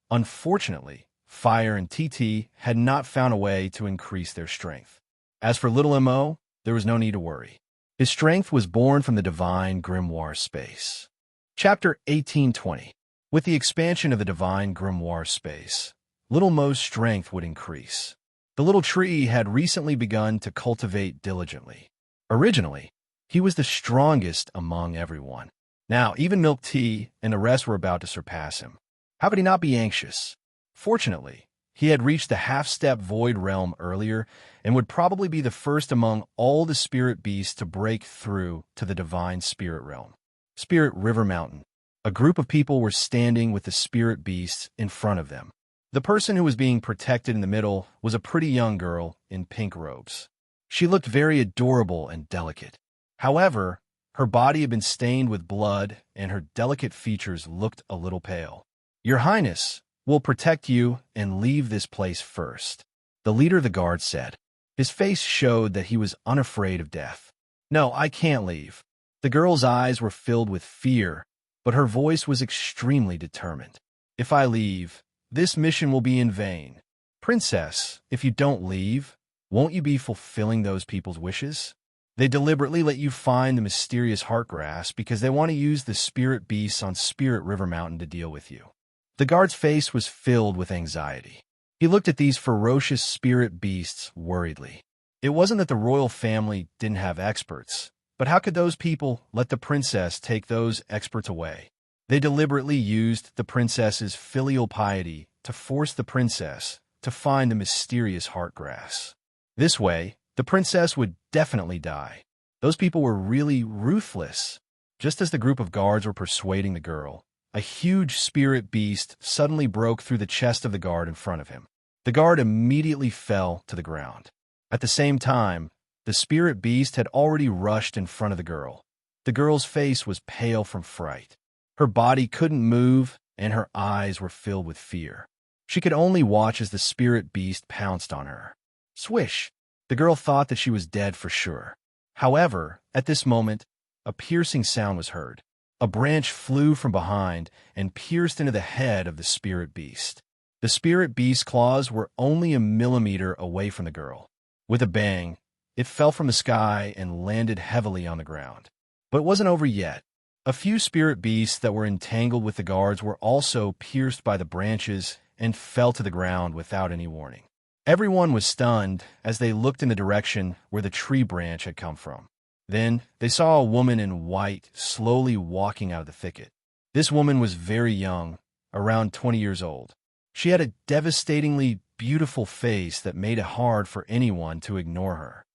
Unfortunately, Fire and TT had not found a way to increase their strength. As for Little Mo, there was no need to worry. His strength was born from the divine grimoire space. Chapter 1820. With the expansion of the divine grimoire space, Little Mo's strength would increase. The little tree had recently begun to cultivate diligently. Originally, he was the strongest among everyone. Now, even Milk Tea and the rest were about to surpass him. How could he not be anxious? Fortunately, he had reached the half-step void realm earlier and would probably be the first among all the spirit beasts to break through to the divine spirit realm. Spirit River Mountain. A group of people were standing with the spirit beasts in front of them. The person who was being protected in the middle was a pretty young girl in pink robes. She looked very adorable and delicate. However, her body had been stained with blood and her delicate features looked a little pale. "Your Highness, we'll protect you and leave this place first," the leader of the guard said. His face showed that he was unafraid of death. "No, I can't leave." The girl's eyes were filled with fear, but her voice was extremely determined. "If I leave, this mission will be in vain. Princess, if you don't leave, won't you be fulfilling those people's wishes? They deliberately let you find the mysterious heartgrass because they want to use the spirit beasts on Spirit River Mountain to deal with you." The guard's face was filled with anxiety. He looked at these ferocious spirit beasts worriedly. It wasn't that the royal family didn't have experts, but how could those people let the princess take those experts away? They deliberately used the princess's filial piety to force the princess to find the mysterious heartgrass. This way, the princess would definitely die. Those people were really ruthless. Just as the group of guards were persuading the girl, a huge spirit beast suddenly broke through the chest of the guard in front of him. The guard immediately fell to the ground. At the same time, the spirit beast had already rushed in front of the girl. The girl's face was pale from fright. Her body couldn't move, and her eyes were filled with fear. She could only watch as the spirit beast pounced on her. Swish! The girl thought that she was dead for sure. However, at this moment, a piercing sound was heard. A branch flew from behind and pierced into the head of the spirit beast. The spirit beast's claws were only a millimeter away from the girl. With a bang, it fell from the sky and landed heavily on the ground. But it wasn't over yet. A few spirit beasts that were entangled with the guards were also pierced by the branches and fell to the ground without any warning. Everyone was stunned as they looked in the direction where the tree branch had come from. Then they saw a woman in white slowly walking out of the thicket. This woman was very young, around 20 years old. She had a devastatingly beautiful face that made it hard for anyone to ignore her.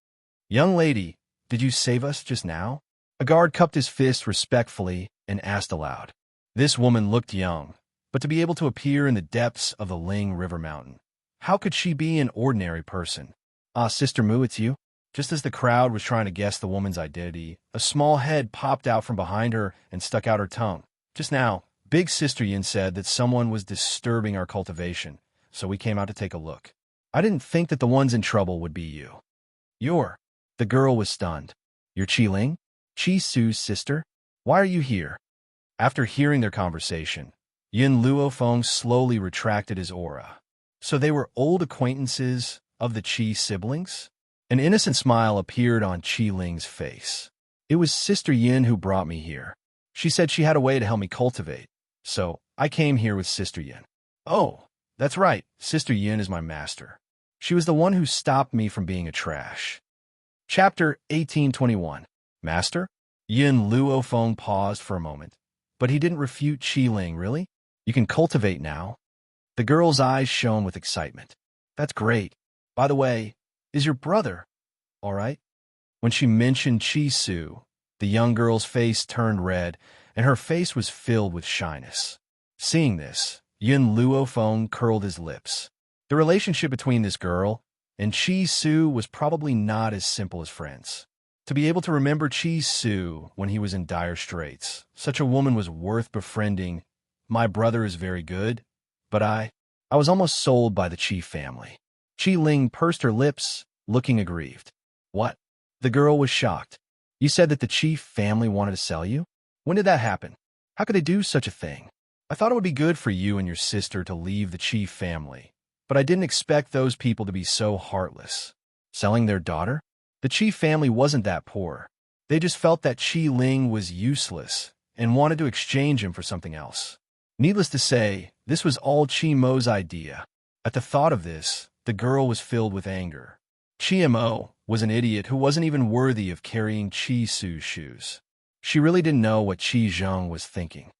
"Young lady, did you save us just now?" A guard cupped his fist respectfully and asked aloud. This woman looked young, but to be able to appear in the depths of the Ling River Mountain, how could she be an ordinary person? Ah, Sister Mu, it's you? Just as the crowd was trying to guess the woman's identity, a small head popped out from behind her and stuck out her tongue. Just now, Big Sister Yin said that someone was disturbing our cultivation, so we came out to take a look. I didn't think that the ones in trouble would be you. You're. The girl was stunned. You're Qi Ling? Qi Su's sister? Why are you here? After hearing their conversation, Yin Luofeng slowly retracted his aura. So they were old acquaintances of the Qi siblings? An innocent smile appeared on Qi Ling's face. It was Sister Yin who brought me here. She said she had a way to help me cultivate, so I came here with Sister Yin. Oh, that's right, Sister Yin is my master. She was the one who stopped me from being a trash. Chapter 1821. Master? Yin Luofeng paused for a moment, but he didn't refute Qi Ling, really? You can cultivate now? The girl's eyes shone with excitement. That's great. By the way, is your brother all right? When she mentioned Qi Su, the young girl's face turned red, and her face was filled with shyness. Seeing this, Yin Luofeng curled his lips. The relationship between this girl and Qi Su was probably not as simple as friends. To be able to remember Qi Su when he was in dire straits, such a woman was worth befriending. My brother is very good, but I was almost sold by the Qi family. Qi Ling pursed her lips, looking aggrieved. What? The girl was shocked. You said that the Qi family wanted to sell you? When did that happen? How could they do such a thing? I thought it would be good for you and your sister to leave the Qi family, but I didn't expect those people to be so heartless. Selling their daughter? The Qi family wasn't that poor. They just felt that Qi Ling was useless and wanted to exchange him for something else. Needless to say, this was all Qi Mo's idea. At the thought of this, the girl was filled with anger. Qi Mo was an idiot who wasn't even worthy of carrying Qi Su's shoes. She really didn't know what Qi Zheng was thinking.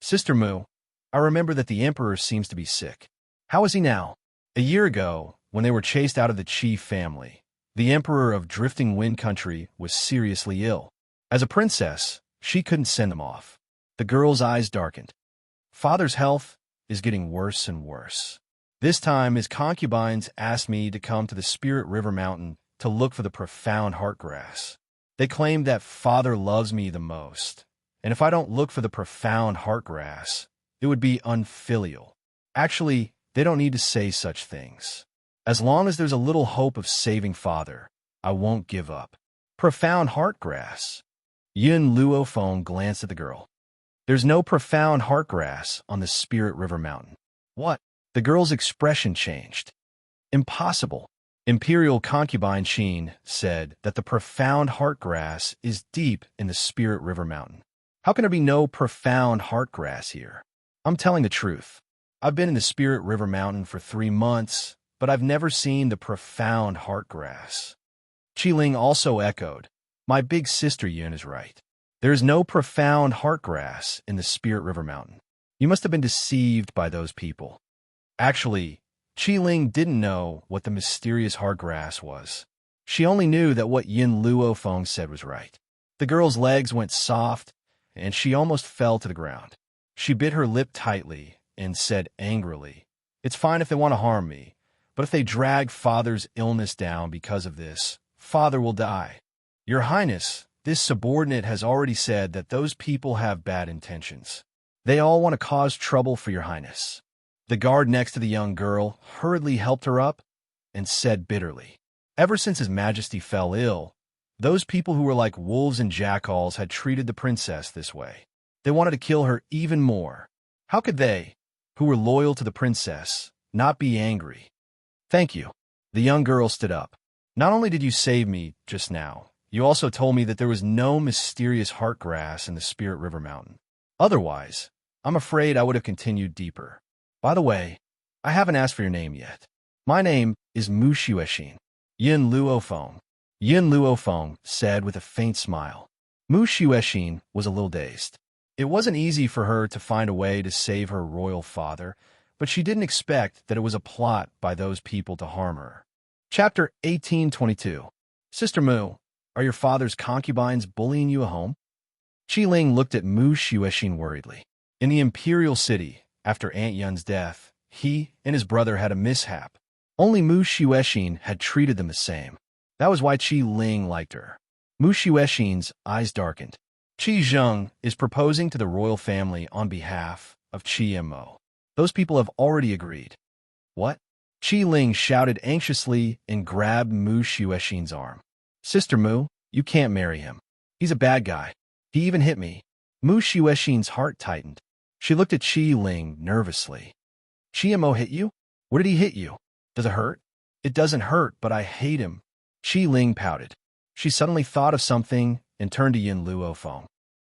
Sister Mu, I remember that the Emperor seems to be sick. How is he now? A year ago, when they were chased out of the Qi family, the Emperor of Drifting Wind Country was seriously ill. As a princess, she couldn't send them off. The girl's eyes darkened. Father's health is getting worse and worse. This time, his concubines asked me to come to the Spirit River Mountain to look for the profound heart grass. They claim that Father loves me the most, and if I don't look for the profound heart grass, it would be unfilial. Actually, they don't need to say such things. As long as there's a little hope of saving Father, I won't give up. Profound heart grass. Yin Luofeng glanced at the girl. There's no profound heart grass on the Spirit River Mountain. What? The girl's expression changed. Impossible. Imperial concubine Qin said that the profound heart grass is deep in the Spirit River Mountain. How can there be no profound heart grass here? I'm telling the truth. I've been in the Spirit River Mountain for 3 months, but I've never seen the profound heart grass. Qi Ling also echoed, my big sister Yin is right. There is no profound heart grass in the Spirit River Mountain. You must have been deceived by those people. Actually, Qi Ling didn't know what the mysterious heart grass was. She only knew that what Yin Luofeng said was right. The girl's legs went soft, and she almost fell to the ground. She bit her lip tightly and said angrily, It's fine if they want to harm me, but if they drag Father's illness down because of this, Father will die. Your Highness, this subordinate has already said that those people have bad intentions. They all want to cause trouble for your Highness. The guard next to the young girl hurriedly helped her up and said bitterly, Ever since His Majesty fell ill, those people who were like wolves and jackals had treated the princess this way. They wanted to kill her even more. How could they, who were loyal to the princess, not be angry? Thank you. The young girl stood up. Not only did you save me just now, you also told me that there was no mysterious heart grass in the Spirit River Mountain. Otherwise, I'm afraid I would have continued deeper. By the way, I haven't asked for your name yet. My name is Mu Xuexin. Yin Luofeng. Yin Luofeng said with a faint smile. Mu Xuexin was a little dazed. It wasn't easy for her to find a way to save her royal father, but she didn't expect that it was a plot by those people to harm her. Chapter 1822. Sister Mu, are your father's concubines bullying you at home? Qi Ling looked at Mu Xuexin worriedly. In the imperial city, after Aunt Yun's death, he and his brother had a mishap. Only Mu Xuexin had treated them the same. That was why Qi Ling liked her. Mu Xuexin's eyes darkened. Qi Zheng is proposing to the royal family on behalf of Qi Mo. Those people have already agreed. What? Qi Ling shouted anxiously and grabbed Mu Xuexin's arm. Sister Mu, you can't marry him. He's a bad guy. He even hit me. Mu Xuexin's heart tightened. She looked at Qi Ling nervously. Qi Mo hit you? Where did he hit you? Does it hurt? It doesn't hurt, but I hate him. Qi Ling pouted. She suddenly thought of something and turned to Yin Luofeng.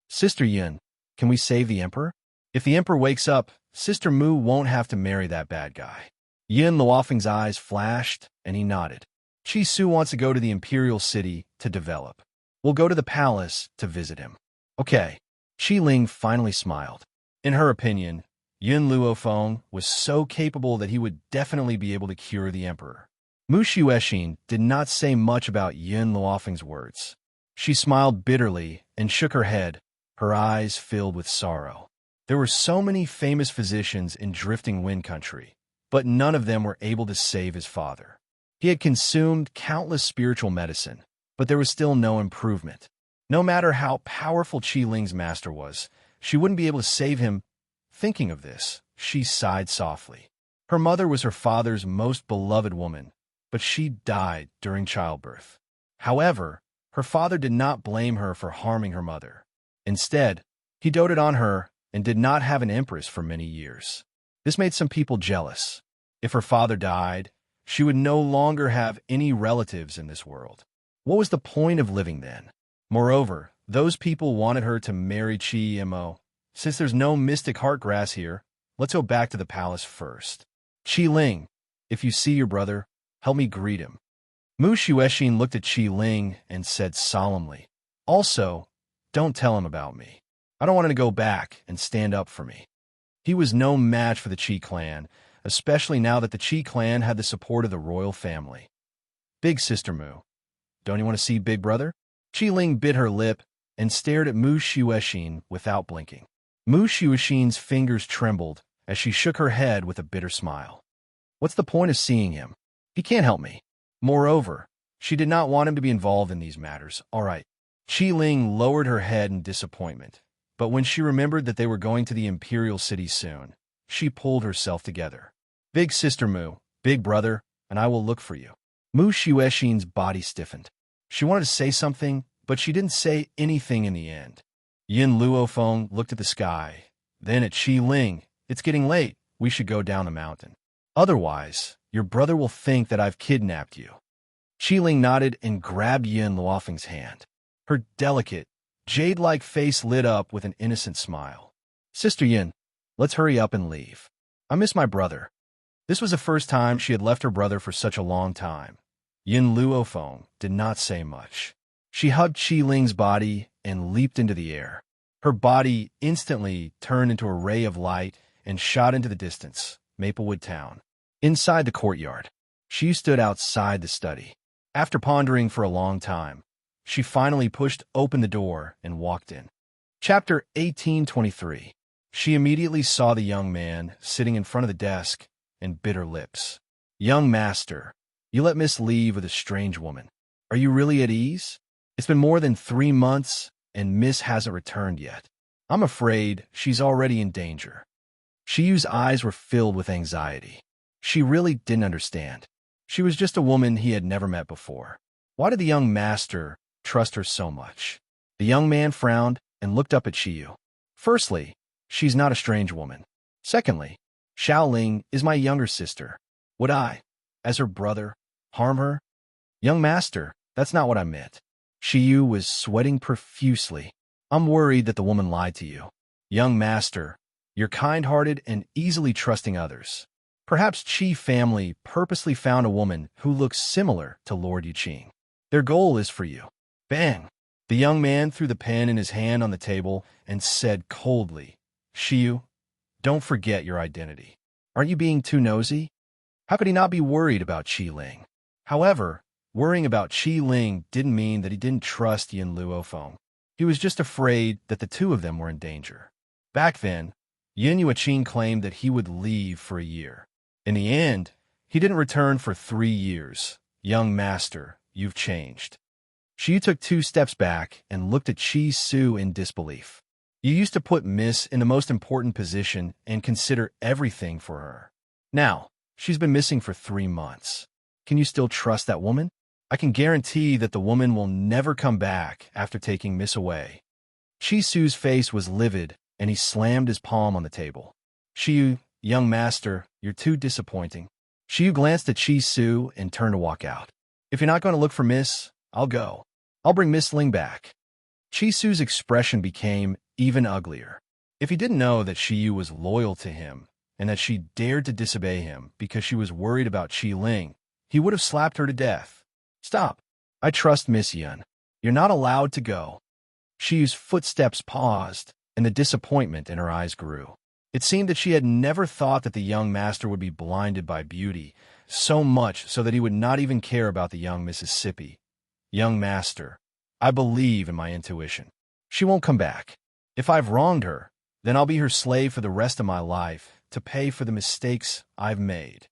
Sister Yin, can we save the emperor? If the emperor wakes up, Sister Mu won't have to marry that bad guy. Yin Luofeng's eyes flashed, and he nodded. Qi Su wants to go to the imperial city to develop. We'll go to the palace to visit him. Okay. Qi Ling finally smiled. In her opinion, Yin Luofeng was so capable that he would definitely be able to cure the emperor. Mu Xuexin did not say much about Yin Luofeng's words. She smiled bitterly and shook her head, her eyes filled with sorrow. There were so many famous physicians in Drifting Wind Country, but none of them were able to save his father. He had consumed countless spiritual medicine, but there was still no improvement. No matter how powerful Qi Ling's master was, she wouldn't be able to save him. Thinking of this, she sighed softly. Her mother was her father's most beloved woman, but she died during childbirth. However, her father did not blame her for harming her mother. Instead, he doted on her and did not have an empress for many years. This made some people jealous. If her father died, she would no longer have any relatives in this world. What was the point of living then? Moreover, those people wanted her to marry Qi Mo. Since there's no mystic heart grass here, let's go back to the palace first. Qi Ling, if you see your brother, help me greet him. Mu Xuexin looked at Qi Ling and said solemnly, also, don't tell him about me. I don't want him to go back and stand up for me. He was no match for the Qi clan, especially now that the Qi clan had the support of the royal family. Big Sister Mu, don't you want to see Big Brother? Qi Ling bit her lip and stared at Mu Xuexin without blinking. Mu Xuexin's fingers trembled as she shook her head with a bitter smile. What's the point of seeing him? He can't help me. Moreover, she did not want him to be involved in these matters. All right. Qi Ling lowered her head in disappointment, but when she remembered that they were going to the imperial city soon, she pulled herself together. Big Sister Mu, Big Brother, and I will look for you. Mu Xuexin's body stiffened. She wanted to say something, but she didn't say anything in the end. Yin Luofeng looked at the sky, then at Qi Ling. It's getting late. We should go down the mountain. Otherwise, your brother will think that I've kidnapped you. Qi Ling nodded and grabbed Yin Luofeng's hand. Her delicate, jade-like face lit up with an innocent smile. Sister Yin, let's hurry up and leave. I miss my brother. This was the first time she had left her brother for such a long time. Yin Luofeng did not say much. She hugged Qi Ling's body and leaped into the air. Her body instantly turned into a ray of light and shot into the distance, Maplewood Town. Inside the courtyard, she stood outside the study. After pondering for a long time, she finally pushed open the door and walked in. Chapter 1823. She immediately saw the young man sitting in front of the desk and bit her lips. Young master, you let Miss leave with a strange woman. Are you really at ease? It's been more than 3 months, and Miss hasn't returned yet. I'm afraid she's already in danger. Xiu's eyes were filled with anxiety. She really didn't understand. She was just a woman he had never met before. Why did the young master trust her so much? The young man frowned and looked up at Xiu. Firstly, she's not a strange woman. Secondly, Xiaoling is my younger sister. Would I, as her brother, harm her? Young master, that's not what I meant. Xiu was sweating profusely. I'm worried that the woman lied to you. Young master, you're kind-hearted and easily trusting others. Perhaps Qi family purposely found a woman who looks similar to Lord Yuqing. Their goal is for you. Bang! The young man threw the pen in his hand on the table and said coldly, Xiu, don't forget your identity. Aren't you being too nosy? How could he not be worried about Qi Ling? However, worrying about Qi Ling didn't mean that he didn't trust Yin Luofeng. He was just afraid that the two of them were in danger. Back then, Yin Yuqin claimed that he would leave for a year. In the end, he didn't return for 3 years. Young master, you've changed. Shi took 2 steps back and looked at Chi Su in disbelief. You used to put Miss in the most important position and consider everything for her. Now, she's been missing for 3 months. Can you still trust that woman? I can guarantee that the woman will never come back after taking Miss away. Chi Su's face was livid, and he slammed his palm on the table. Shiyu, young master, you're too disappointing. Shiyu glanced at Chi Su and turned to walk out. If you're not going to look for Miss, I'll go. I'll bring Miss Ling back. Chi Su's expression became even uglier. If he didn't know that Shiyu was loyal to him and that she dared to disobey him because she was worried about Qi Ling, he would have slapped her to death. Stop. I trust Miss Yun. You're not allowed to go. Shiyu's footsteps paused, and the disappointment in her eyes grew. It seemed that she had never thought that the young master would be blinded by beauty, so much so that he would not even care about the young Mississippi. Young master, I believe in my intuition. She won't come back. If I've wronged her, then I'll be her slave for the rest of my life to pay for the mistakes I've made.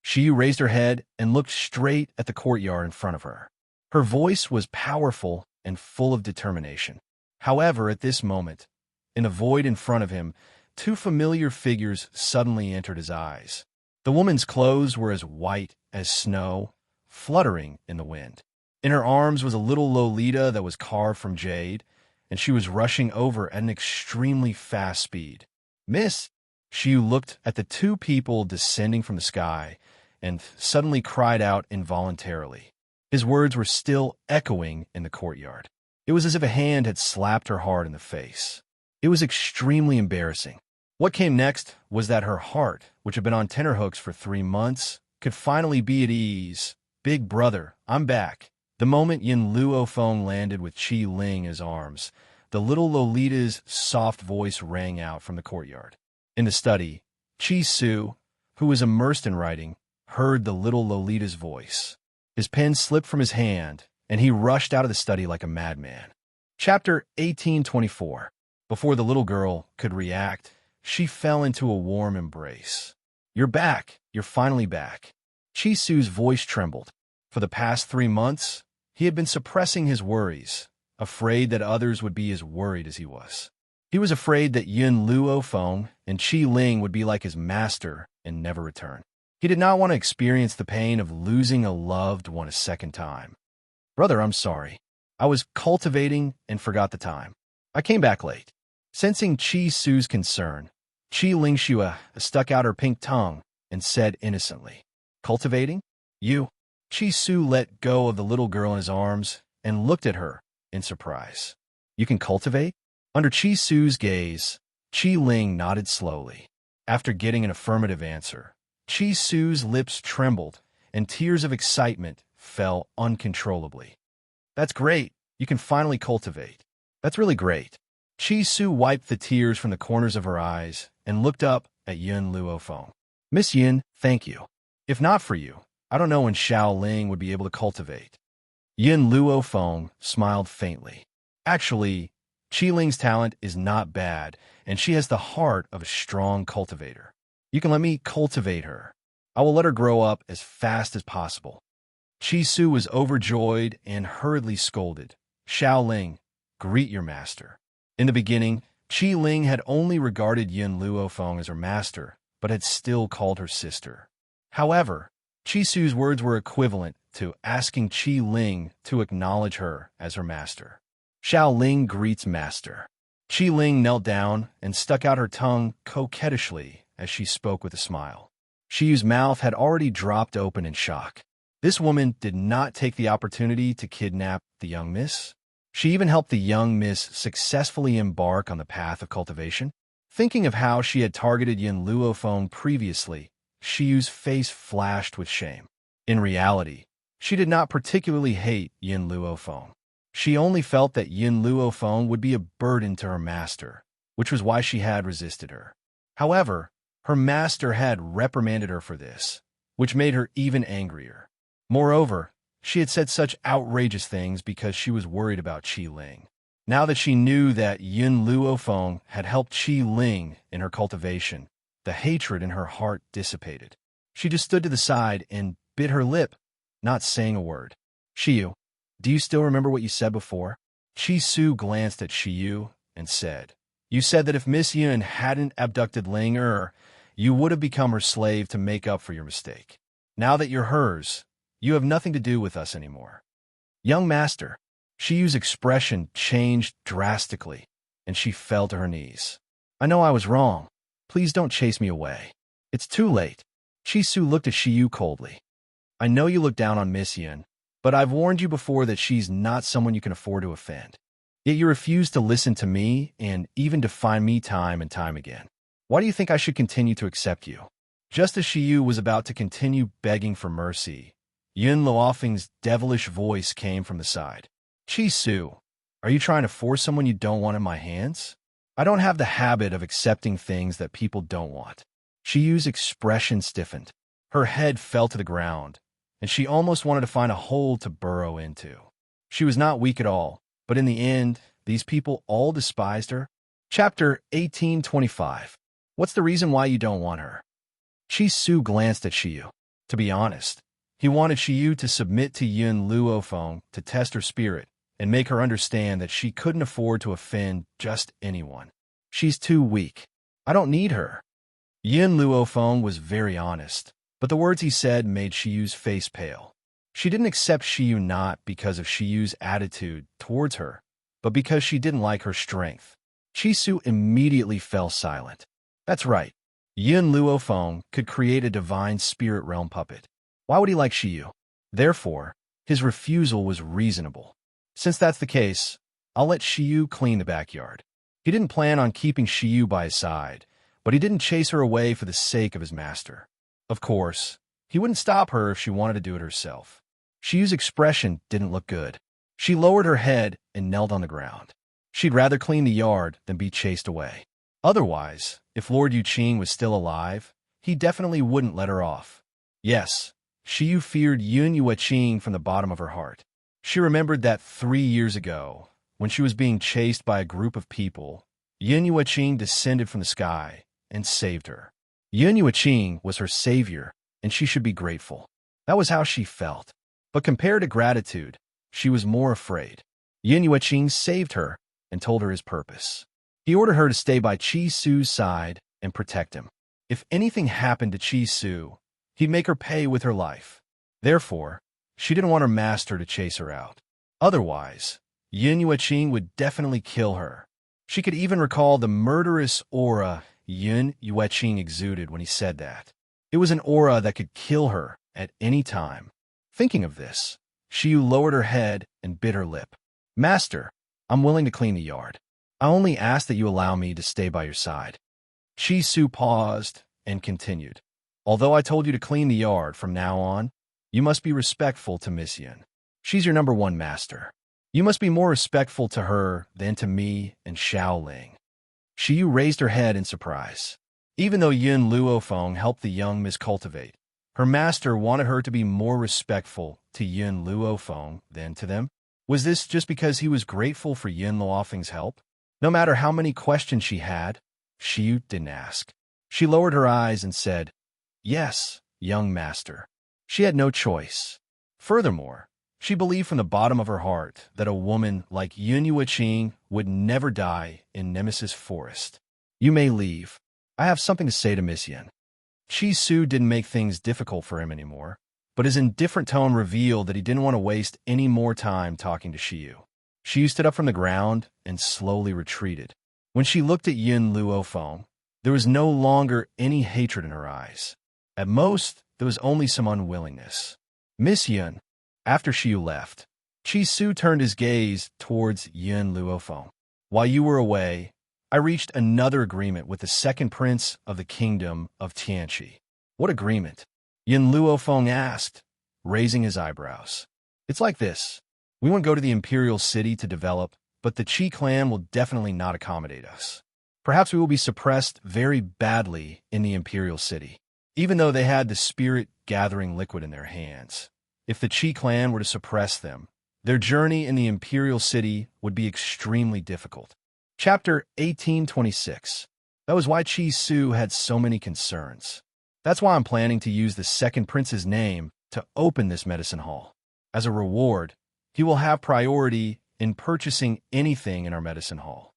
Shiyu raised her head and looked straight at the courtyard in front of her. Her voice was powerful and full of determination. However, at this moment, in the void in front of him, 2 familiar figures suddenly entered his eyes. The woman's clothes were as white as snow, fluttering in the wind. In her arms was a little Lolita that was carved from jade, and she was rushing over at an extremely fast speed. Miss! Shiyu looked at the 2 people descending from the sky and suddenly cried out involuntarily. His words were still echoing in the courtyard. It was as if a hand had slapped her hard in the face. It was extremely embarrassing. What came next was that her heart, which had been on tenterhooks for 3 months, could finally be at ease. Big brother, I'm back. The moment Yin Luofeng landed with Qi Ling in his arms, the little Lolita's soft voice rang out from the courtyard. In the study, Chi Su, who was immersed in writing, heard the little Lolita's voice. His pen slipped from his hand, and he rushed out of the study like a madman. Chapter 1824. Before the little girl could react, she fell into a warm embrace. You're back. You're finally back. Chi Su's voice trembled. For the past 3 months, he had been suppressing his worries, afraid that others would be as worried as he was. He was afraid that Yin Luofeng and Qi Ling would be like his master and never return. He did not want to experience the pain of losing a loved one a second time. Brother, I'm sorry. I was cultivating and forgot the time. I came back late. Sensing Chi Su's concern, Qi Lingxue stuck out her pink tongue and said innocently, Cultivating? You? Chi Su let go of the little girl in his arms and looked at her in surprise. You can cultivate? Under Chi Su's gaze, Qi Ling nodded slowly. After getting an affirmative answer, Chi Su's lips trembled and tears of excitement fell uncontrollably. That's great. You can finally cultivate. That's really great. Chi Su wiped the tears from the corners of her eyes and looked up at Yin Luofeng. Miss Yin, thank you. If not for you, I don't know when Xiao Ling would be able to cultivate. Yin Luofeng smiled faintly. Actually, Qi Ling's talent is not bad, and she has the heart of a strong cultivator. You can let me cultivate her. I will let her grow up as fast as possible. Chi Su was overjoyed and hurriedly scolded. Xiao Ling, greet your master. In the beginning, Qi Ling had only regarded Yin Luofeng as her master, but had still called her sister. However, Chi Su's words were equivalent to asking Qi Ling to acknowledge her as her master. Xiao Ling greets master. Qi Ling knelt down and stuck out her tongue coquettishly as she spoke with a smile. Shiyu's mouth had already dropped open in shock. This woman did not take the opportunity to kidnap the young miss. She even helped the young miss successfully embark on the path of cultivation. Thinking of how she had targeted Yin Luofeng previously, Shiyu's face flashed with shame. In reality, she did not particularly hate Yin Luofeng. She only felt that Yin Luofeng would be a burden to her master, which was why she had resisted her. However, her master had reprimanded her for this, which made her even angrier. Moreover, she had said such outrageous things because she was worried about Qi Ling. Now that she knew that Yun Luofeng had helped Qi Ling in her cultivation, the hatred in her heart dissipated. She just stood to the side and bit her lip, not saying a word. Shiyu, do you still remember what you said before? Chi Su glanced at Shiyu and said, You said that if Miss Yun hadn't abducted Ling you would have become her slave to make up for your mistake. Now that you're hers, you have nothing to do with us anymore. Young master, Shiyu's expression changed drastically, and she fell to her knees. I know I was wrong. Please don't chase me away. It's too late. Chi Su looked at Shiyu coldly. I know you look down on Miss Yun, but I've warned you before that she's not someone you can afford to offend. Yet you refuse to listen to me and even defy me time and time again. Why do you think I should continue to accept you? Just as Shiyu was about to continue begging for mercy, Yun Luofeng's devilish voice came from the side. Chi Su, are you trying to force someone you don't want in my hands? I don't have the habit of accepting things that people don't want. Shiyu's expression stiffened. Her head fell to the ground, and she almost wanted to find a hole to burrow into. She was not weak at all, but in the end, these people all despised her. Chapter 1825. What's the reason why you don't want her? Chi Su glanced at Shiyu. To be honest, he wanted Shiyu to submit to Yun Luofeng to test her spirit and make her understand that she couldn't afford to offend just anyone. She's too weak. I don't need her. Yun Luofeng was very honest, but the words he said made Shiyu's face pale. She didn't accept Shiyu not because of Shiyu's attitude towards her, but because she didn't like her strength. Chi Su immediately fell silent. That's right. Yun Luofeng could create a divine spirit realm puppet. Why would he like Shiyu? Therefore, his refusal was reasonable. Since that's the case, I'll let Shiyu clean the backyard. He didn't plan on keeping Shiyu by his side, but he didn't chase her away for the sake of his master. Of course, he wouldn't stop her if she wanted to do it herself. Shiyu's expression didn't look good. She lowered her head and knelt on the ground. She'd rather clean the yard than be chased away. Otherwise, if Lord Yuqing was still alive, he definitely wouldn't let her off. Yes, Shiyu feared Yun Yuqing from the bottom of her heart. She remembered that 3 years ago, when she was being chased by a group of people, Yun Yuqing descended from the sky and saved her. Yun Yuqing was her savior, and she should be grateful. That was how she felt. But compared to gratitude, she was more afraid. Yun Yuqing saved her and told her his purpose. He ordered her to stay by Chi Su's side and protect him. If anything happened to Chi Su, he'd make her pay with her life. Therefore, she didn't want her master to chase her out. Otherwise, Yun Yuqing would definitely kill her. She could even recall the murderous aura Yun Yuqing exuded when he said that. It was an aura that could kill her at any time. Thinking of this, Shiyu lowered her head and bit her lip. Master, I'm willing to clean the yard. I only ask that you allow me to stay by your side. Chi Su paused and continued. Although I told you to clean the yard from now on, you must be respectful to Miss Yun. She's your #1 master. You must be more respectful to her than to me and Xiaoling. Shiyu raised her head in surprise. Even though Yun Luofeng helped the young Miss cultivate, her master wanted her to be more respectful to Yun Luofeng than to them. Was this just because he was grateful for Yun Luofeng's help? No matter how many questions she had, Shiyu didn't ask. She lowered her eyes and said, Yes, young master. She had no choice. Furthermore, she believed from the bottom of her heart that a woman like Yun Yuqing would never die in Nemesis Forest. You may leave. I have something to say to Miss Yun. Chi Su didn't make things difficult for him anymore, but his indifferent tone revealed that he didn't want to waste any more time talking to Shiyu. Shiyu stood up from the ground and slowly retreated. When she looked at Yun Luofeng, there was no longer any hatred in her eyes. At most, there was only some unwillingness. Miss Yun, after Shiyu left, Chi Su turned his gaze towards Yun Luofeng. While you were away, I reached another agreement with the second prince of the kingdom of Xianxia. What agreement? Yun Luofeng asked, raising his eyebrows. It's like this. We won't go to the imperial city to develop, but the Qi clan will definitely not accommodate us. Perhaps we will be suppressed very badly in the imperial city, even though they had the spirit-gathering liquid in their hands. If the Qi clan were to suppress them, Their journey in the imperial city would be extremely difficult. Chapter 1826. That was why Chi Su had so many concerns. That's why I'm planning to use the second prince's name to open this medicine hall. As a reward, he will have priority in purchasing anything in our medicine hall.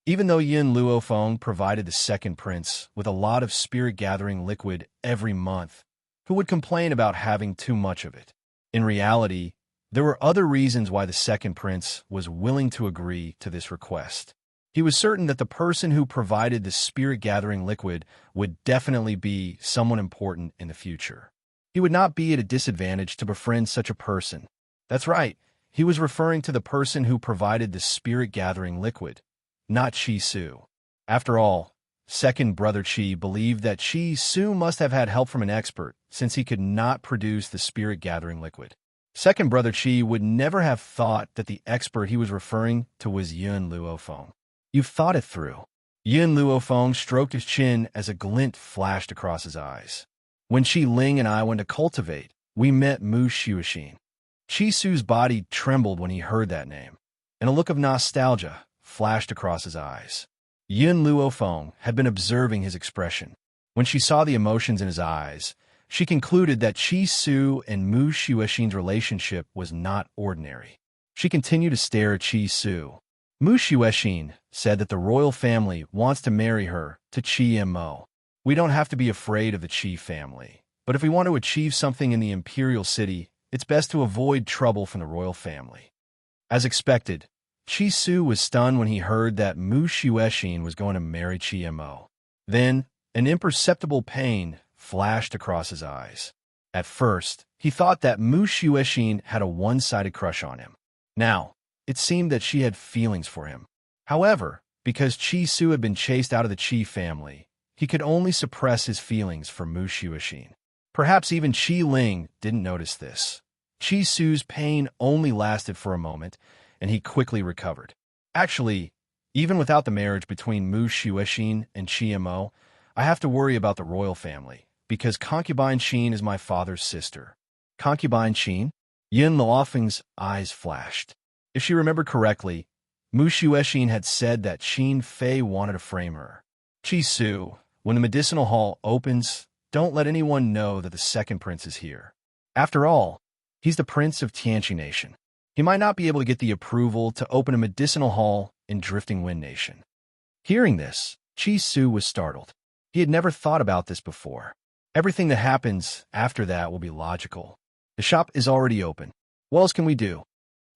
Even though Yin Luofeng provided the second prince with a lot of spirit-gathering liquid every month, who would complain about having too much of it? In reality, there were other reasons why the second prince was willing to agree to this request. He was certain that the person who provided the spirit-gathering liquid would definitely be someone important in the future. He would not be at a disadvantage to befriend such a person. That's right, he was referring to the person who provided the spirit-gathering liquid, not Chi Su. After all, second brother Chi believed that Chi Su must have had help from an expert, since he could not produce the spirit-gathering liquid. Second brother Chi would never have thought that the expert he was referring to was Yin Luofeng. You've thought it through. Yin Luofeng stroked his chin as a glint flashed across his eyes. When Qi Ling and I went to Cultivate, we met Mu Xuexin. Chi Su's body trembled when he heard that name, and a look of nostalgia flashed across his eyes. Yin Luofeng had been observing his expression. When she saw the emotions in his eyes, she concluded that Chi Su and Mu Xuexin's relationship was not ordinary. She continued to stare at Chi Su. Mu Xuexin said that the royal family wants to marry her to Qi Mo. We don't have to be afraid of the Qi family, but if we want to achieve something in the imperial city, it's best to avoid trouble from the royal family. As expected, Chi Su was stunned when he heard that Mu Xuexin was going to marry Qi Mo. Then, an imperceptible pain flashed across his eyes. At first, he thought that Mu Xuexin had a one-sided crush on him. Now, it seemed that she had feelings for him. However, because Chi Su had been chased out of the Qi family, he could only suppress his feelings for Mu Xuexin. Perhaps even Qi Ling didn't notice this. Chi Su's pain only lasted for a moment, and he quickly recovered. Actually, even without the marriage between Mu Xuexin and Qi Mo, I have to worry about the royal family, because Concubine Qin is my father's sister. Concubine Qin? Yin Luofeng's eyes flashed. If she remembered correctly, Mu Xuexin had said that Qin Fei wanted to frame her. Chi Su, when the medicinal hall opens, don't let anyone know that the second prince is here. After all, he's the prince of Tianqi Nation. He might not be able to get the approval to open a medicinal hall in Drifting Wind Nation. Hearing this, Chi Su was startled. He had never thought about this before. Everything that happens after that will be logical. The shop is already open. What else can we do?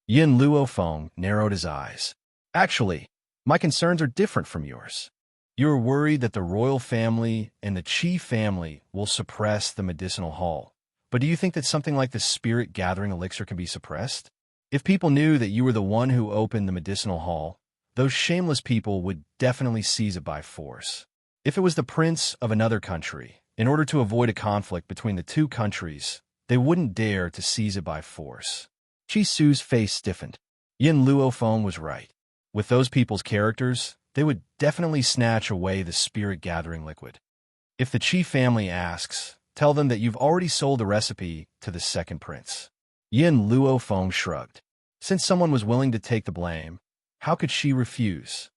Yin Luofeng narrowed his eyes. Actually, my concerns are different from yours. You're worried that the royal family and the Qi family will suppress the medicinal hall. But do you think that something like the spirit-gathering elixir can be suppressed? If people knew that you were the one who opened the medicinal hall, those shameless people would definitely seize it by force. If it was the prince of another country, in order to avoid a conflict between the two countries, they wouldn't dare to seize it by force. Chi Su's face stiffened. Yin Luofeng was right. With those people's characters, they would definitely snatch away the spirit-gathering liquid. If the Qi family asks, tell them that you've already sold the recipe to the second prince. Yin Luofeng shrugged. Since someone was willing to take the blame, how could she refuse?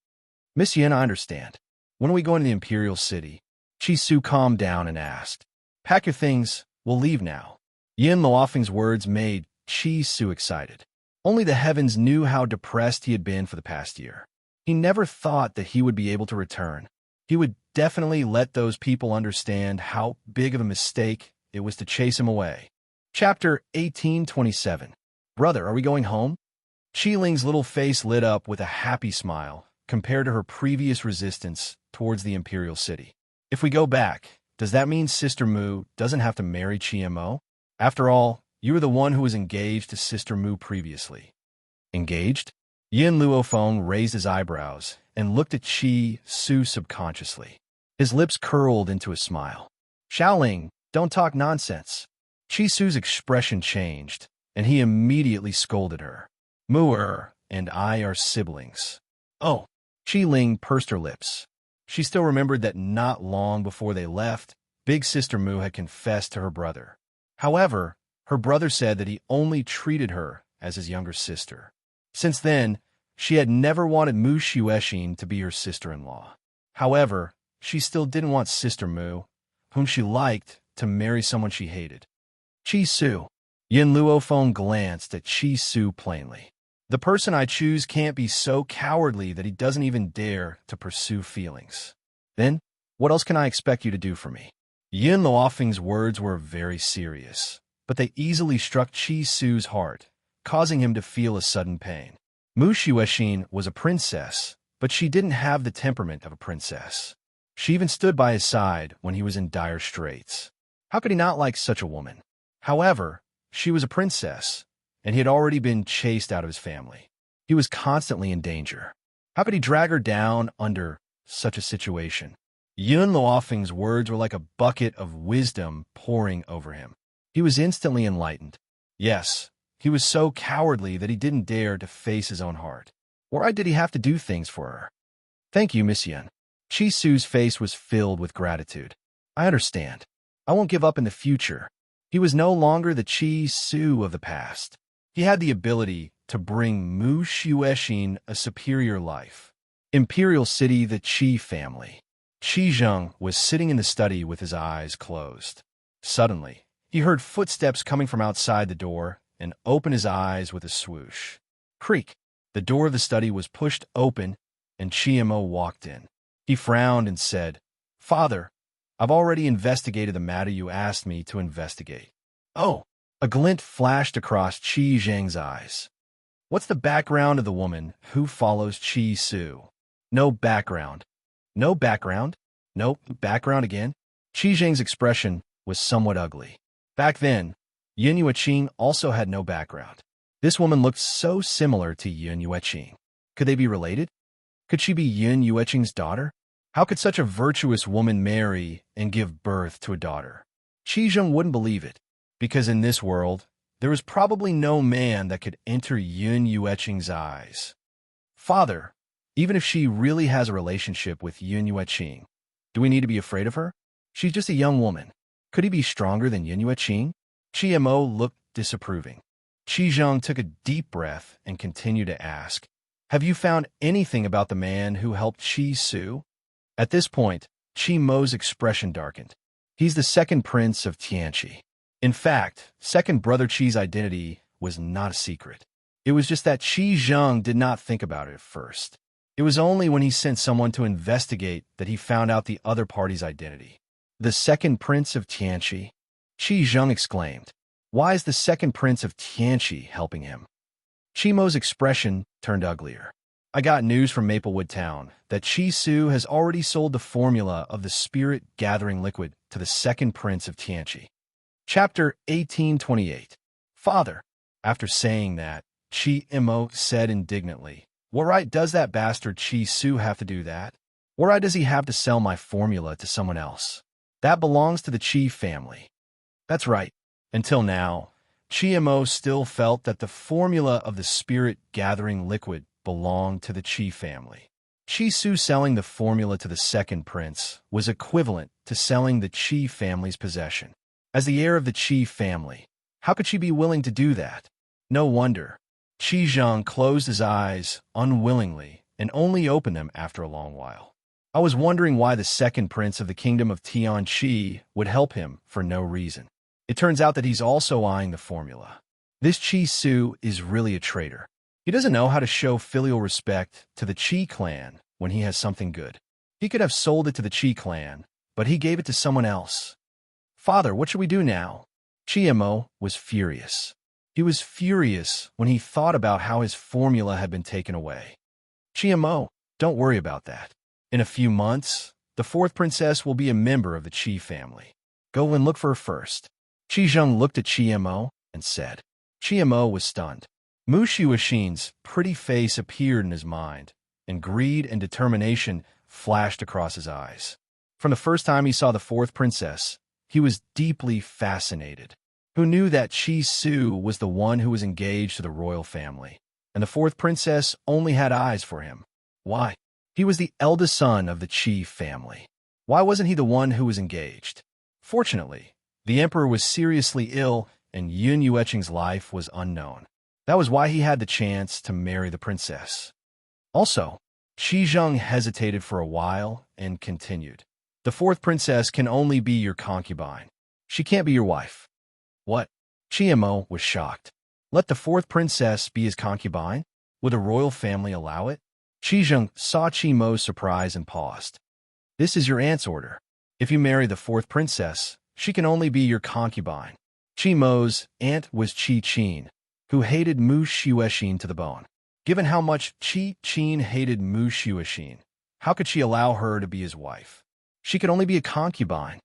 Miss Yin, I understand. When are we going to the imperial city? Chi Su calmed down and asked. Pack your things, we'll leave now. Yin Luofeng's words made Chi Su excited. Only the heavens knew how depressed he had been for the past year. He never thought that he would be able to return. He would definitely let those people understand how big of a mistake it was to chase him away. Chapter 1827. Brother, are we going home? Qi Ling's little face lit up with a happy smile compared to her previous resistance towards the imperial city. If we go back, does that mean Sister Mu doesn't have to marry Qi Mo? After all, you were the one who was engaged to Sister Mu previously. Engaged? Yin Luofeng raised his eyebrows and looked at Chi Su subconsciously. His lips curled into a smile. Xiaoling, don't talk nonsense. Chi Su's expression changed, and he immediately scolded her. Mu and I are siblings. Oh, Qi Ling pursed her lips. She still remembered that not long before they left, Big Sister Mu had confessed to her brother. However, her brother said that he only treated her as his younger sister. Since then, she had never wanted Mu Xuexin to be her sister-in-law. However, she still didn't want Sister Mu, whom she liked, to marry someone she hated. Qi Su. Yin Luofeng glanced at Qi Su plainly. The person I choose can't be so cowardly that he doesn't even dare to pursue feelings. Then, what else can I expect you to do for me? Yin Luofeng's words were very serious, but they easily struck Qi Su's heart, causing him to feel a sudden pain. Mu Xuexin was a princess, but she didn't have the temperament of a princess. She even stood by his side when he was in dire straits. How could he not like such a woman? However, she was a princess, and he had already been chased out of his family. He was constantly in danger. How could he drag her down under such a situation? Yun Luofeng's words were like a bucket of wisdom pouring over him. He was instantly enlightened. Yes, he was so cowardly that he didn't dare to face his own heart. Why did he have to do things for her? Thank you, Miss Yin. Qi Su's face was filled with gratitude. I understand. I won't give up in the future. He was no longer the Qi Su of the past. He had the ability to bring Mu Xuexin a superior life. Imperial City, the Qi family. Qi Zheng was sitting in the study with his eyes closed. Suddenly, he heard footsteps coming from outside the door and opened his eyes with a swoosh. Creak! The door of the study was pushed open, and Qi Mo walked in. He frowned and said, Father, I've already investigated the matter you asked me to investigate. Oh! A glint flashed across Qi Zheng's eyes. What's the background of the woman who follows Qi Su? No background. No background? No background again? Qi Zheng's expression was somewhat ugly. Back then, Yin Yueqing also had no background. This woman looked so similar to Yin Yueqing. Could they be related? Could she be Yin Yueqing's daughter? How could such a virtuous woman marry and give birth to a daughter? Qi Zheng wouldn't believe it, because in this world, there was probably no man that could enter Yin Yueqing's eyes. Father, even if she really has a relationship with Yin Yueqing, do we need to be afraid of her? She's just a young woman. Could he be stronger than Yin Yueqing? Qi Mo looked disapproving. Qi Zheng took a deep breath and continued to ask, Have you found anything about the man who helped Qi Su? At this point, Qi Mo's expression darkened. He's the second prince of Xianxia. In fact, second brother Qi's identity was not a secret. It was just that Qi Zheng did not think about it at first. It was only when he sent someone to investigate that he found out the other party's identity. The second prince of Xianxia? Qi Zheng exclaimed. Why is the second prince of Xianxia helping him? Qi Mo's expression turned uglier. I got news from Maplewood Town that Qi Su has already sold the formula of the spirit-gathering liquid to the second prince of Xianxia. Chapter 1828. Father. After saying that, Qi Mo said indignantly, What right does that bastard Qi Su have to do that? What right does he have to sell my formula to someone else? That belongs to the Qi family. That's right. Until now, Qi Mo still felt that the formula of the spirit-gathering liquid belonged to the Qi family. Qi Su selling the formula to the second prince was equivalent to selling the Qi family's possession. As the heir of the Qi family, how could she be willing to do that? No wonder. Qi Zheng closed his eyes unwillingly and only opened them after a long while. I was wondering why the second prince of the kingdom of Tianqi would help him for no reason. It turns out that he's also eyeing the formula. This Qi Su is really a traitor. He doesn't know how to show filial respect to the Qi clan when he has something good. He could have sold it to the Qi clan, but he gave it to someone else. Father, what should we do now? Qi Mo was furious. He was furious when he thought about how his formula had been taken away. Qi Mo, don't worry about that. In a few months, the fourth princess will be a member of the Qi family. Go and look for her first. Qi Zheng looked at Qi Mo and said. Qi Mo was stunned. Mu Xuexin's pretty face appeared in his mind, and greed and determination flashed across his eyes. From the first time he saw the fourth princess, he was deeply fascinated. Who knew that Qi Su was the one who was engaged to the royal family, and the fourth princess only had eyes for him? Why? He was the eldest son of the Qi family. Why wasn't he the one who was engaged? Fortunately, the emperor was seriously ill, and Yin Yueqing's life was unknown. That was why he had the chance to marry the princess. Also, Xizheng hesitated for a while and continued. The fourth princess can only be your concubine. She can't be your wife. What? Qianmo was shocked. Let the fourth princess be his concubine? Would the royal family allow it? Xizheng saw Qianmo's surprise and paused. This is your aunt's order. If you marry the fourth princess, she can only be your concubine. Qianmo's aunt was Qi Qin, who hated Mu Xuexin to the bone. Given how much Qi Qin hated Mu Xuexin, how could she allow her to be his wife? She could only be a concubine.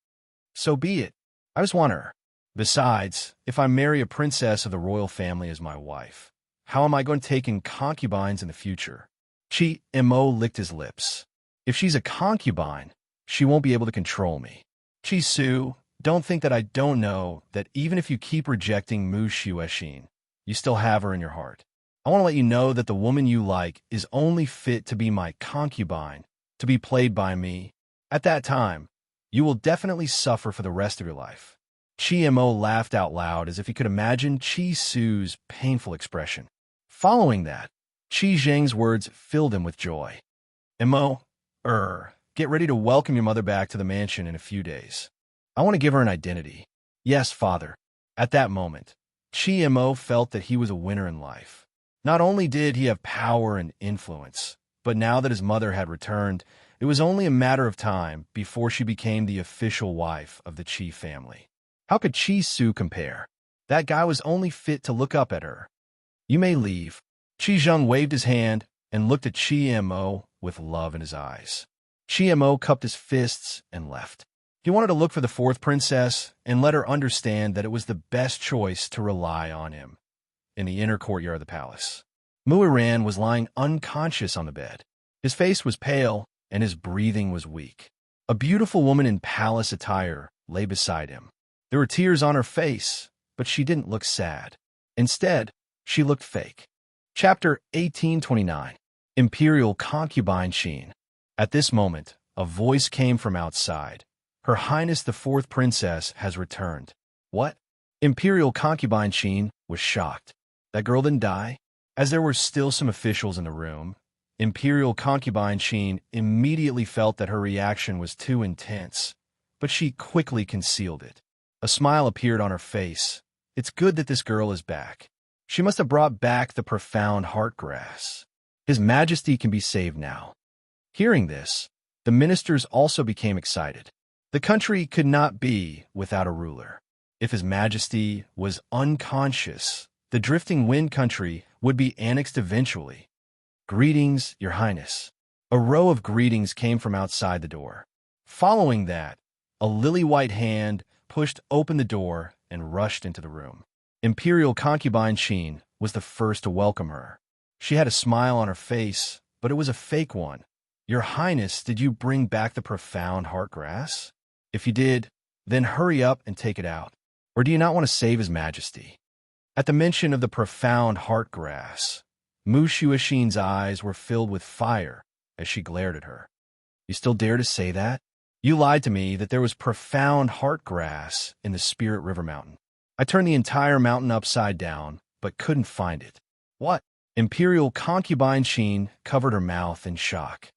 So be it. I just want her. Besides, if I marry a princess of the royal family as my wife, how am I going to take in concubines in the future? Qianmo licked his lips. If she's a concubine, she won't be able to control me. Su, don't think that I don't know that even if you keep rejecting Mu Xuexin, you still have her in your heart. I want to let you know that the woman you like is only fit to be my concubine, to be played by me. At that time, you will definitely suffer for the rest of your life. Qianmo laughed out loud as if he could imagine Qi Su's painful expression. Following that, Qi Zheng's words filled him with joy. Imo, get ready to welcome your mother back to the mansion in a few days. I want to give her an identity. Yes, father. At that moment, Qianmo felt that he was a winner in life. Not only did he have power and influence, but now that his mother had returned, it was only a matter of time before she became the official wife of the Qi family. How could Qi Su compare? That guy was only fit to look up at her. You may leave. Xizheng waved his hand and looked at Qianmo with love in his eyes. Qianmo cupped his fists and left. He wanted to look for the fourth princess and let her understand that it was the best choice to rely on him. In the inner courtyard of the palace, Muiran was lying unconscious on the bed. His face was pale and his breathing was weak. A beautiful woman in palace attire lay beside him. There were tears on her face, but she didn't look sad. Instead, she looked fake. Chapter 1829. Imperial Concubine Xin. At this moment, a voice came from outside. Her Highness the Fourth Princess has returned. What? Imperial Concubine Xin was shocked. That girl didn't die? As there were still some officials in the room, Imperial Concubine Xin immediately felt that her reaction was too intense, but she quickly concealed it. A smile appeared on her face. It's good that this girl is back. She must have brought back the profound heart grass. His Majesty can be saved now. Hearing this, the ministers also became excited. The country could not be without a ruler. If His Majesty was unconscious, the drifting wind country would be annexed eventually. Greetings, Your Highness. A row of greetings came from outside the door. Following that, a lily-white hand pushed open the door and rushed into the room. Imperial Concubine Xin was the first to welcome her. She had a smile on her face, but it was a fake one. Your Highness, did you bring back the profound heart grass? If you did, then hurry up and take it out. Or do you not want to save His Majesty? At the mention of the profound heart grass, Mu Xuexin's eyes were filled with fire as she glared at her. You still dare to say that? You lied to me that there was profound heart grass in the Spirit River Mountain. I turned the entire mountain upside down, but couldn't find it. What? Imperial Concubine Xin covered her mouth in shock.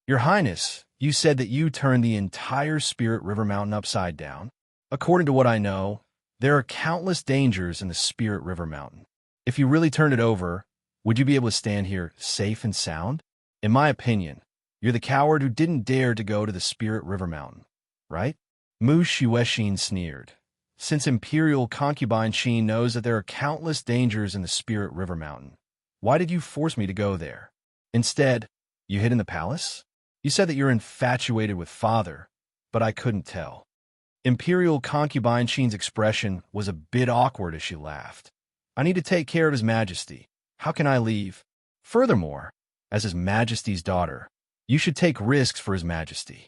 Your Highness, you said that you turned the entire Spirit River Mountain upside down. According to what I know, there are countless dangers in the Spirit River Mountain. If you really turned it over, would you be able to stand here safe and sound? In my opinion, you're the coward who didn't dare to go to the Spirit River Mountain, right? Mu Xuexin sneered. Since Imperial Concubine Xin knows that there are countless dangers in the Spirit River Mountain, why did you force me to go there? Instead, you hid in the palace? You said that you're infatuated with father, but I couldn't tell. Imperial Concubine Xin's expression was a bit awkward as she laughed. I need to take care of His Majesty. How can I leave? Furthermore, as His Majesty's daughter, you should take risks for His Majesty.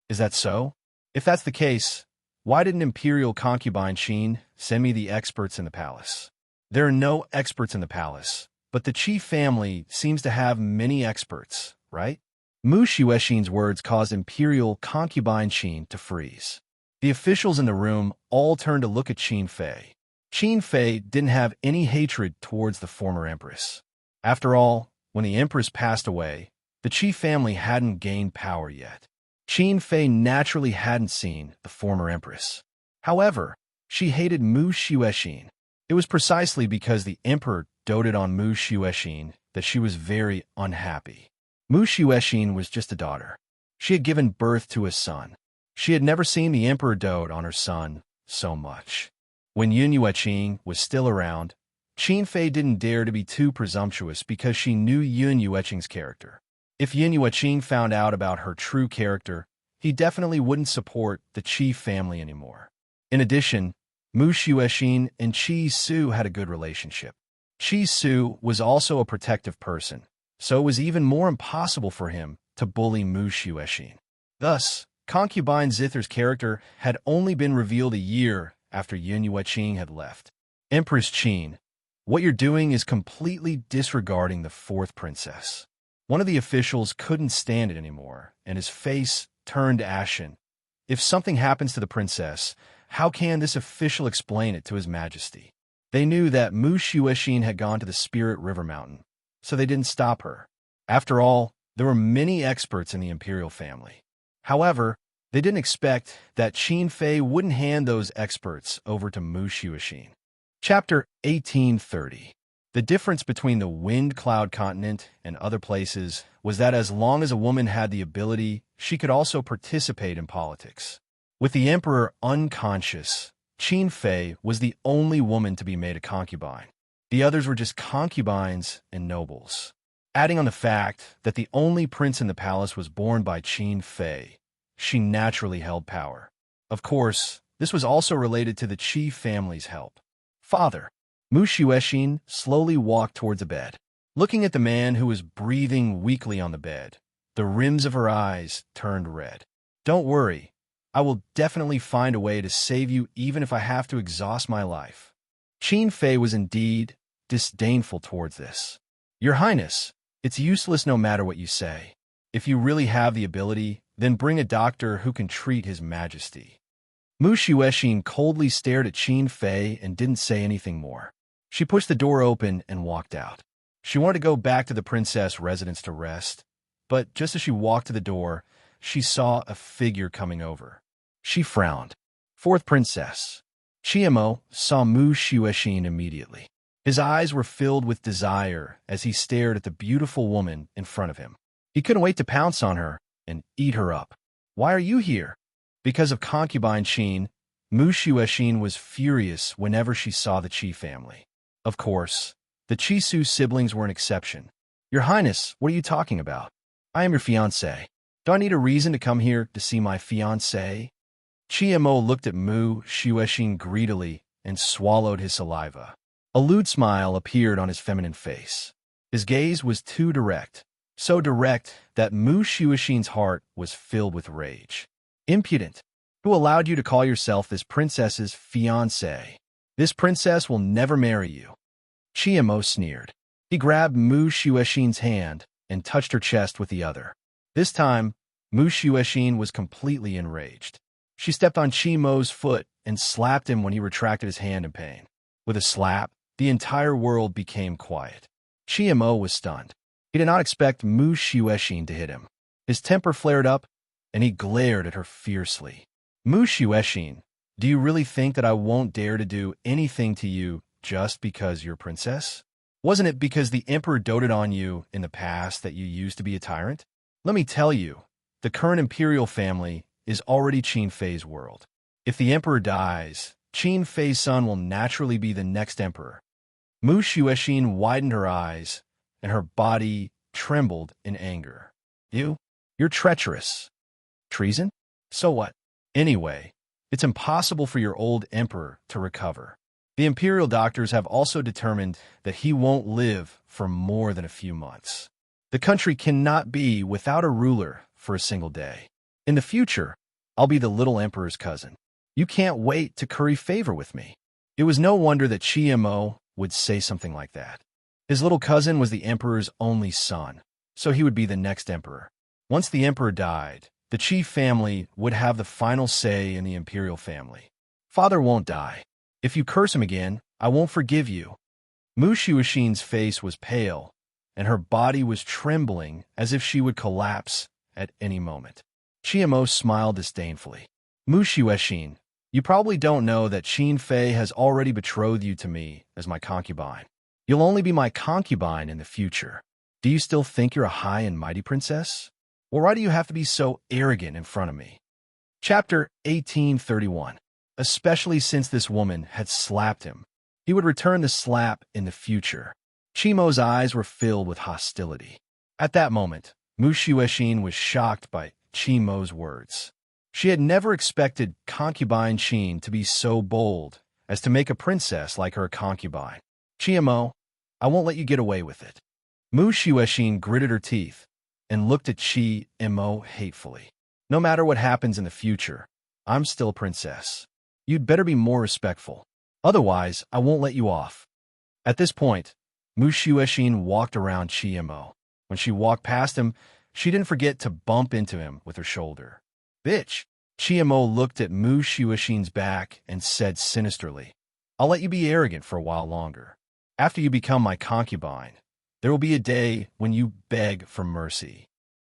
Is that so? If that's the case, why didn't Imperial Concubine Xin send me the experts in the palace? There are no experts in the palace, but the Qi family seems to have many experts, right? Mu Xuexin's words caused Imperial Concubine Xin to freeze. The officials in the room all turned to look at Qin Fei. Qin Fei didn't have any hatred towards the former empress. After all, when the empress passed away, the Qi family hadn't gained power yet. Qin Fei naturally hadn't seen the former empress. However, she hated Mu Xuexin. It was precisely because the emperor doted on Mu Xuexin that she was very unhappy. Mu Xuexin was just a daughter. She had given birth to a son. She had never seen the emperor dote on her son so much. When Yun Yueqing was still around, Qin Fei didn't dare to be too presumptuous because she knew Yun Yueqing's character. If Yun Yueqing found out about her true character, he definitely wouldn't support the Qi family anymore. In addition, Mu Xuexin and Qi Su had a good relationship. Qi Su was also a protective person, so it was even more impossible for him to bully Mu Xuexin. Thus, concubine Zither's character had only been revealed a year after Yun Yueqing had left. Empress Qin, what you're doing is completely disregarding the fourth princess. One of the officials couldn't stand it anymore, and his face turned ashen. If something happens to the princess, how can this official explain it to His Majesty? They knew that Mu Xuexin had gone to the Spirit River Mountain, so they didn't stop her. After all, there were many experts in the imperial family. However, they didn't expect that Qin Fei wouldn't hand those experts over to Mu Xuexin. Chapter 1830. The difference between the Wind Cloud Continent and other places was that as long as a woman had the ability, she could also participate in politics. With the emperor unconscious, Qin Fei was the only woman to be made a concubine. The others were just concubines and nobles. Adding on the fact that the only prince in the palace was born by Qin Fei, she naturally held power. Of course, this was also related to the Qi family's help. Father. Mu Xuexin slowly walked towards the bed. Looking at the man who was breathing weakly on the bed, the rims of her eyes turned red. Don't worry, I will definitely find a way to save you even if I have to exhaust my life. Qin Fei was indeed disdainful towards this. Your Highness, it's useless no matter what you say. If you really have the ability, then bring a doctor who can treat His Majesty. Mu Xuexin coldly stared at Qin Fei and didn't say anything more. She pushed the door open and walked out. She wanted to go back to the princess' residence to rest, but just as she walked to the door, she saw a figure coming over. She frowned. Fourth princess. Qiamo saw Mu Xuexin immediately. His eyes were filled with desire as he stared at the beautiful woman in front of him. He couldn't wait to pounce on her and eat her up. Why are you here? Because of concubine Qin, Mu Xuexin was furious whenever she saw the Qi family. Of course, the Qi Su siblings were an exception. Your Highness, what are you talking about? I am your fiancé. Do I need a reason to come here to see my fiancé? Qiamo looked at Mu Xuexin greedily and swallowed his saliva. A lewd smile appeared on his feminine face. His gaze was too direct, so direct that Mu Xuexin's heart was filled with rage. Impudent! Who allowed you to call yourself this princess's fiancé? This princess will never marry you. Qiamo sneered. He grabbed Mu Xuexin's hand and touched her chest with the other. This time, Mu Xuexin was completely enraged. She stepped on Qiamo's foot and slapped him when he retracted his hand in pain. With a slap, the entire world became quiet. Qiamo was stunned. He did not expect Mu Xuexin to hit him. His temper flared up, and he glared at her fiercely. Mu Xuexin, do you really think that I won't dare to do anything to you just because you're princess? Wasn't it because the emperor doted on you in the past that you used to be a tyrant? Let me tell you, the current imperial family is already Qin Fei's world. If the emperor dies, Qin Fei's son will naturally be the next emperor. Mu Xuexin widened her eyes, and her body trembled in anger. You're treacherous. Treason? So what? Anyway, it's impossible for your old emperor to recover. The imperial doctors have also determined that he won't live for more than a few months. The country cannot be without a ruler for a single day. In the future, I'll be the little emperor's cousin. You can't wait to curry favor with me. It was no wonder that Qiamo would say something like that. His little cousin was the emperor's only son, so he would be the next emperor. Once the emperor died, the Qi family would have the final say in the imperial family. Father won't die. If you curse him again, I won't forgive you. Mu Xuexin's face was pale, and her body was trembling as if she would collapse at any moment. Qiamo smiled disdainfully. Mu Xuexin, you probably don't know that Qin Fei has already betrothed you to me as my concubine. You'll only be my concubine in the future. Do you still think you're a high and mighty princess? Or why do you have to be so arrogant in front of me? Chapter 1831. Especially since this woman had slapped him, he would return the slap in the future. Chimo's eyes were filled with hostility. At that moment, Mu Xuexin was shocked by Chimo's words. She had never expected concubine Qin to be so bold as to make a princess like her concubine. Chimo, I won't let you get away with it. Mu Xuexin gritted her teeth and looked at Chimo hatefully. No matter what happens in the future, I'm still a princess. You'd better be more respectful. Otherwise, I won't let you off. At this point, Mu Xuexin walked around Chimo. When she walked past him, she didn't forget to bump into him with her shoulder. Bitch! Chimo looked at Mu Xuexin's back and said sinisterly, I'll let you be arrogant for a while longer. After you become my concubine, there will be a day when you beg for mercy.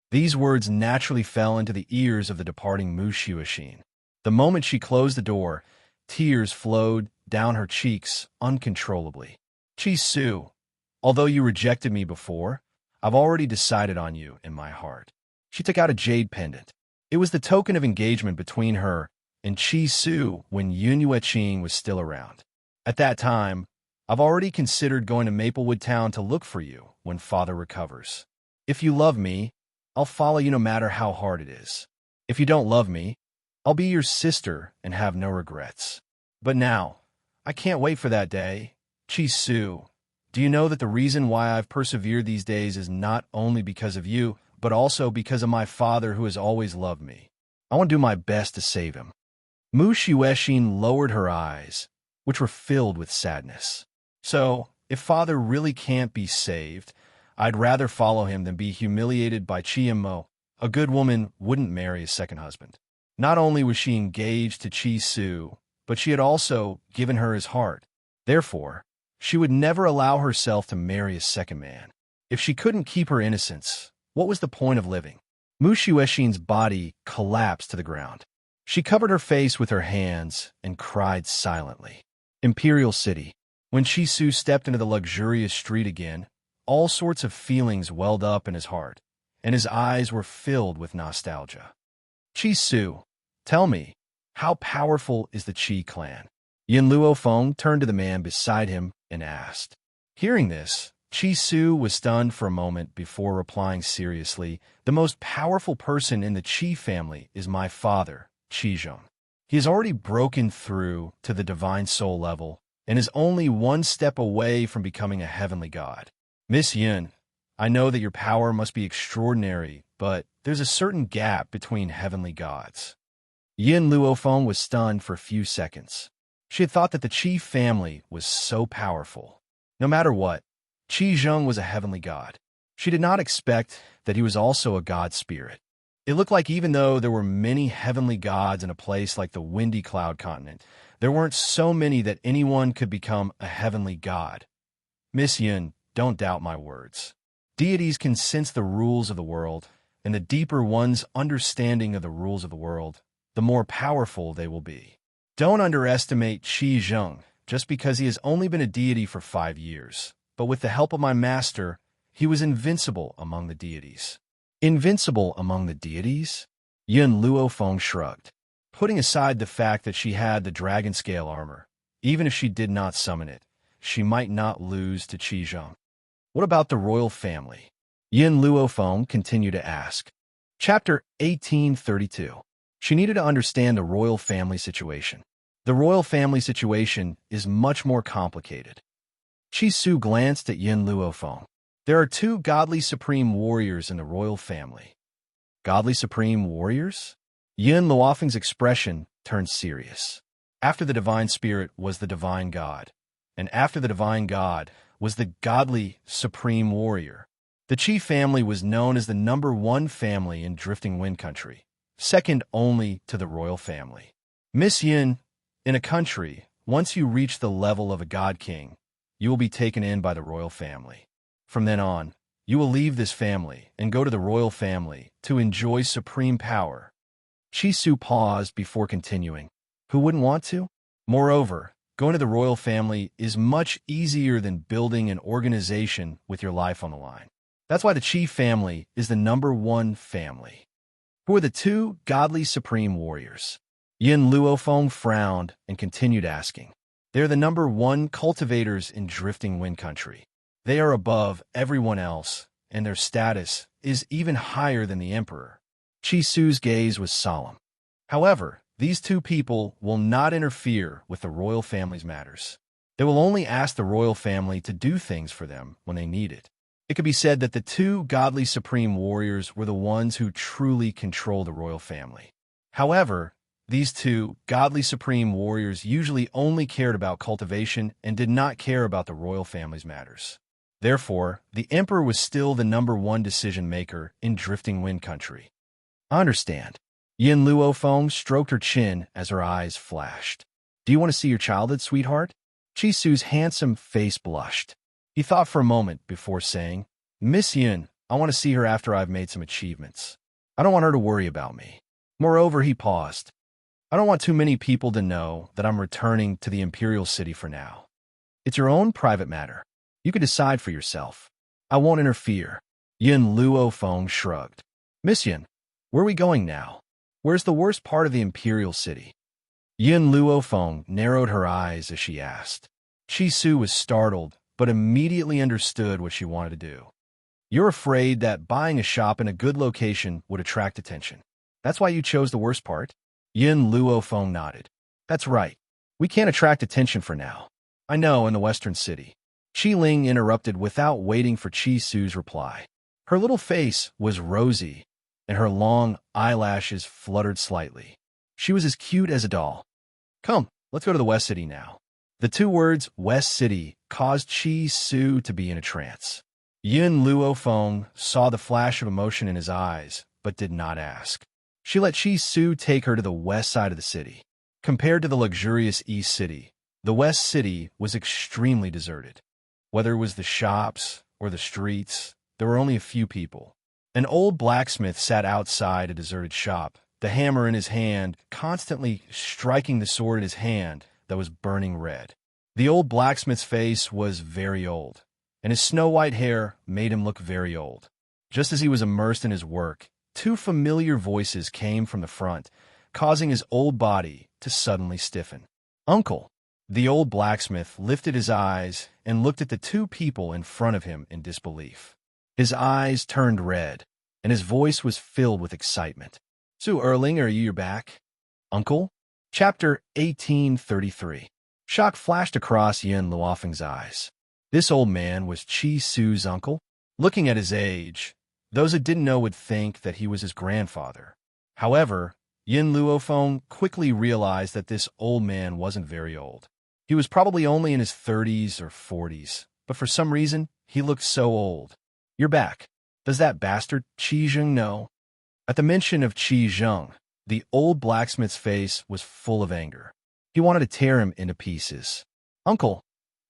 These words naturally fell into the ears of the departing Mu Xuexin. The moment she closed the door, tears flowed down her cheeks uncontrollably. Chi Su, although you rejected me before, I've already decided on you in my heart. She took out a jade pendant. It was the token of engagement between her and Chi Su when Yun Yueqing was still around. At that time, I've already considered going to Maplewood Town to look for you when father recovers. If you love me, I'll follow you no matter how hard it is. If you don't love me, I'll be your sister and have no regrets. But now, I can't wait for that day. Chi Su, do you know that the reason why I've persevered these days is not only because of you, but also because of my father who has always loved me? I want to do my best to save him. Mu Xuexin lowered her eyes, which were filled with sadness. So, if father really can't be saved, I'd rather follow him than be humiliated by Chimo. A good woman wouldn't marry a second husband. Not only was she engaged to Chi Su, but she had also given her his heart. Therefore, she would never allow herself to marry a second man. If she couldn't keep her innocence, what was the point of living? Mu Xuexin's body collapsed to the ground. She covered her face with her hands and cried silently. Imperial City. When Chi Su stepped into the luxurious street again, all sorts of feelings welled up in his heart, and his eyes were filled with nostalgia. Chi Su, tell me, how powerful is the Qi clan? Yin Luofeng turned to the man beside him and asked. Hearing this, Chi Su was stunned for a moment before replying seriously, the most powerful person in the Qi family is my father, Qi Zheng. He has already broken through to the divine soul level and is only one step away from becoming a heavenly god. Miss Yin, I know that your power must be extraordinary, but there's a certain gap between heavenly gods. Yin Luofeng was stunned for a few seconds. She had thought that the Qi family was so powerful. No matter what, Qi Zheng was a heavenly god. She did not expect that he was also a god spirit. It looked like even though there were many heavenly gods in a place like the Windy Cloud continent, there weren't so many that anyone could become a heavenly god. Miss Yin, don't doubt my words. Deities can sense the rules of the world, and the deeper one's understanding of the rules of the world, the more powerful they will be. Don't underestimate Qi Zheng just because he has only been a deity for 5 years, but with the help of my master, he was invincible among the deities. Invincible among the deities? Yin Luofeng shrugged. Putting aside the fact that she had the dragon scale armor, even if she did not summon it, she might not lose to Qi Zheng. What about the royal family? Yin Luofeng continued to ask. Chapter 1832. She needed to understand the royal family situation. The royal family situation is much more complicated. Chi Su glanced at Yin Luofeng. There are 2 godly supreme warriors in the royal family. Godly supreme warriors? Yin Luofeng's expression turned serious. After the divine spirit was the divine god, and after the divine god was the godly supreme warrior. The Qi family was known as the #1 family in Drifting Wind Country, second only to the royal family. Miss Yin, in a country Once you reach the level of a god king, you will be taken in by the royal family. From then on, you will leave this family and go to the royal family to enjoy supreme power. Chisu paused before continuing. Who wouldn't want to? Moreover, going to the royal family is much easier than building an organization with your life on the line. That's why the Qi family is the #1 family. Who are the two godly supreme warriors? Yin Luofeng frowned and continued asking. They're the #1 cultivators in Drifting Wind Country. They are above everyone else, and their status is even higher than the emperor. Chisu's gaze was solemn. However, these two people will not interfere with the royal family's matters. They will only ask the royal family to do things for them when they need it. It could be said that the two godly supreme warriors were the ones who truly control the royal family. However, these two godly supreme warriors usually only cared about cultivation and did not care about the royal family's matters. Therefore, the emperor was still the #1 decision-maker in Drifting Wind Country. I understand. Yin Luofeng stroked her chin as her eyes flashed. Do you want to see your childhood, sweetheart? Chisu's handsome face blushed. He thought for a moment before saying, Miss Yin, I want to see her after I've made some achievements. I don't want her to worry about me. Moreover, he paused. I don't want too many people to know that I'm returning to the imperial city for now. It's your own private matter. You can decide for yourself. I won't interfere. Yin Luofeng shrugged. Miss Yin, where are we going now? Where's the worst part of the imperial city? Yin Luofeng narrowed her eyes as she asked. Chisu was startled, but immediately understood what she wanted to do. You're afraid that buying a shop in a good location would attract attention. That's why you chose the worst part? Yin Luofeng nodded. That's right. We can't attract attention for now. I know, in the western city. Qi Ling interrupted without waiting for Chisu's reply. Her little face was rosy, and her long eyelashes fluttered slightly. She was as cute as a doll. Come, let's go to the West City now. The two words, West City, caused Chisu to be in a trance. Yin Luofeng saw the flash of emotion in his eyes, but did not ask. She let Chisu take her to the west side of the city. Compared to the luxurious East City, the West City was extremely deserted. Whether it was the shops or the streets, there were only a few people. An old blacksmith sat outside a deserted shop, the hammer in his hand, constantly striking the sword in his hand that was burning red. The old blacksmith's face was very old, and his snow-white hair made him look very old. Just as he was immersed in his work, two familiar voices came from the front, causing his old body to suddenly stiffen. Uncle! The old blacksmith lifted his eyes and looked at the two people in front of him in disbelief. His eyes turned red, and his voice was filled with excitement. Su Erling, are you back? Uncle? Chapter 1833. Shock flashed across Yin Luofeng's eyes. This old man was Chisu's uncle? Looking at his age, those who didn't know would think that he was his grandfather. However, Yin Luofeng quickly realized that this old man wasn't very old. He was probably only in his 30s or 40s, but for some reason, he looked so old. You're back. Does that bastard Qi Zheng know? At the mention of Qi Zheng, the old blacksmith's face was full of anger. He wanted to tear him into pieces. Uncle,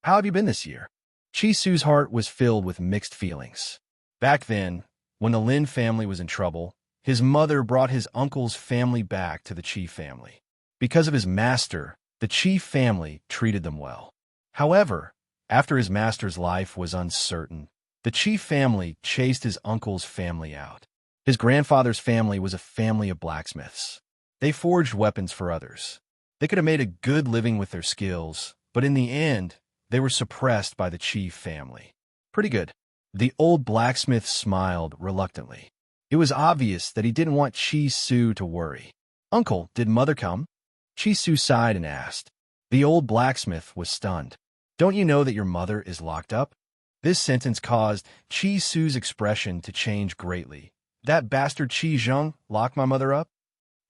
how have you been this year? Chisu's heart was filled with mixed feelings. Back then, when the Lin family was in trouble, his mother brought his uncle's family back to the Qi family. Because of his master, the Qi family treated them well. However, after his master's life was uncertain, the Qi family chased his uncle's family out. His grandfather's family was a family of blacksmiths. They forged weapons for others. They could have made a good living with their skills, but in the end, they were suppressed by the Qi family. Pretty good. The old blacksmith smiled reluctantly. It was obvious that he didn't want Chisu to worry. Uncle, did mother come? Chisu sighed and asked. The old blacksmith was stunned. Don't you know that your mother is locked up? This sentence caused Chisu's expression to change greatly. That bastard Qi Zheng locked my mother up?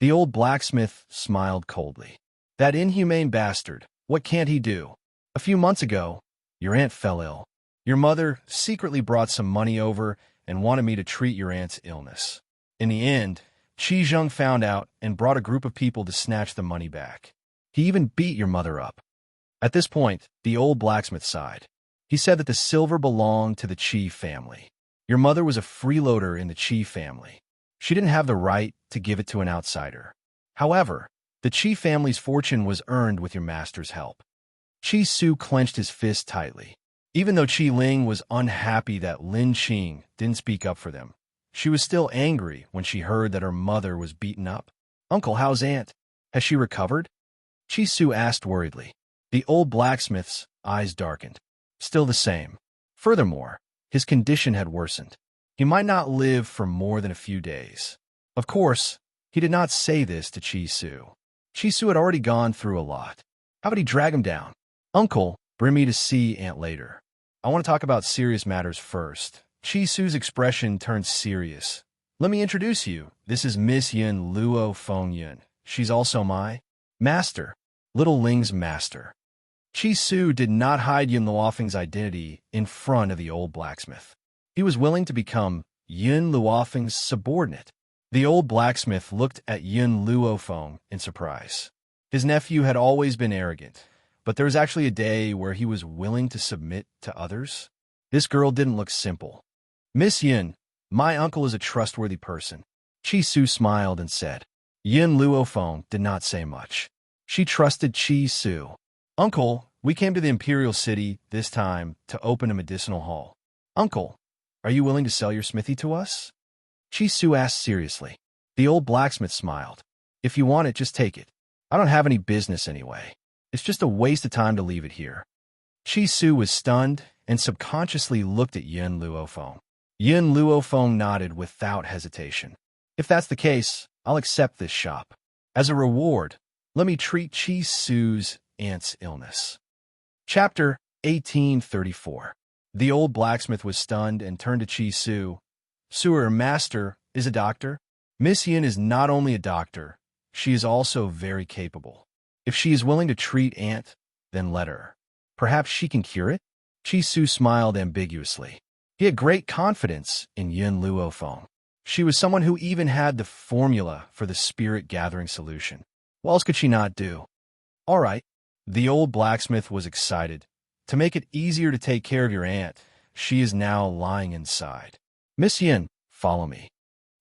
The old blacksmith smiled coldly. That inhumane bastard, what can't he do? A few months ago, your aunt fell ill. Your mother secretly brought some money over and wanted me to treat your aunt's illness. In the end, Qi Zheng found out and brought a group of people to snatch the money back. He even beat your mother up. At this point, the old blacksmith sighed. He said that the silver belonged to the Qi family. Your mother was a freeloader in the Qi family. She didn't have the right to give it to an outsider. However, the Qi family's fortune was earned with your master's help. Qi Su clenched his fist tightly. Even though Qi Ling was unhappy that Lin Qing didn't speak up for them, she was still angry when she heard that her mother was beaten up. Uncle, how's Aunt? Has she recovered? Qi Su asked worriedly. The old blacksmith's eyes darkened. Still the same. Furthermore, his condition had worsened. He might not live for more than a few days. Of course, he did not say this to Qi Su. Qi Su had already gone through a lot. How would he drag him down? Uncle, bring me to see Aunt later. I want to talk about serious matters first. Qi Su's expression turned serious. Let me introduce you. This is Miss Yin Luo Feng Yun. She's also my master, Little Ling's master. Qi Su did not hide Yun Luofeng's identity in front of the old blacksmith. He was willing to become Yun Luofeng's subordinate. The old blacksmith looked at Yun Luofeng in surprise. His nephew had always been arrogant, but there was actually a day where he was willing to submit to others. This girl didn't look simple. Miss Yin, my uncle is a trustworthy person. Qi Su smiled and said. Yun Luofeng did not say much. She trusted Qi Su. Uncle, we came to the Imperial City this time to open a medicinal hall. Uncle, are you willing to sell your smithy to us? Qi Su asked seriously. The old blacksmith smiled. If you want it, just take it. I don't have any business anyway. It's just a waste of time to leave it here. Qi Su was stunned and subconsciously looked at Yun Luofeng. Yun Luofeng nodded without hesitation. If that's the case, I'll accept this shop. As a reward, let me treat Qi Su's aunt's illness. Chapter 1834. The old blacksmith was stunned and turned to Qi Su. Her master is a doctor? Miss Yin is not only a doctor, she is also very capable. If she is willing to treat Aunt, then let her. Perhaps she can cure it? Qi Su smiled ambiguously. He had great confidence in Yun Luofeng. She was someone who even had the formula for the spirit-gathering solution. What else could she not do? All right. The old blacksmith was excited. To make it easier to take care of your aunt, she is now lying inside. Miss Yin, follow me.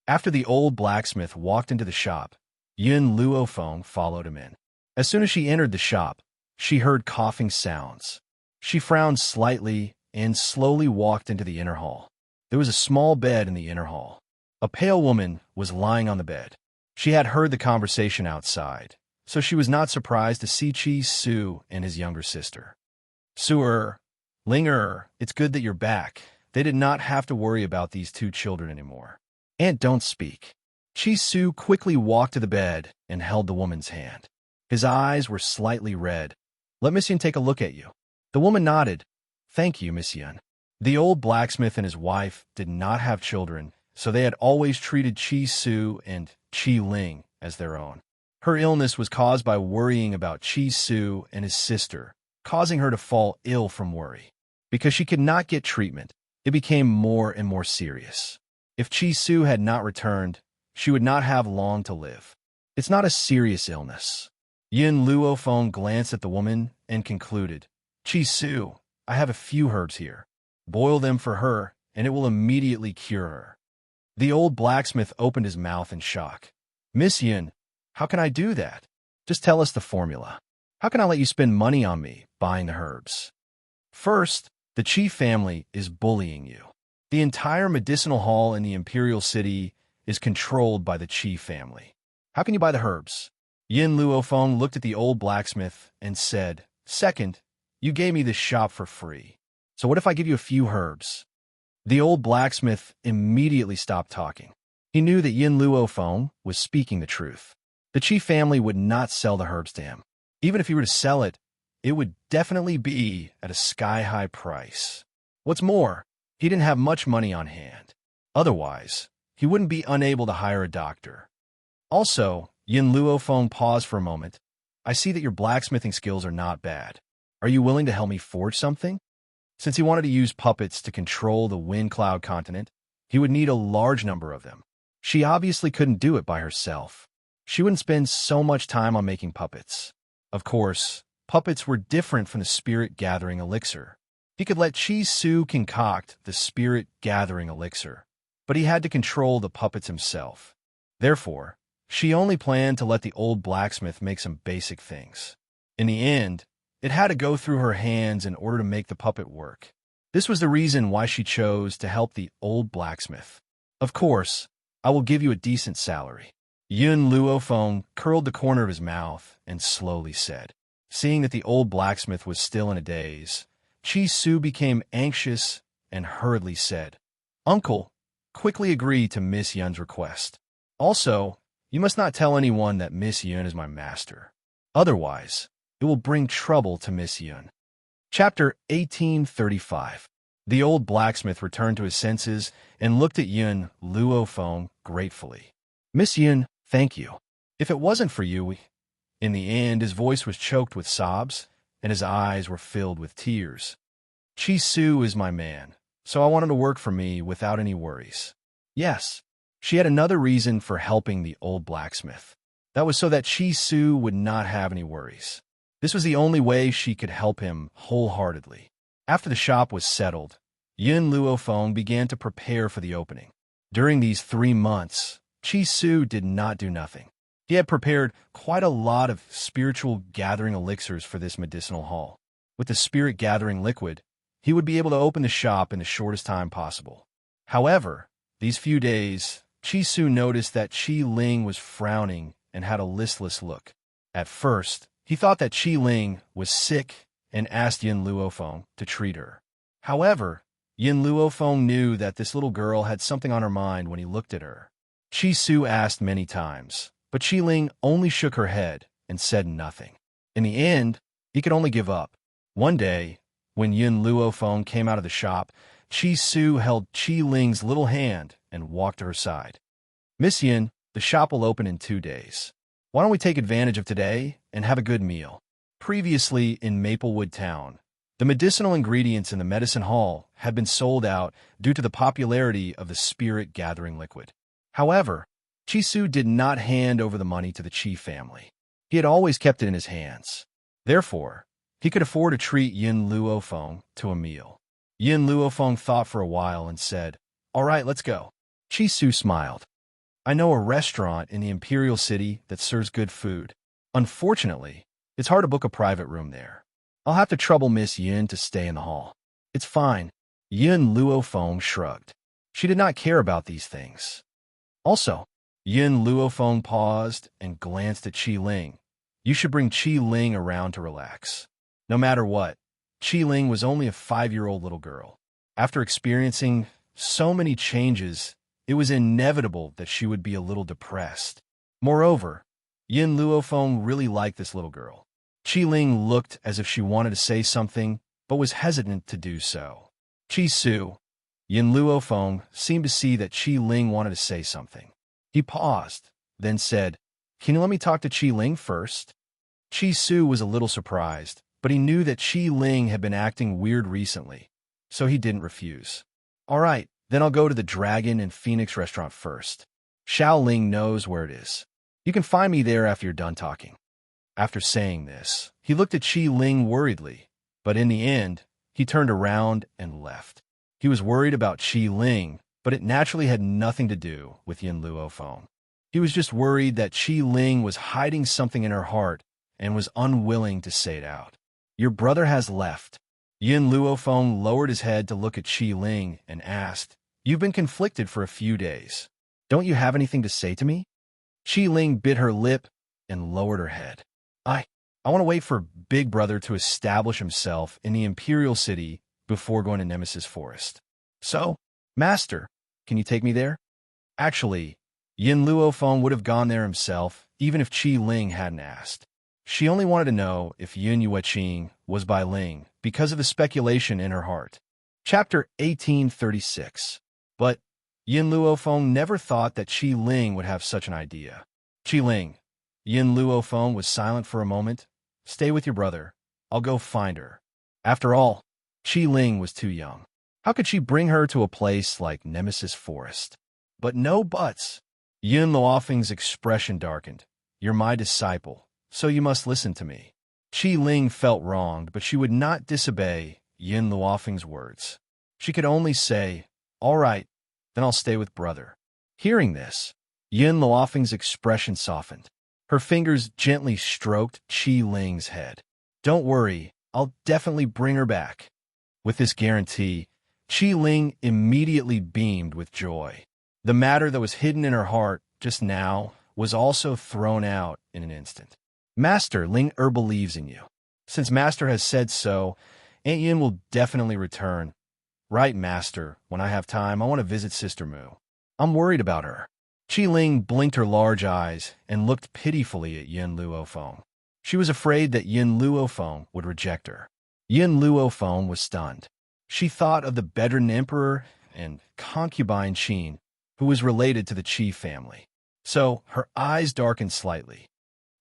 After the old blacksmith walked into the shop, Yun Luofeng followed him in. As soon as she entered the shop, she heard coughing sounds. She frowned slightly and slowly walked into the inner hall. There was a small bed in the inner hall. A pale woman was lying on the bed. She had heard the conversation outside, so she was not surprised to see Qi Su and his younger sister. Linger, it's good that you're back. They did not have to worry about these two children anymore. Aunt, don't speak. Qi Su quickly walked to the bed and held the woman's hand. His eyes were slightly red. Let Miss Yin take a look at you. The woman nodded. Thank you, Miss Yin. The old blacksmith and his wife did not have children, so they had always treated Qi Su and Qi Ling as their own. Her illness was caused by worrying about Qi Su and his sister, causing her to fall ill from worry. Because she could not get treatment, it became more and more serious. If Qi Su had not returned, she would not have long to live. It's not a serious illness. Yun Luofeng glanced at the woman and concluded, Qi Su, I have a few herbs here. Boil them for her, and it will immediately cure her. The old blacksmith opened his mouth in shock. Miss Yin, how can I do that? Just tell us the formula. How can I let you spend money on me buying the herbs? First, the Qi family is bullying you. The entire medicinal hall in the Imperial City is controlled by the Qi family. How can you buy the herbs? Yun Luofeng looked at the old blacksmith and said, Second, you gave me this shop for free. So what if I give you a few herbs? The old blacksmith immediately stopped talking. He knew that Yun Luofeng was speaking the truth. The Qi family would not sell the herbs to him. Even if he were to sell it, it would definitely be at a sky-high price. What's more, he didn't have much money on hand. Otherwise, he wouldn't be unable to hire a doctor. Also, Yun Luofeng paused for a moment. I see that your blacksmithing skills are not bad. Are you willing to help me forge something? Since he wanted to use puppets to control the Wind Cloud continent, he would need a large number of them. She obviously couldn't do it by herself. She wouldn't spend so much time on making puppets. Of course, puppets were different from the spirit-gathering elixir. He could let Chi Su concoct the spirit-gathering elixir, but he had to control the puppets himself. Therefore, she only planned to let the old blacksmith make some basic things. In the end, it had to go through her hands in order to make the puppet work. This was the reason why she chose to help the old blacksmith. Of course, I will give you a decent salary. Yun Luofeng curled the corner of his mouth and slowly said. Seeing that the old blacksmith was still in a daze, Chi Su became anxious and hurriedly said, Uncle, quickly agree to Miss Yun's request. Also, you must not tell anyone that Miss Yun is my master. Otherwise, it will bring trouble to Miss Yun. Chapter 1835. The old blacksmith returned to his senses and looked at Yun Luofeng gratefully. Miss Yun, thank you. If it wasn't for you, In the end, his voice was choked with sobs, and his eyes were filled with tears. Chi Su is my man, so I want him to work for me without any worries. Yes, she had another reason for helping the old blacksmith. That was so that Chi Su would not have any worries. This was the only way she could help him wholeheartedly. After the shop was settled, Yun Luofeng began to prepare for the opening. During these 3 months, Chi Su did not do nothing. He had prepared quite a lot of spiritual gathering elixirs for this medicinal hall. With the spirit gathering liquid, he would be able to open the shop in the shortest time possible. However, these few days, Chi Su noticed that Qi Ling was frowning and had a listless look. At first, he thought that Qi Ling was sick and asked Yun Luofeng to treat her. However, Yun Luofeng knew that this little girl had something on her mind when he looked at her. Chi Su asked many times, but Qi Ling only shook her head and said nothing. In the end, he could only give up. One day, when Yun Luofeng came out of the shop, Chi Su held Qi Ling's little hand and walked to her side. Miss Yun, the shop will open in 2 days. Why don't we take advantage of today and have a good meal? Previously in Maplewood Town, the medicinal ingredients in the medicine hall had been sold out due to the popularity of the spirit gathering liquid. However, Chi Su did not hand over the money to the Qi family. He had always kept it in his hands. Therefore, he could afford to treat Yun Luofeng to a meal. Yun Luofeng thought for a while and said, "All right, let's go." Chi Su smiled. "I know a restaurant in the Imperial City that serves good food. Unfortunately, it's hard to book a private room there. I'll have to trouble Miss Yun to stay in the hall." "It's fine." Yun Luofeng shrugged. She did not care about these things. Also, Yun Luofeng paused and glanced at Qi Ling. You should bring Qi Ling around to relax. No matter what, Qi Ling was only a 5-year-old little girl. After experiencing so many changes, it was inevitable that she would be a little depressed. Moreover, Yun Luofeng really liked this little girl. Qi Ling looked as if she wanted to say something, but was hesitant to do so. Chi Su, Yun Luofeng seemed to see that Qi Ling wanted to say something. He paused, then said, "Can you let me talk to Qi Ling first?" Chi Su was a little surprised, but he knew that Qi Ling had been acting weird recently, so he didn't refuse. "All right, then I'll go to the Dragon and Phoenix restaurant first. Xiao Ling knows where it is. You can find me there after you're done talking." After saying this, he looked at Qi Ling worriedly, but in the end, he turned around and left. He was worried about Qi Ling, but it naturally had nothing to do with Yun Luofeng. He was just worried that Qi Ling was hiding something in her heart and was unwilling to say it out. "Your brother has left." Yun Luofeng lowered his head to look at Qi Ling and asked, "You've been conflicted for a few days. Don't you have anything to say to me?" Qi Ling bit her lip and lowered her head. I want to wait for Big Brother to establish himself in the Imperial City before going to Nemesis Forest. So, Master, can you take me there?" Actually, Yun Luofeng would have gone there himself, even if Qi Ling hadn't asked. She only wanted to know if Yun Yueqing was by Ling because of the speculation in her heart. Chapter 1836. But Yun Luofeng never thought that Qi Ling would have such an idea. "Qi Ling." Yun Luofeng was silent for a moment. "Stay with your brother. I'll go find her." After all, Qi Ling was too young. How could she bring her to a place like Nemesis Forest? But no buts. Yun Luofeng's expression darkened. "You're my disciple, so you must listen to me. Qi Ling felt wronged, but she would not disobey Yin Luofeng's words. She could only say, "All right, then I'll stay with brother." Hearing this, Yin Luofeng's expression softened. Her fingers gently stroked Qi Ling's head. "Don't worry, I'll definitely bring her back." With this guarantee, Qi Ling immediately beamed with joy. The matter that was hidden in her heart just now was also thrown out in an instant. "Master, Ling believes in you. Since Master has said so, Aunt Yin will definitely return." "Right, Master. When I have time, I want to visit Sister Mu. I'm worried about her." Qi Ling blinked her large eyes and looked pitifully at Yin Luofeng. She was afraid that Yin Luofeng would reject her. Yin Luofeng was stunned. She thought of the bedridden emperor and concubine Qin, who was related to the Qi family. So her eyes darkened slightly.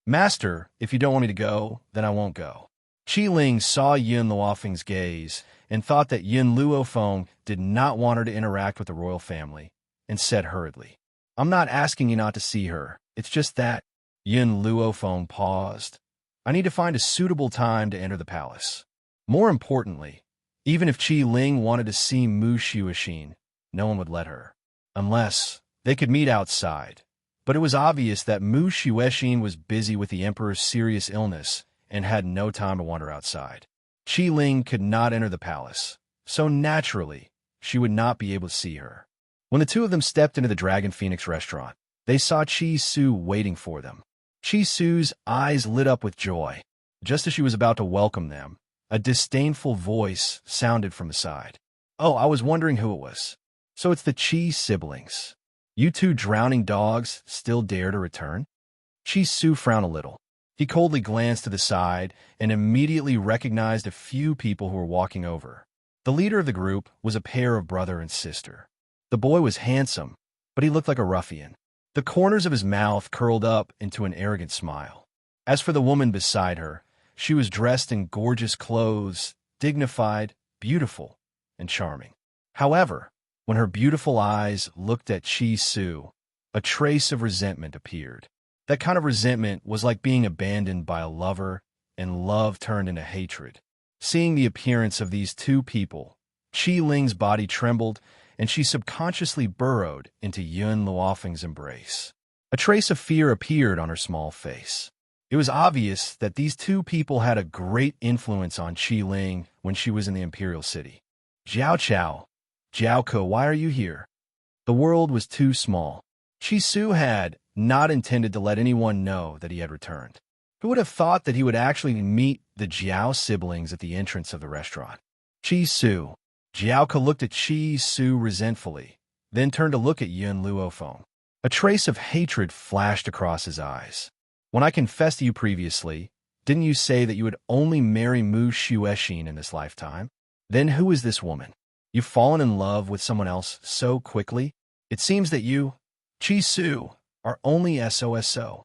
"Master, if you don't want me to go, then I won't go." Qi Ling saw Yin Luofeng's gaze and thought that Yin Luofeng did not want her to interact with the royal family, and said hurriedly, "I'm not asking you not to see her. It's just that—" Yin Luofeng paused. "I need to find a suitable time to enter the palace. More importantly, even if Qi Ling wanted to see Mu Xuexin, no one would let her. Unless they could meet outside." But it was obvious that Mu Xuexin was busy with the emperor's serious illness and had no time to wander outside. Qi Ling could not enter the palace, so naturally, she would not be able to see her. When the two of them stepped into the Dragon Phoenix restaurant, they saw Qi Su waiting for them. Qi Su's eyes lit up with joy. Just as she was about to welcome them, a disdainful voice sounded from the side. "Oh, I was wondering who it was. So it's the Qi siblings. You two drowning dogs still dare to return?" Qi Su frowned a little. He coldly glanced to the side and immediately recognized a few people who were walking over. The leader of the group was a pair of brother and sister. The boy was handsome, but he looked like a ruffian. The corners of his mouth curled up into an arrogant smile. As for the woman beside her, she was dressed in gorgeous clothes, dignified, beautiful, and charming. However, when her beautiful eyes looked at Qi Su, a trace of resentment appeared. That kind of resentment was like being abandoned by a lover, and love turned into hatred. Seeing the appearance of these two people, Qi Ling's body trembled, and she subconsciously burrowed into Yin Luofeng's embrace. A trace of fear appeared on her small face. It was obvious that these two people had a great influence on Qi Ling when she was in the imperial city. "Jiao Chao, Jiao Ke, why are you here?" The world was too small. Qi Su had not intended to let anyone know that he had returned. Who would have thought that he would actually meet the Jiao siblings at the entrance of the restaurant? "Qi Su." Jiao Ke looked at Qi Su resentfully, then turned to look at Yin Luofeng. A trace of hatred flashed across his eyes. "When I confessed to you previously, didn't you say that you would only marry Mu Xuexin in this lifetime? Then who is this woman? You've fallen in love with someone else so quickly? It seems that you, Qi Su, are only SOSO.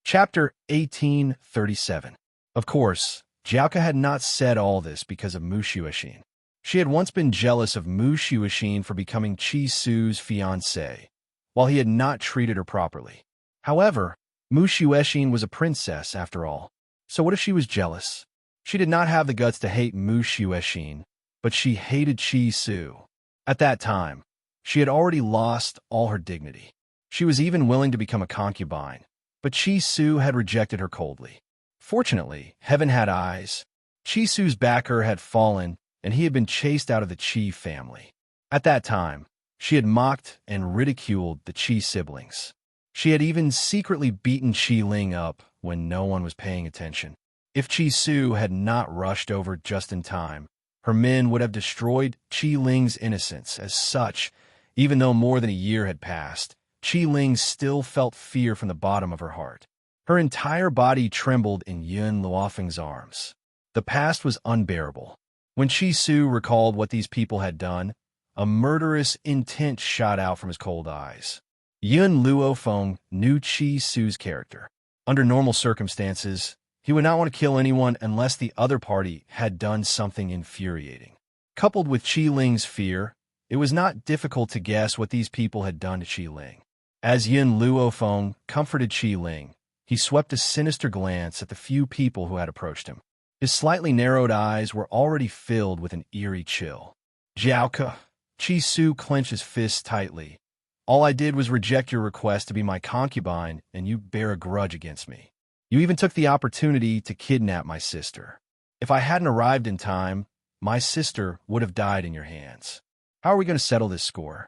Chapter 1837. Of course, Jiao Ke had not said all this because of Mu Xuexin. She had once been jealous of Mu Xuexin for becoming Qi Su's fiancé, while he had not treated her properly. However, Mu Xuexin was a princess after all, so what if she was jealous? She did not have the guts to hate Mu Xuexin, but she hated Qi Su. At that time, she had already lost all her dignity. She was even willing to become a concubine, but Qi Su had rejected her coldly. Fortunately, heaven had eyes. Qi Su's backer had fallen, and he had been chased out of the Qi family. At that time, she had mocked and ridiculed the Qi siblings. She had even secretly beaten Qi Ling up when no one was paying attention. If Qi Su had not rushed over just in time, her men would have destroyed Qi Ling's innocence. As such, even though more than a year had passed, Qi Ling still felt fear from the bottom of her heart. Her entire body trembled in Yin Luofeng's arms. The past was unbearable. When Qi Su recalled what these people had done, a murderous intent shot out from his cold eyes. Yin Luofeng knew Qi Su's character. Under normal circumstances, he would not want to kill anyone unless the other party had done something infuriating. Coupled with Qi Ling's fear, it was not difficult to guess what these people had done to Qi Ling. As Yin Luofeng comforted Qi Ling, He swept a sinister glance at the few people who had approached him. His slightly narrowed eyes were already filled with an eerie chill. Jiaoke, Chi Su clenched his fists tightly. All I did was reject your request to be my concubine, and you bear a grudge against me. You even took the opportunity to kidnap my sister. If I hadn't arrived in time, my sister would have died in your hands. How are we going to settle this score?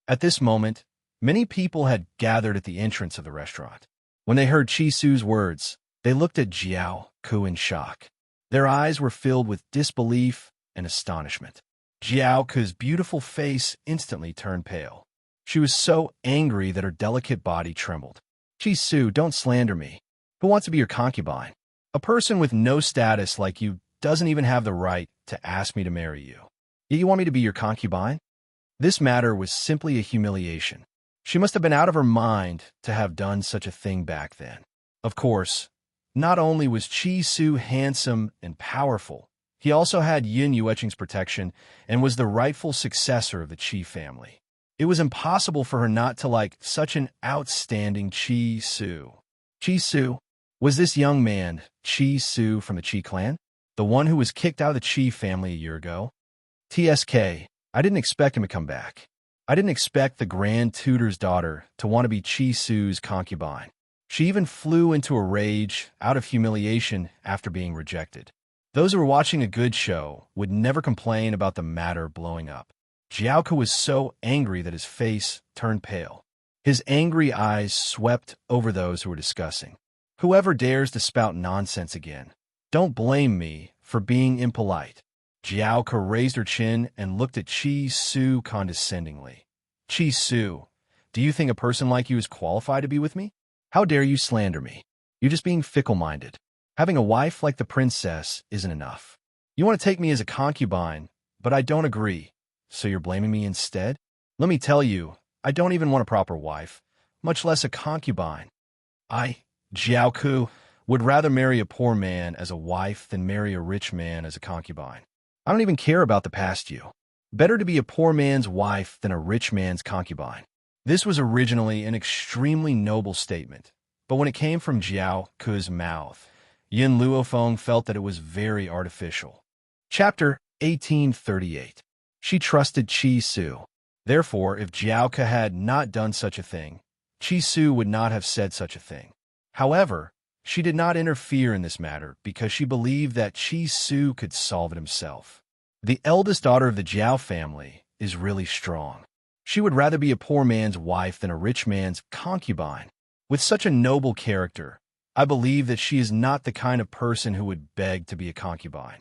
At this moment, many people had gathered at the entrance of the restaurant. When they heard Chi Su's words, they looked at Jiao Ku in shock. Their eyes were filled with disbelief and astonishment. Jiao Ku's beautiful face instantly turned pale. She was so angry that her delicate body trembled. Chi Su, don't slander me. Who wants to be your concubine? A person with no status like you doesn't even have the right to ask me to marry you. Yet you want me to be your concubine? This matter was simply a humiliation. She must have been out of her mind to have done such a thing back then. Of course, not only was Chi Su handsome and powerful, he also had Yin Yueqing's protection and was the rightful successor of the Qi family. It was impossible for her not to like such an outstanding Chi Su. Chi Su? Was this young man, Chi Su from the Qi clan? The one who was kicked out of the Qi family a year ago? TSK, I didn't expect him to come back. I didn't expect the Grand Tutor's daughter to want to be Chi Su's concubine. She even flew into a rage out of humiliation after being rejected. Those who were watching a good show would never complain about the matter blowing up. Jiaoke was so angry that his face turned pale. His angry eyes swept over those who were discussing. Whoever dares to spout nonsense again, don't blame me for being impolite. Jiaoke raised her chin and looked at Chi Su condescendingly. Chi Su, do you think a person like you is qualified to be with me? How dare you slander me? You're just being fickle-minded. Having a wife like the princess isn't enough. You want to take me as a concubine, but I don't agree, so you're blaming me instead? Let me tell you, I don't even want a proper wife, much less a concubine. Jiaoke, would rather marry a poor man as a wife than marry a rich man as a concubine. I don't even care about the past you. Better to be a poor man's wife than a rich man's concubine. This was originally an extremely noble statement, but when it came from Jiaoke's mouth, Yin Luofeng felt that it was very artificial. Chapter 1838. She trusted Chi Su. Therefore, if Jiaoke had not done such a thing, Chi Su would not have said such a thing. However, she did not interfere in this matter because she believed that Chi Su could solve it himself. The eldest daughter of the Jiao family is really strong. She would rather be a poor man's wife than a rich man's concubine. With such a noble character, I believe that she is not the kind of person who would beg to be a concubine.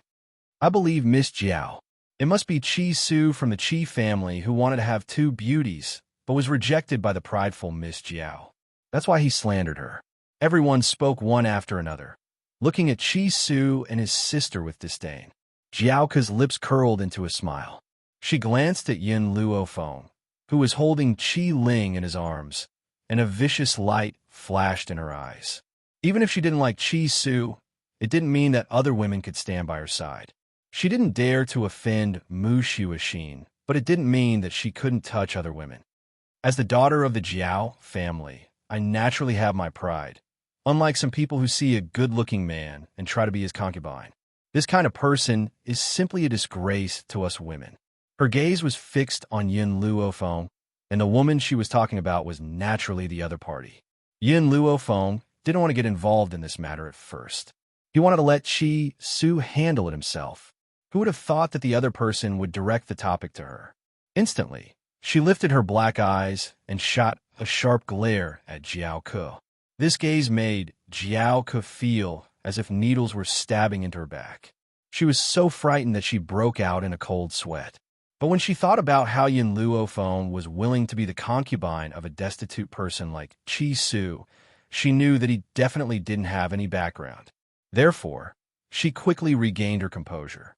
I believe Miss Jiao. It must be Chi Su from the Qi family who wanted to have two beauties, but was rejected by the prideful Miss Jiao. That's why he slandered her. Everyone spoke one after another, looking at Chi Su and his sister with disdain. Jiaoke's lips curled into a smile. She glanced at Yin Luofeng, who was holding Qi Ling in his arms, and a vicious light flashed in her eyes. Even if she didn't like Chi Su, it didn't mean that other women could stand by her side. She didn't dare to offend Mu Xuexin, but it didn't mean that she couldn't touch other women. As the daughter of the Jiao family, I naturally have my pride, unlike some people who see a good-looking man and try to be his concubine. This kind of person is simply a disgrace to us women. Her gaze was fixed on Yin Luofeng, and the woman she was talking about was naturally the other party. Yin Luofeng didn't want to get involved in this matter at first. He wanted to let Chi Su handle it himself. Who would have thought that the other person would direct the topic to her? Instantly, she lifted her black eyes and shot a sharp glare at Jiaoke. This gaze made Jiaoke feel as if needles were stabbing into her back. She was so frightened that she broke out in a cold sweat. But when she thought about how Yin Luofeng was willing to be the concubine of a destitute person like Chi Su, she knew that he definitely didn't have any background. Therefore, she quickly regained her composure.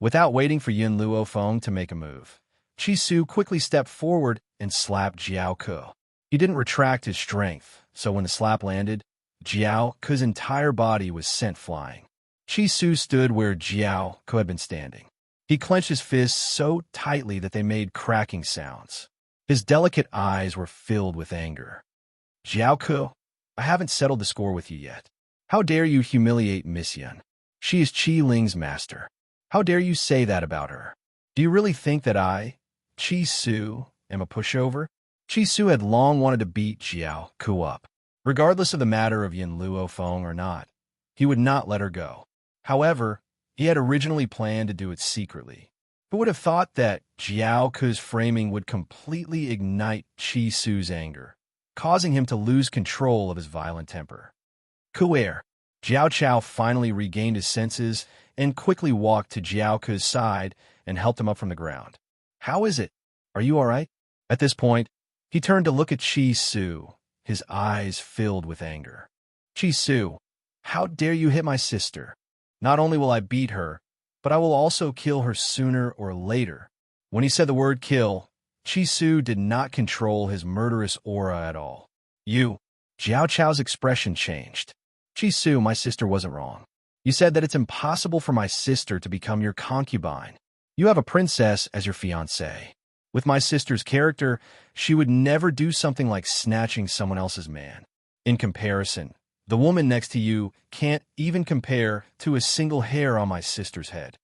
Without waiting for Yin Luofeng to make a move, Chi Su quickly stepped forward and slapped Jiaoke. He didn't retract his strength, so when the slap landed, Jiaoke's entire body was sent flying. Chi Su stood where Jiaoke had been standing. He clenched his fists so tightly that they made cracking sounds. His delicate eyes were filled with anger. Jiaoke, I haven't settled the score with you yet. How dare you humiliate Miss Yun? She is Qi Ling's master. How dare you say that about her? Do you really think that I, Qi Su, am a pushover? Qi Su had long wanted to beat Jiao Ku up. Regardless of the matter of Yin Luo Feng or not, he would not let her go. However, he had originally planned to do it secretly. Who would have thought that Jiao Ku's framing would completely ignite Qi Su's anger, causing him to lose control of his violent temper? Kuer. Jiao Chao finally regained his senses and quickly walked to Jiao Ku's side and helped him up from the ground. How is it? Are you all right? At this point, he turned to look at Qi Su, his eyes filled with anger. Qi Su, how dare you hit my sister? Not only will I beat her, but I will also kill her sooner or later. When he said the word kill, Qi Su did not control his murderous aura at all. You. Jiao Chao's expression changed. Qi Su, my sister wasn't wrong. You said that it's impossible for my sister to become your concubine. You have a princess as your fiancée. With my sister's character, she would never do something like snatching someone else's man. In comparison, the woman next to you can't even compare to a single hair on my sister's head.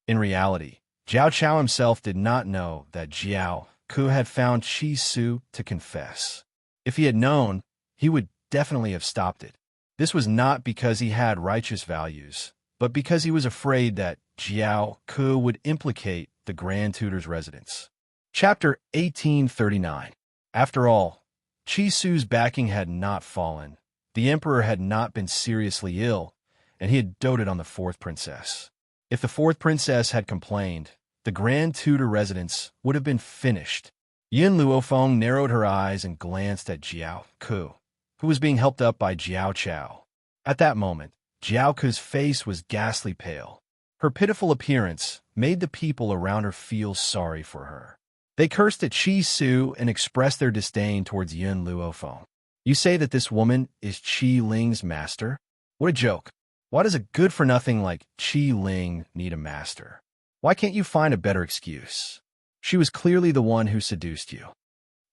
In reality, Jiao Chao himself did not know that Jiao Ku had found Qi Su to confess. If he had known, he would definitely have stopped it. This was not because he had righteous values, but because he was afraid that Jiao Ku would implicate the Grand Tutor's residence. Chapter 1839. After all, Qi Su's backing had not fallen. The emperor had not been seriously ill, and he had doted on the fourth princess. If the fourth princess had complained, the Grand Tutor residence would have been finished. Yin Luofeng narrowed her eyes and glanced at Jiao Ku, who was being helped up by Jiao Chao. At that moment, Jiao Ku's face was ghastly pale. Her pitiful appearance made the people around her feel sorry for her. They cursed at Qi Su and expressed their disdain towards Yin Luofeng. You say that this woman is Qi Ling's master? What a joke. Why does a good-for-nothing like Qi Ling need a master? Why can't you find a better excuse? She was clearly the one who seduced you.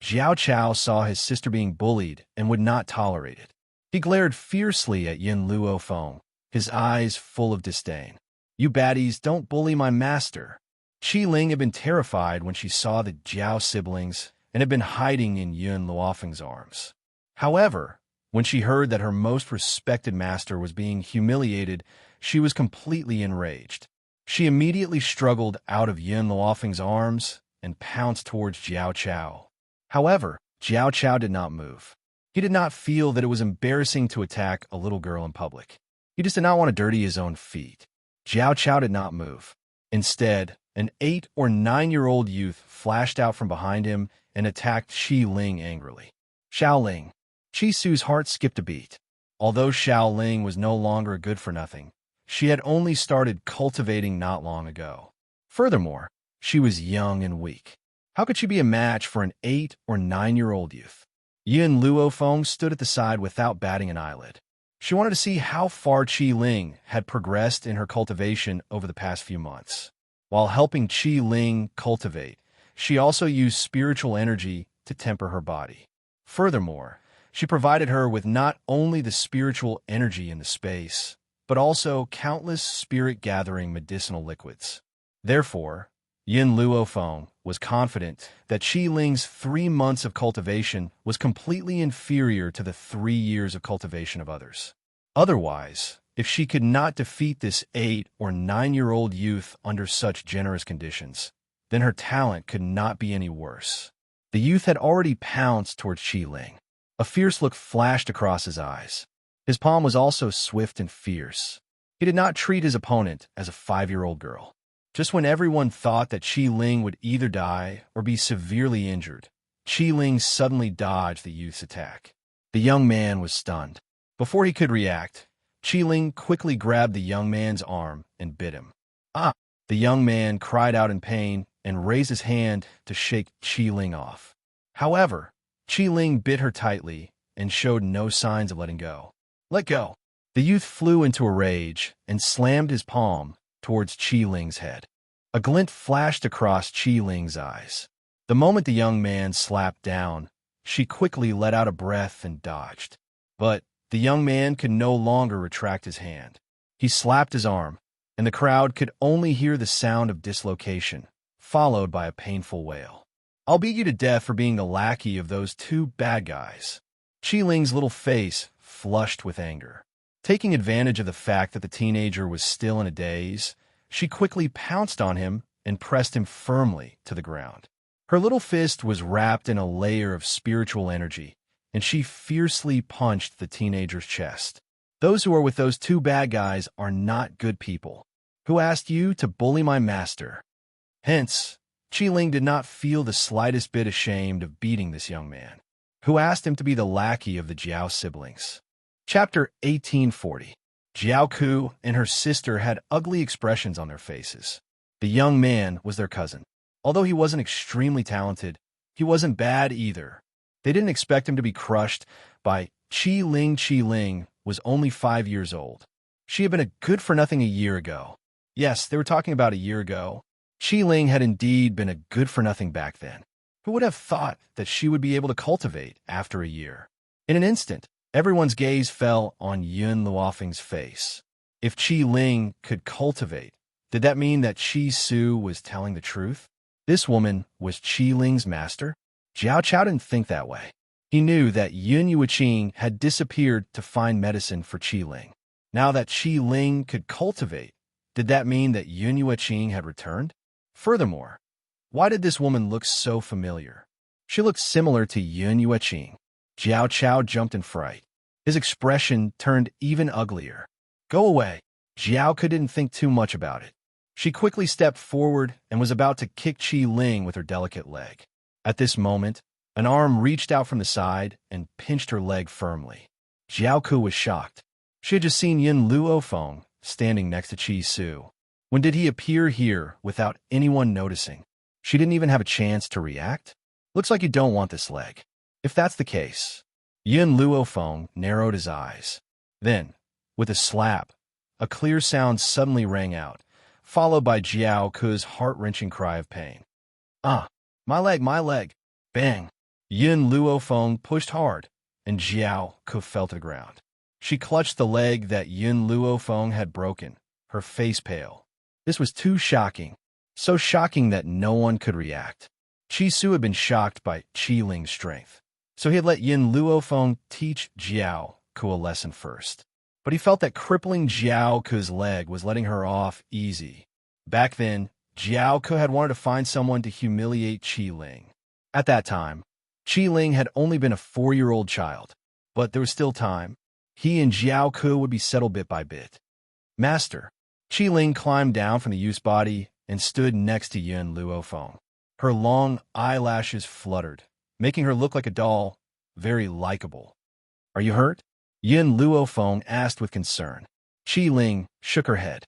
Jiao Chao saw his sister being bullied and would not tolerate it. He glared fiercely at Yin Luofeng, his eyes full of disdain. You baddies, don't bully my master. Qi Ling had been terrified when she saw the Jiao siblings and had been hiding in Yin Luofeng's arms. However, when she heard that her most respected master was being humiliated, she was completely enraged. She immediately struggled out of Yin Luofeng's arms and pounced towards Jiao Chao. However, Jiao Chao did not move. He did not feel that it was embarrassing to attack a little girl in public. He just did not want to dirty his own feet. Jiao Chao did not move. Instead, an 8- or 9-year-old youth flashed out from behind him and attacked Qi Ling angrily. Xiaoling. Qi Su's heart skipped a beat. Although Xiaoling was no longer a good-for-nothing, she had only started cultivating not long ago. Furthermore, she was young and weak. How could she be a match for an 8- or 9-year-old youth? Yin Luofeng stood at the side without batting an eyelid. She wanted to see how far Qi Ling had progressed in her cultivation over the past few months. While helping Qi Ling cultivate, she also used spiritual energy to temper her body. Furthermore, she provided her with not only the spiritual energy in the space, but also countless spirit-gathering medicinal liquids. Therefore, Yin Luofeng was confident that Qi Ling's 3 months of cultivation was completely inferior to the 3 years of cultivation of others. Otherwise, if she could not defeat this 8- or 9-year-old youth under such generous conditions, then her talent could not be any worse. The youth had already pounced towards Qi Ling. A fierce look flashed across his eyes. His palm was also swift and fierce. He did not treat his opponent as a 5-year-old girl. Just when everyone thought that Qi Ling would either die or be severely injured, Qi Ling suddenly dodged the youth's attack. The young man was stunned. Before he could react, Qi Ling quickly grabbed the young man's arm and bit him. Ah! The young man cried out in pain and raised his hand to shake Qi Ling off. However, Qi Ling bit her tightly and showed no signs of letting go. Let go! The youth flew into a rage and slammed his palm towards Qi Ling's head. A glint flashed across Qi Ling's eyes. The moment the young man slapped down, she quickly let out a breath and dodged. But the young man could no longer retract his hand. He slapped his arm, and the crowd could only hear the sound of dislocation, followed by a painful wail. "I'll beat you to death for being the lackey of those two bad guys." Qi Ling's little face flushed with anger. Taking advantage of the fact that the teenager was still in a daze, she quickly pounced on him and pressed him firmly to the ground. Her little fist was wrapped in a layer of spiritual energy, and she fiercely punched the teenager's chest. "Those who are with those two bad guys are not good people. Who asked you to bully my master?" Hence, Qi Ling did not feel the slightest bit ashamed of beating this young man, who asked him to be the lackey of the Jiao siblings. Chapter 1840. Jiao Ku and her sister had ugly expressions on their faces. The young man was their cousin. Although he wasn't extremely talented, he wasn't bad either. They didn't expect him to be crushed by Qi Ling. Qi Ling was only 5 years old. She had been a good-for-nothing a year ago. Yes, they were talking about a year ago. Qi Ling had indeed been a good-for-nothing back then. Who would have thought that she would be able to cultivate after a year? In an instant, everyone's gaze fell on Yun Luofeng's face. If Qi Ling could cultivate, did that mean that Qi Su was telling the truth? This woman was Qi Ling's master? Jiao Chao didn't think that way. He knew that Yun Yueqing had disappeared to find medicine for Qi Ling. Now that Qi Ling could cultivate, did that mean that Yun Yueqing had returned? Furthermore, why did this woman look so familiar? She looked similar to Yun Yueqing. Jiao Chao jumped in fright. His expression turned even uglier. "Go away." Jiao Ke didn't think too much about it. She quickly stepped forward and was about to kick Qi Ling with her delicate leg. At this moment, an arm reached out from the side and pinched her leg firmly. Jiao Ke was shocked. She had just seen Yun Luofeng standing next to Qi Su. When did he appear here without anyone noticing? She didn't even have a chance to react? "Looks like you don't want this leg." If that's the case, Yun Luofeng narrowed his eyes. Then, with a slap, a clear sound suddenly rang out, followed by Jiao Ke's heart-wrenching cry of pain. "Ah, my leg, my leg!" Bang! Yun Luofeng pushed hard, and Jiao Ke fell to the ground. She clutched the leg that Yun Luofeng had broken, her face pale. This was too shocking, so shocking that no one could react. Qi Su had been shocked by Qi Ling's strength, so he had let Yun Luofeng teach Jiao Ke a lesson first. But he felt that crippling Jiao Ke's leg was letting her off easy. Back then, Jiao Ke had wanted to find someone to humiliate Qi Ling. At that time, Qi Ling had only been a 4-year-old child, but there was still time. He and Jiao Ke would be settled bit by bit. "Master." Qi Ling climbed down from the youth's body and stood next to Yun Luofeng. Her long eyelashes fluttered, making her look like a doll, very likable. "Are you hurt?" Yun Luofeng asked with concern. Qi Ling shook her head.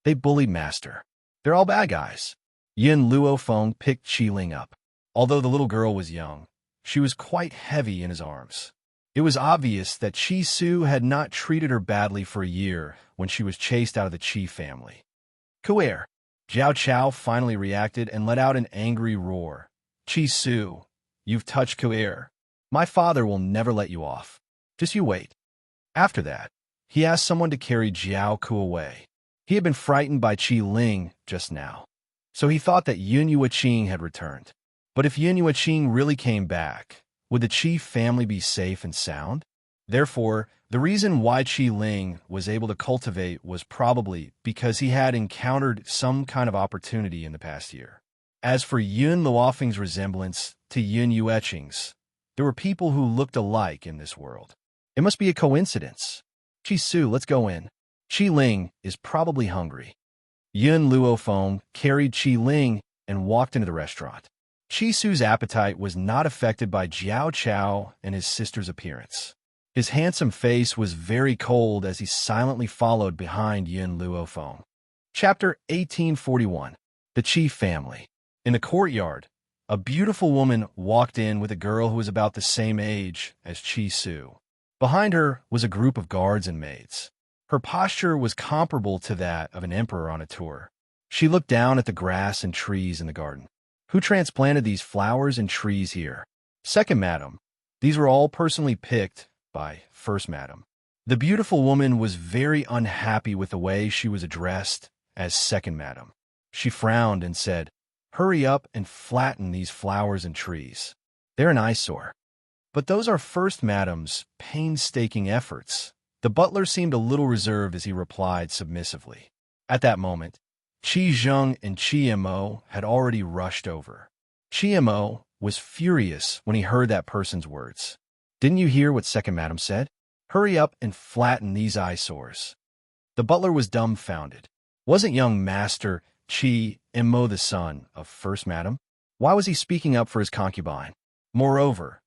"They bullied Master. They're all bad guys." Yun Luofeng picked Qi Ling up. Although the little girl was young, she was quite heavy in his arms. It was obvious that Qi Su had not treated her badly for a year when she was chased out of the Qi family. "Kuer!" Jiao Chao finally reacted and let out an angry roar. "Qi Su, you've touched Kuer. My father will never let you off. Just you wait." After that, he asked someone to carry Jiao Ke away. He had been frightened by Qi Ling just now, so he thought that Yun Yueqing had returned. But if Yun Yueqing really came back, would the Qi family be safe and sound? Therefore, the reason why Qi Ling was able to cultivate was probably because he had encountered some kind of opportunity in the past year. As for Yun Luofeng's resemblance to Yun Yueqing's, there were people who looked alike in this world. It must be a coincidence. "Qi Su, let's go in. Qi Ling is probably hungry." Yun Luofeng carried Qi Ling and walked into the restaurant. Qi Su's appetite was not affected by Jiao Chao and his sister's appearance. His handsome face was very cold as he silently followed behind Yun Luofeng. Chapter 1841. The Qi Family. In the courtyard, a beautiful woman walked in with a girl who was about the same age as Qi Su. Behind her was a group of guards and maids. Her posture was comparable to that of an emperor on a tour. She looked down at the grass and trees in the garden. "Who transplanted these flowers and trees here?" "Second, madam. These were all personally picked by First Madam. The beautiful woman was very unhappy with the way she was addressed as Second Madam. She frowned and said, "Hurry up and flatten these flowers and trees. They're an eyesore." "But those are First Madam's painstaking efforts." The butler seemed a little reserved as he replied submissively. At that moment, Qi Zheng and Qi Mo had already rushed over. Qi Mo was furious when he heard that person's words. "Didn't you hear what Second Madam said? Hurry up and flatten these eyesores." The butler was dumbfounded. Wasn't young Master Qi Mo the son of First Madam? Why was he speaking up for his concubine? Moreover,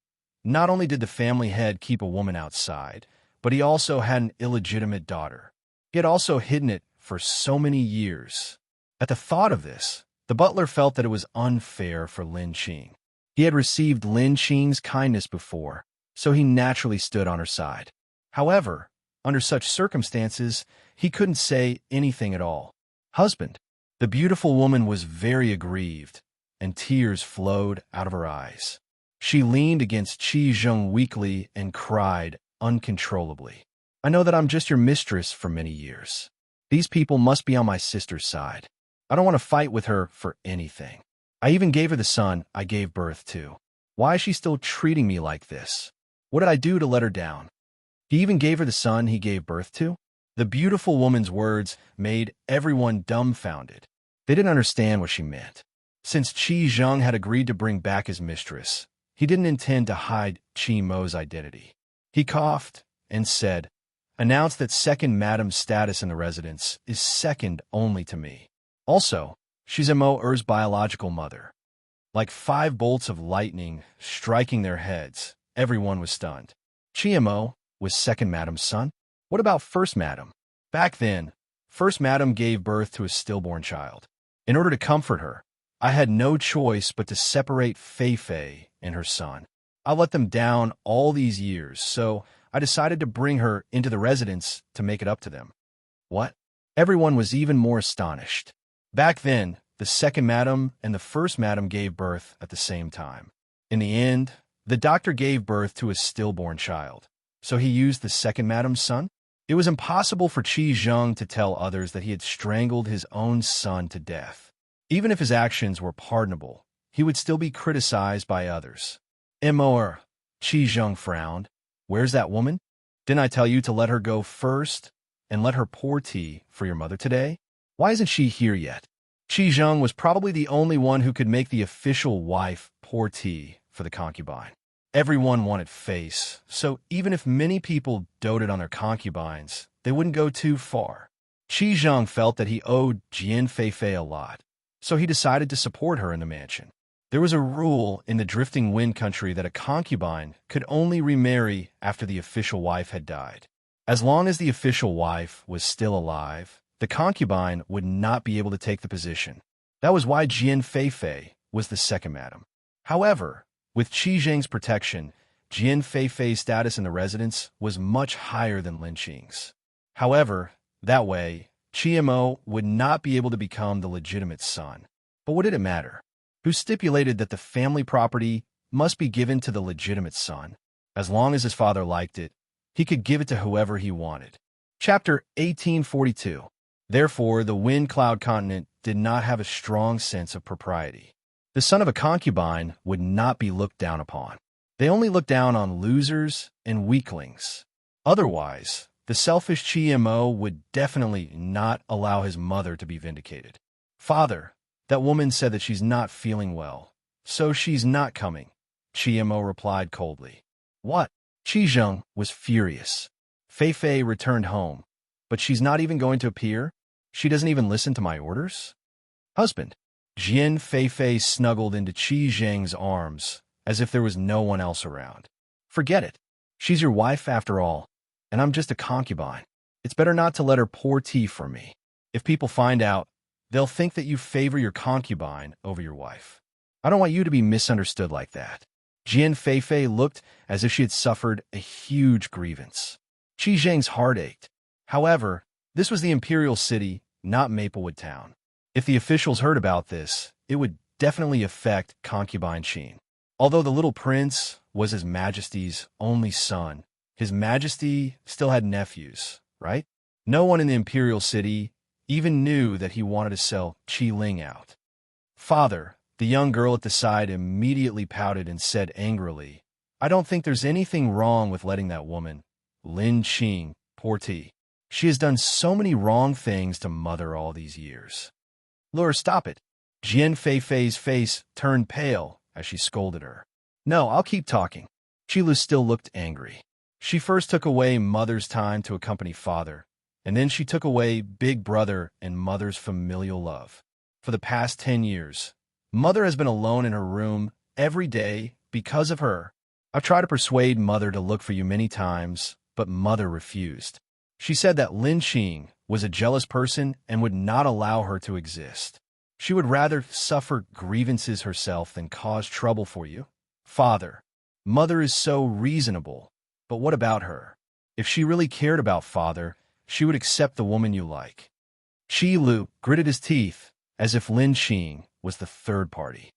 not only did the family head keep a woman outside, but he also had an illegitimate daughter. He had also hidden it for so many years. At the thought of this, the butler felt that it was unfair for Lin Qing. He had received Lin Qing's kindness before, so he naturally stood on her side. However, under such circumstances, he couldn't say anything at all. "Husband." The beautiful woman was very aggrieved, and tears flowed out of her eyes. She leaned against Qi Zheng weakly and cried uncontrollably. "I know that I'm just your mistress for many years. These people must be on my sister's side. I don't want to fight with her for anything. I even gave her the son I gave birth to. Why is she still treating me like this? What did I do to let her down? He even gave her the son he gave birth to?" The beautiful woman's words made everyone dumbfounded. They didn't understand what she meant. Since Qi Zheng had agreed to bring back his mistress, he didn't intend to hide Qi Mo's identity. He coughed and said, "Announce that Second Madam's status in the residence is second only to me. Also, she's Mo Er's biological mother." Like 5 bolts of lightning striking their heads, everyone was stunned. Qi Mo was Second Madam's son? What about First Madam? Back then, First Madam gave birth to a stillborn child. In order to comfort her, I had no choice but to separate Fei Fei and her son. I let them down all these years, so I decided to bring her into the residence to make it up to them. What? Everyone was even more astonished. Back then, the Second Madam and the First Madam gave birth at the same time. In the end, the doctor gave birth to a stillborn child, so he used the Second Madam's son? It was impossible for Qi Zheng to tell others that he had strangled his own son to death. Even if his actions were pardonable, he would still be criticized by others. "Immortal," Qi Zheng frowned. "Where's that woman? Didn't I tell you to let her go first and let her pour tea for your mother today? Why isn't she here yet?" Qi Zheng was probably the only one who could make the official wife pour tea for the concubine. Everyone wanted face, so even if many people doted on their concubines, they wouldn't go too far. Qi Zheng felt that he owed Jian Feifei a lot, so he decided to support her in the mansion. There was a rule in the Drifting Wind Country that a concubine could only remarry after the official wife had died. As long as the official wife was still alive, the concubine would not be able to take the position. That was why Jian Feifei was the Second Madam. However, with Qi Zheng's protection, Jian Feifei's status in the residence was much higher than Lin Qing's. However, that way, Qi Mo would not be able to become the legitimate son. But what did it matter? Who stipulated that the family property must be given to the legitimate son? As long as his father liked it, he could give it to whoever he wanted. Chapter 1842. Therefore, the Wind Cloud Continent did not have a strong sense of propriety. The son of a concubine would not be looked down upon. They only looked down on losers and weaklings. Otherwise, the selfish Qi Mo would definitely not allow his mother to be vindicated. "Father, that woman said that she's not feeling well, so she's not coming," Qi Mo replied coldly. "What?" Qi Zheng was furious. "Fei Fei returned home, but she's not even going to appear? She doesn't even listen to my orders?" "Husband." Jian Feifei snuggled into Qi Zheng's arms as if there was no one else around. "Forget it. She's your wife after all, and I'm just a concubine. It's better not to let her pour tea for me. If people find out, they'll think that you favor your concubine over your wife. I don't want you to be misunderstood like that." Jian Feifei looked as if she had suffered a huge grievance. Qi Zheng's heart ached. However, this was the imperial city, not Maplewood Town. If the officials heard about this, it would definitely affect concubine Qin. Although the little prince was His Majesty's only son, His Majesty still had nephews, right? No one in the imperial city even knew that he wanted to sell Qi Ling out. Father, the young girl at the side immediately pouted and said angrily, I don't think there's anything wrong with letting that woman, Lin Qing, poor T. She has done so many wrong things to mother all these years. Lure, stop it. Jian Feifei's face turned pale as she scolded her. No, I'll keep talking. Qilu still looked angry. She first took away mother's time to accompany father, and then she took away big brother and mother's familial love. For the past 10 years, mother has been alone in her room every day because of her. I've tried to persuade mother to look for you many times, but mother refused. She said that Lin Qing was a jealous person and would not allow her to exist. She would rather suffer grievances herself than cause trouble for you. Father, mother is so reasonable, but what about her? If she really cared about father, she would accept the woman you like. Qi Lu gritted his teeth as if Lin Qing was the third party.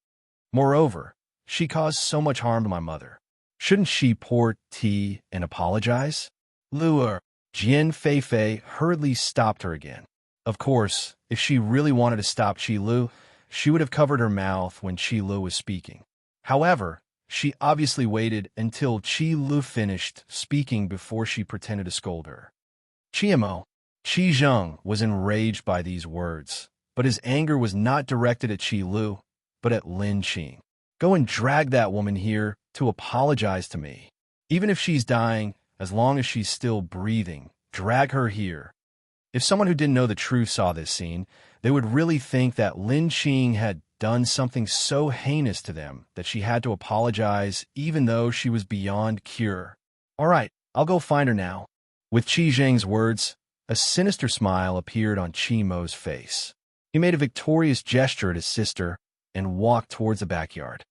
Moreover, she caused so much harm to my mother. Shouldn't she pour tea and apologize? Luer, Jian Feifei hurriedly stopped her again. Of course, if she really wanted to stop Qi Lu, she would have covered her mouth when Qi Lu was speaking. However, she obviously waited until Qi Lu finished speaking before she pretended to scold her. Qiamo, Qi Zheng was enraged by these words, but his anger was not directed at Qi Lu, but at Lin Qing. Go and drag that woman here to apologize to me. Even if she's dying, as long as she's still breathing, drag her here. If someone who didn't know the truth saw this scene, they would really think that Lin Qing had done something so heinous to them that she had to apologize even though she was beyond cure. All right, I'll go find her now. With Qi Zheng's words, a sinister smile appeared on Qi Mo's face. He made a victorious gesture at his sister and walked towards the backyard.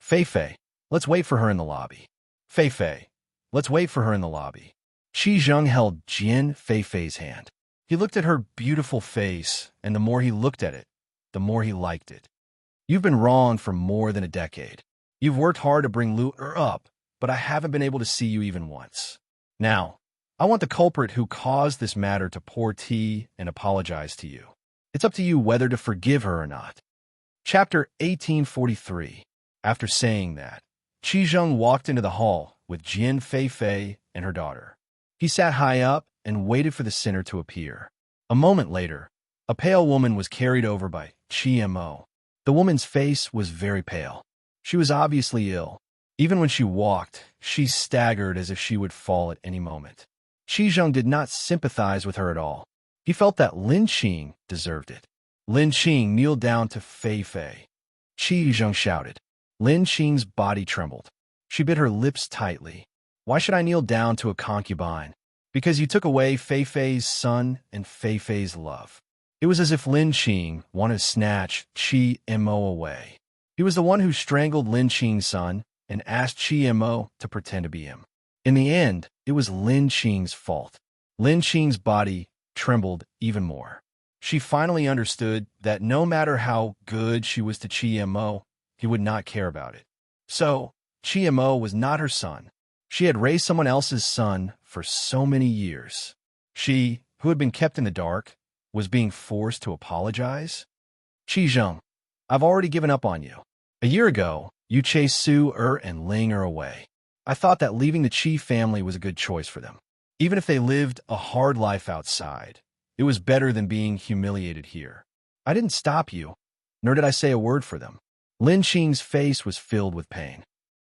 Feifei, let's wait for her in the lobby. Feifei, let's wait for her in the lobby. Qi Zheng held Jian Feifei's hand. He looked at her beautiful face, and the more he looked at it, the more he liked it. You've been wrong for more than a decade. You've worked hard to bring Lu up, but I haven't been able to see you even once. Now, I want the culprit who caused this matter to pour tea and apologize to you. It's up to you whether to forgive her or not. Chapter 1843. After saying that, Qi Zheng walked into the hall with Jian Feifei and her daughter. He sat high up and waited for the sinner to appear. A moment later, a pale woman was carried over by Qi Mo. The woman's face was very pale. She was obviously ill. Even when she walked, she staggered as if she would fall at any moment. Qi Zheng did not sympathize with her at all. He felt that Lin Qing deserved it. Lin Qing kneeled down to Feifei. Qi Zheng shouted. Lin Qing's body trembled. She bit her lips tightly. Why should I kneel down to a concubine? Because you took away Feifei's son and Feifei's love. It was as if Lin Qing wanted to snatch Qi Mo away. He was the one who strangled Lin Qing's son and asked Qi Mo to pretend to be him. In the end, it was Lin Qing's fault. Lin Qing's body trembled even more. She finally understood that no matter how good she was to Qi Mo, he would not care about it. So, Qi Mo was not her son. She had raised someone else's son for so many years. She, who had been kept in the dark, was being forced to apologize? Qi Zheng, I've already given up on you. A year ago, you chased Su and Ling away. I thought that leaving the Qi family was a good choice for them. Even if they lived a hard life outside, it was better than being humiliated here. I didn't stop you, nor did I say a word for them. Lin Qing's face was filled with pain.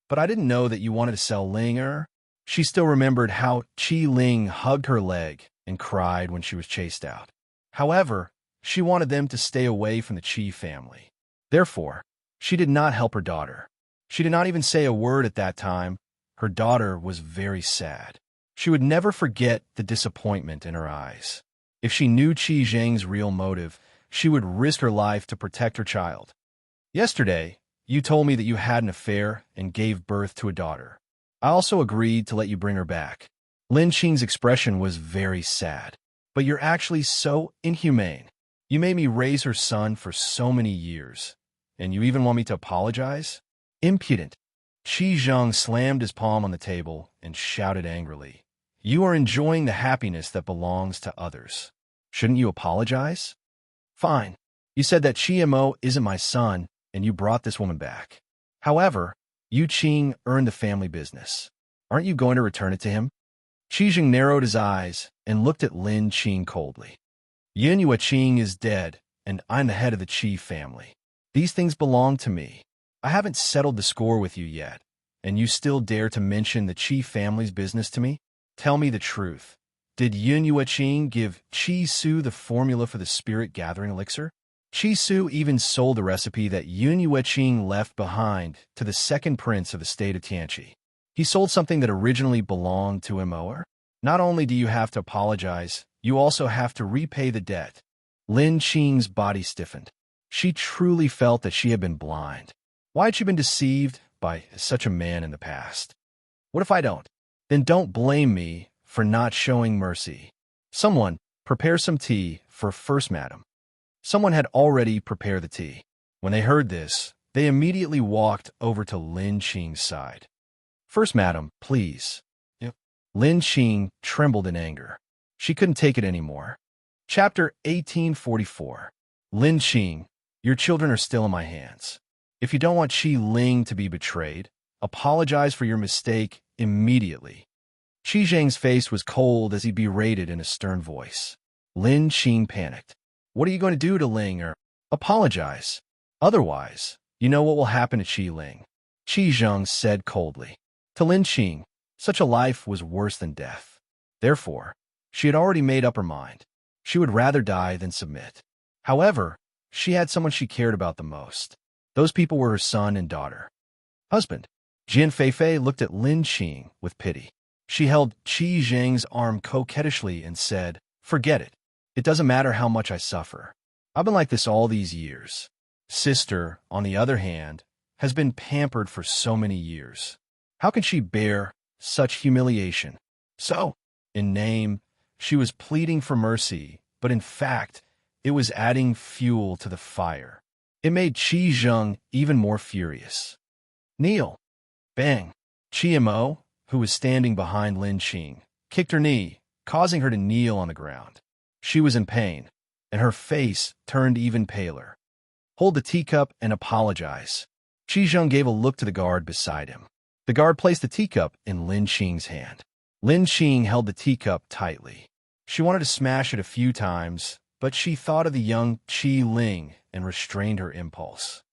But I didn't know that you wanted to sell Ling. She still remembered how Qi Ling hugged her leg and cried when she was chased out. However, she wanted them to stay away from the Qi family. Therefore, she did not help her daughter. She did not even say a word at that time. Her daughter was very sad. She would never forget the disappointment in her eyes. If she knew Qi Zheng's real motive, she would risk her life to protect her child. Yesterday, you told me that you had an affair and gave birth to a daughter. I also agreed to let you bring her back. Lin Qing's expression was very sad. But you're actually so inhumane. You made me raise her son for so many years, and you even want me to apologize? Impudent. Qi Zheng slammed his palm on the table and shouted angrily, "You are enjoying the happiness that belongs to others. Shouldn't you apologize? Fine. You said that Qi Mo isn't my son, and you brought this woman back. However, Yu Qing earned the family business. Aren't you going to return it to him?" Qi Zheng narrowed his eyes and looked at Lin Qing coldly. "Yin Yue Qing is dead, and I'm the head of the Qi family. These things belong to me. I haven't settled the score with you yet, and you still dare to mention the Qi family's business to me? Tell me the truth. Did Yin Yue Qing give Qi Su the formula for the spirit-gathering elixir? Qi Su even sold the recipe that Yin Yue Qing left behind to the second prince of the state of Tianqi. He sold something that originally belonged to Imoer? Not only do you have to apologize, you also have to repay the debt." Lin Qing's body stiffened. She truly felt that she had been blind. Why had she been deceived by such a man in the past? "What if I don't? Then don't blame me for not showing mercy. Someone, prepare some tea for First Madam." Someone had already prepared the tea. When they heard this, they immediately walked over to Lin Qing's side. "First Madam, please." Yep. Lin Qing trembled in anger. She couldn't take it anymore. Chapter 1844. Lin Qing, your children are still in my hands. If you don't want Qi Ling to be betrayed, apologize for your mistake immediately. Qi Zheng's face was cold as he berated in a stern voice. Lin Qing panicked. "What are you going to do to Ling or apologize? Otherwise, you know what will happen to Qi Ling," Qi Zheng said coldly. To Lin Qing, such a life was worse than death. Therefore, she had already made up her mind. She would rather die than submit. However, she had someone she cared about the most. Those people were her son and daughter. Husband. Jian Feifei looked at Lin Qing with pity. She held Qi Zheng's arm coquettishly and said, "Forget it. It doesn't matter how much I suffer. I've been like this all these years." Sister, on the other hand, has been pampered for so many years. How can she bear such humiliation? So, in name, she was pleading for mercy, but in fact, it was adding fuel to the fire. It made Qi Zheng even more furious. "Kneel." Bang! Qi Mo, who was standing behind Lin Qing, kicked her knee, causing her to kneel on the ground. She was in pain, and her face turned even paler. "Hold the teacup and apologize." Qi Zheng gave a look to the guard beside him. The guard placed the teacup in Lin Qing's hand. Lin Qing held the teacup tightly. She wanted to smash it a few times, but she thought of the young Qi Ling and restrained her impulse.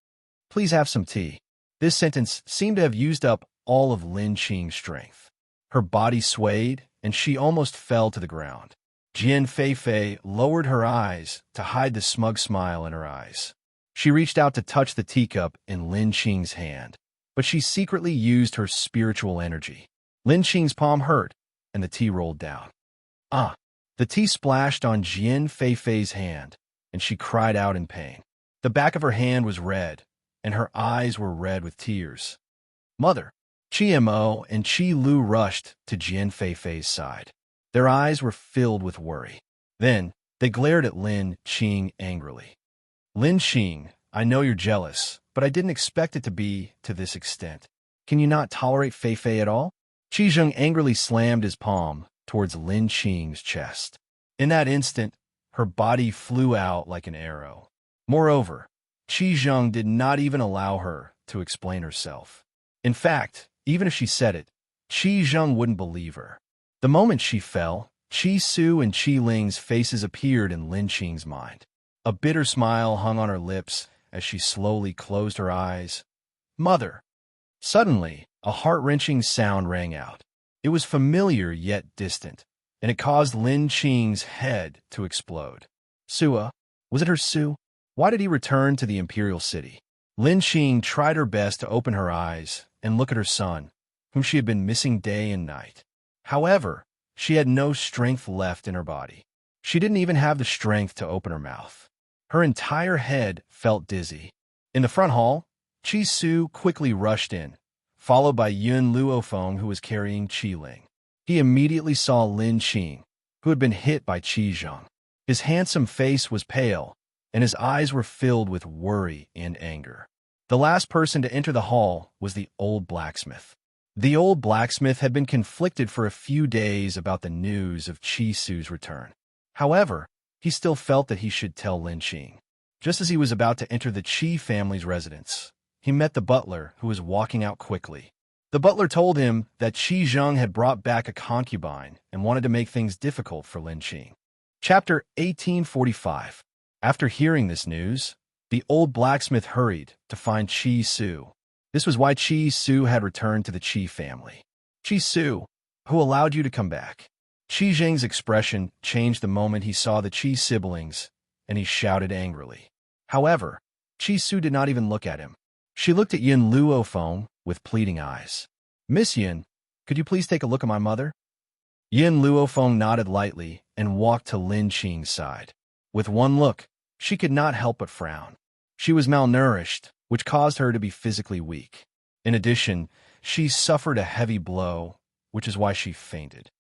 "Please have some tea." This sentence seemed to have used up all of Lin Qing's strength. Her body swayed, and she almost fell to the ground. Jian Feifei lowered her eyes to hide the smug smile in her eyes. She reached out to touch the teacup in Lin Qing's hand, but she secretly used her spiritual energy. Lin Qing's palm hurt, and the tea rolled down. Ah! The tea splashed on Jian Feifei's hand, and she cried out in pain. The back of her hand was red, and her eyes were red with tears. "Mother!" Qi Mo and Qi Lu rushed to Jian Feifei's side. Their eyes were filled with worry. Then, they glared at Lin Qing angrily. "Lin Qing, I know you're jealous, but I didn't expect it to be to this extent. Can you not tolerate Feifei at all?" Qi Zheng angrily slammed his palm towards Lin Qing's chest. In that instant, her body flew out like an arrow. Moreover, Qi Zheng did not even allow her to explain herself. In fact, even if she said it, Qi Zheng wouldn't believe her. The moment she fell, Qi Su and Qi Ling's faces appeared in Lin Qing's mind. A bitter smile hung on her lips as she slowly closed her eyes. "Mother!" Suddenly, a heart-wrenching sound rang out. It was familiar yet distant, and it caused Lin Qing's head to explode. Sua? Was it her Su? Why did he return to the imperial city? Lin Qing tried her best to open her eyes and look at her son, whom she had been missing day and night. However, she had no strength left in her body. She didn't even have the strength to open her mouth. Her entire head felt dizzy. In the front hall, Qi Su quickly rushed in, followed by Yun Luofeng, who was carrying Qi Ling. He immediately saw Lin Qing, who had been hit by Qi Zheng. His handsome face was pale, and his eyes were filled with worry and anger. The last person to enter the hall was the old blacksmith. The old blacksmith had been conflicted for a few days about the news of Qi Su's return. However, he still felt that he should tell Lin Qing. Just as he was about to enter the Qi family's residence, he met the butler, who was walking out quickly. The butler told him that Qi Zheng had brought back a concubine and wanted to make things difficult for Lin Qing. Chapter 1845. After hearing this news, the old blacksmith hurried to find Qi Su. This was why Qi Su had returned to the Qi family. Qi Su, who allowed you to come back? Qi Zheng's expression changed the moment he saw the Qi siblings, and he shouted angrily. However, Qi Su did not even look at him. She looked at Yin Luofeng with pleading eyes. Miss Yin, could you please take a look at my mother? Yin Luofeng nodded lightly and walked to Lin Qing's side. With one look, she could not help but frown. She was malnourished, which caused her to be physically weak. In addition, she suffered a heavy blow, which is why she fainted.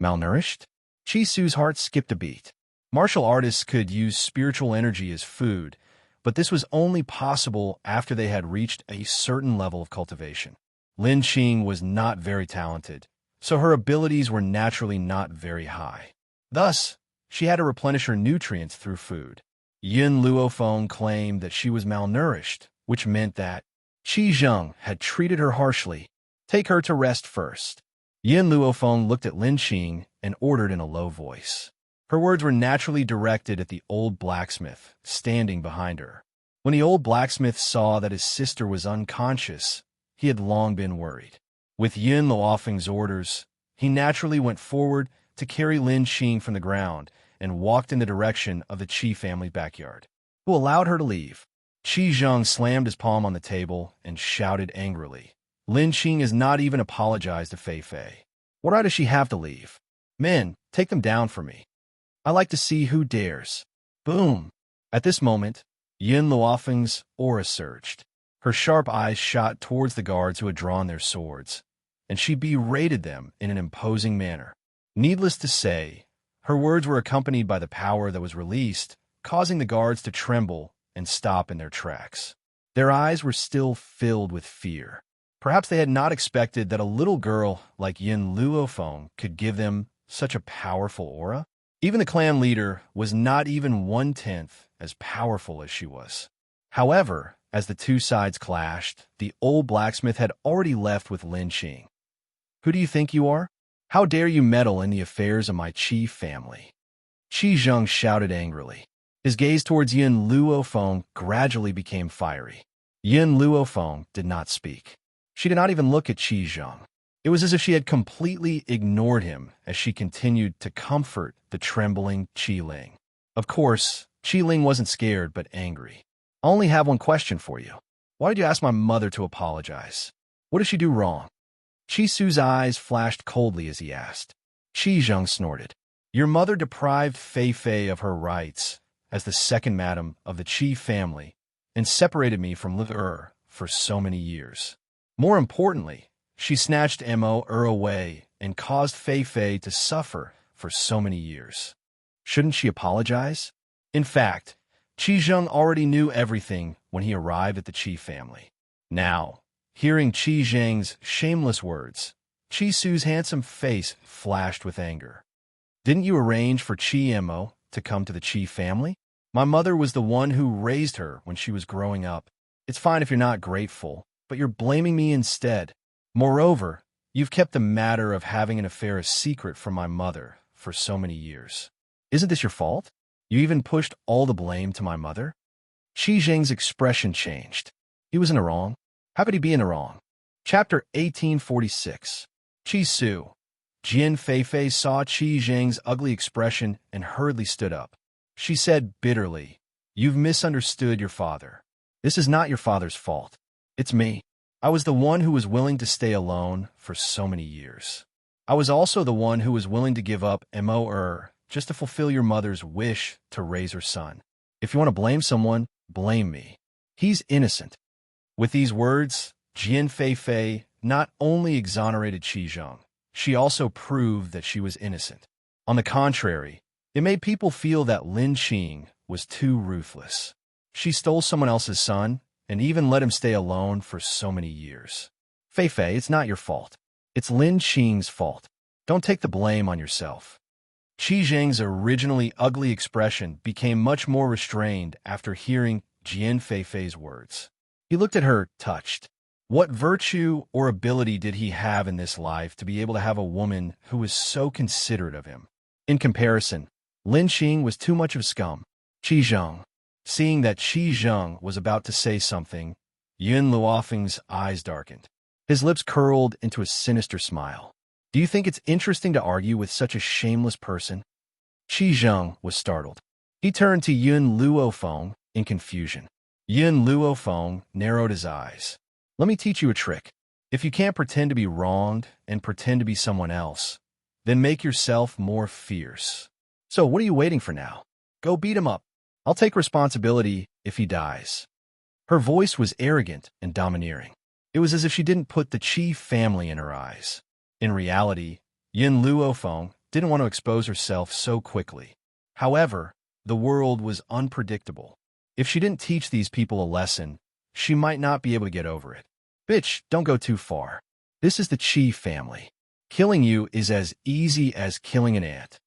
Malnourished? Qi Su's heart skipped a beat. Martial artists could use spiritual energy as food, but this was only possible after they had reached a certain level of cultivation. Lin Qing was not very talented, so her abilities were naturally not very high. Thus, she had to replenish her nutrients through food. Yin Luofeng claimed that she was malnourished, which meant that Qi Zheng had treated her harshly. Take her to rest first. Yin Luofeng looked at Lin Qing and ordered in a low voice. Her words were naturally directed at the old blacksmith, standing behind her. When the old blacksmith saw that his sister was unconscious, he had long been worried. With Yin Luofeng's orders, he naturally went forward to carry Lin Qing from the ground and walked in the direction of the Qi family backyard. Who allowed her to leave? Qi Zheng slammed his palm on the table and shouted angrily. Lin Qing has not even apologized to Fei Fei. What right does she have to leave? Men, take them down for me. I like to see who dares. Boom! At this moment, Yin Luofeng's aura surged. Her sharp eyes shot towards the guards who had drawn their swords, and she berated them in an imposing manner. Needless to say, her words were accompanied by the power that was released, causing the guards to tremble and stop in their tracks. Their eyes were still filled with fear. Perhaps they had not expected that a little girl like Yin Luofeng could give them such a powerful aura. Even the clan leader was not even 1/10 as powerful as she was. However, as the two sides clashed, the old blacksmith had already left with Lin Qing. Who do you think you are? How dare you meddle in the affairs of my Qi family? Qi Zheng shouted angrily. His gaze towards Yin Luofeng gradually became fiery. Yin Luofeng did not speak. She did not even look at Qi Zheng. It was as if she had completely ignored him as she continued to comfort the trembling Qi Ling. Of course, Qi Ling wasn't scared but angry. I only have one question for you. Why did you ask my mother to apologize? What did she do wrong? Qi Su's eyes flashed coldly as he asked. Qi Zheng snorted. Your mother deprived Fei Fei of her rights as the second madam of the Qi family and separated me from Liu for so many years. More importantly, she snatched Mo away and caused Fei Fei to suffer for so many years. Shouldn't she apologize? In fact, Qi Zheng already knew everything when he arrived at the Qi family. Now, hearing Qi Zheng's shameless words, Qi Su's handsome face flashed with anger. Didn't you arrange for Qi Mo to come to the Qi family? My mother was the one who raised her when she was growing up. It's fine if you're not grateful, but you're blaming me instead. Moreover, you've kept the matter of having an affair a secret from my mother for so many years. Isn't this your fault? You even pushed all the blame to my mother? Qi Zheng's expression changed. He was in the wrong. How could he be in the wrong? Chapter 1846. Qi Su. Jin Feifei saw Qi Zheng's ugly expression and hurriedly stood up. She said bitterly, You've misunderstood your father. This is not your father's fault. It's me. I was the one who was willing to stay alone for so many years. I was also the one who was willing to give up Mo just to fulfill your mother's wish to raise her son. If you want to blame someone, blame me. He's innocent. With these words, Jin Feifei not only exonerated Qi Zheng, she also proved that she was innocent. On the contrary, it made people feel that Lin Qing was too ruthless. She stole someone else's son and even let him stay alone for so many years. Fei Fei, it's not your fault. It's Lin Qing's fault. Don't take the blame on yourself. Qi Zheng's originally ugly expression became much more restrained after hearing Jian Fei Fei's words. He looked at her, touched. What virtue or ability did he have in this life to be able to have a woman who was so considerate of him? In comparison, Lin Qing was too much of scum. Qi Zheng. Seeing that Qi Zheng was about to say something, Yun Luofeng's eyes darkened. His lips curled into a sinister smile. Do you think it's interesting to argue with such a shameless person? Qi Zheng was startled. He turned to Yun Luofeng in confusion. Yun Luofeng narrowed his eyes. Let me teach you a trick. If you can't pretend to be wronged and pretend to be someone else, then make yourself more fierce. So what are you waiting for now? Go beat him up. I'll take responsibility if he dies. Her voice was arrogant and domineering. It was as if she didn't put the Qi family in her eyes. In reality, Yun Luofeng didn't want to expose herself so quickly. However, the world was unpredictable. If she didn't teach these people a lesson, she might not be able to get over it. Bitch, don't go too far. This is the Qi family. Killing you is as easy as killing an ant.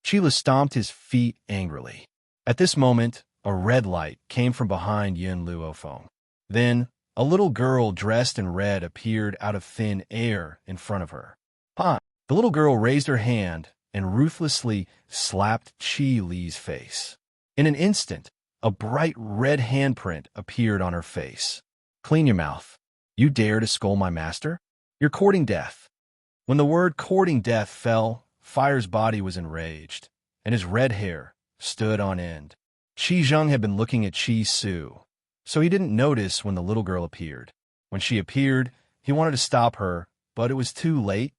Qila stomped his feet angrily. At this moment, a red light came from behind Yun Luofeng. Then, a little girl dressed in red appeared out of thin air in front of her. Pa! The little girl raised her hand and ruthlessly slapped Qi Li's face. In an instant, a bright red handprint appeared on her face. Clean your mouth. You dare to scold my master? You're courting death. When the word courting death fell, Fire's body was enraged, and his red hair stood on end. Qi Zheng had been looking at Qi Su, so he didn't notice when the little girl appeared. When she appeared, he wanted to stop her, but it was too late.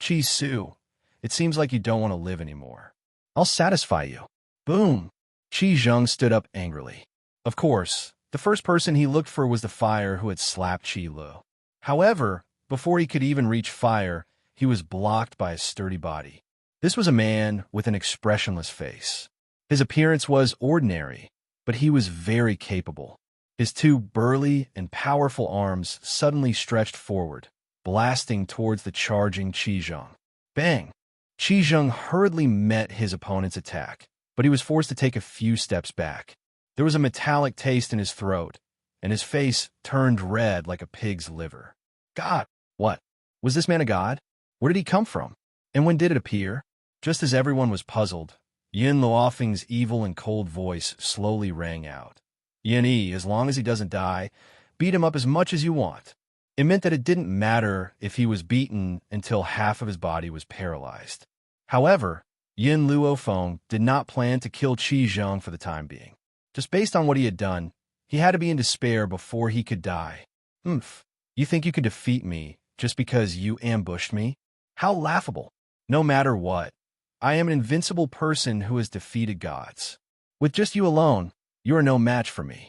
Qi Su, it seems like you don't want to live anymore. I'll satisfy you. Boom! Qi Zheng stood up angrily. Of course, the first person he looked for was the Fire who had slapped Qi Lu. However, before he could even reach Fire, he was blocked by a sturdy body. This was a man with an expressionless face. His appearance was ordinary, but he was very capable. His two burly and powerful arms suddenly stretched forward, blasting towards the charging Qi Zheng. Bang! Qi Zheng hurriedly met his opponent's attack, but he was forced to take a few steps back. There was a metallic taste in his throat, and his face turned red like a pig's liver. God! What? Was this man a god? Where did he come from? And when did it appear? Just as everyone was puzzled, Yun Luofeng's evil and cold voice slowly rang out. Yin Yi, as long as he doesn't die, beat him up as much as you want. It meant that it didn't matter if he was beaten until half of his body was paralyzed. However, Yun Luofeng did not plan to kill Qi Zheng for the time being. Just based on what he had done, he had to be in despair before he could die. You think you can defeat me just because you ambushed me? How laughable. No matter what, I am an invincible person who has defeated gods. With just you alone, you are no match for me.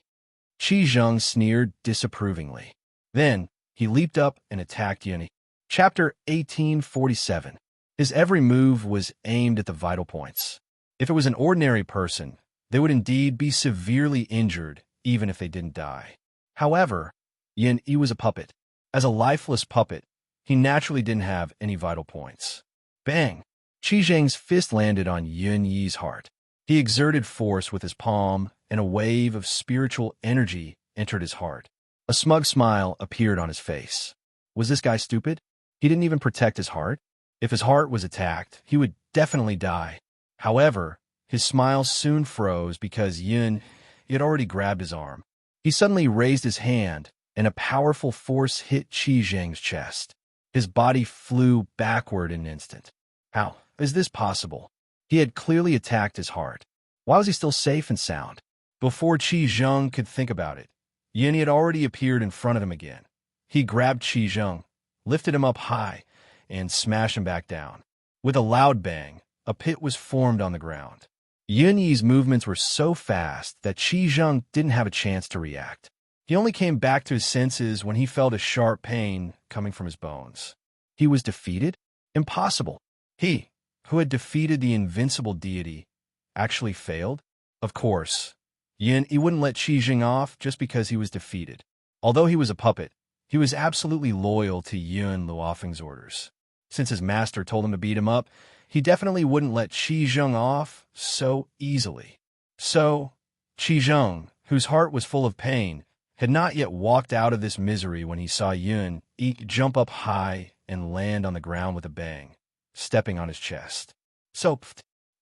Qi Zheng sneered disapprovingly. Then, he leaped up and attacked Yun Yi. Chapter 1847. His every move was aimed at the vital points. If it was an ordinary person, they would indeed be severely injured, even if they didn't die. However, Yin Yi was a puppet. As a lifeless puppet, he naturally didn't have any vital points. Bang! Qi Zheng's fist landed on Yun Yi's heart. He exerted force with his palm, and a wave of spiritual energy entered his heart. A smug smile appeared on his face. Was this guy stupid? He didn't even protect his heart? If his heart was attacked, he would definitely die. However, his smile soon froze because Yun had already grabbed his arm. He suddenly raised his hand, and a powerful force hit Qi Zheng's chest. His body flew backward in an instant. How is this possible? He had clearly attacked his heart. Why was he still safe and sound? Before Qi Zheng could think about it, Yin had already appeared in front of him again. He grabbed Qi Zheng, lifted him up high, and smashed him back down. With a loud bang, a pit was formed on the ground. Yun Yi's movements were so fast that Qi Zheng didn't have a chance to react. He only came back to his senses when he felt a sharp pain coming from his bones. He was defeated? Impossible. He, who had defeated the invincible deity, actually failed? Of course, Yin Yi wouldn't let Qi Zheng off just because he was defeated. Although he was a puppet, he was absolutely loyal to Yun Luofeng's orders. Since his master told him to beat him up, he definitely wouldn't let Qi Zheng off so easily. So, Qi Zheng, whose heart was full of pain, had not yet walked out of this misery when he saw Yun jump up high and land on the ground with a bang, stepping on his chest. So,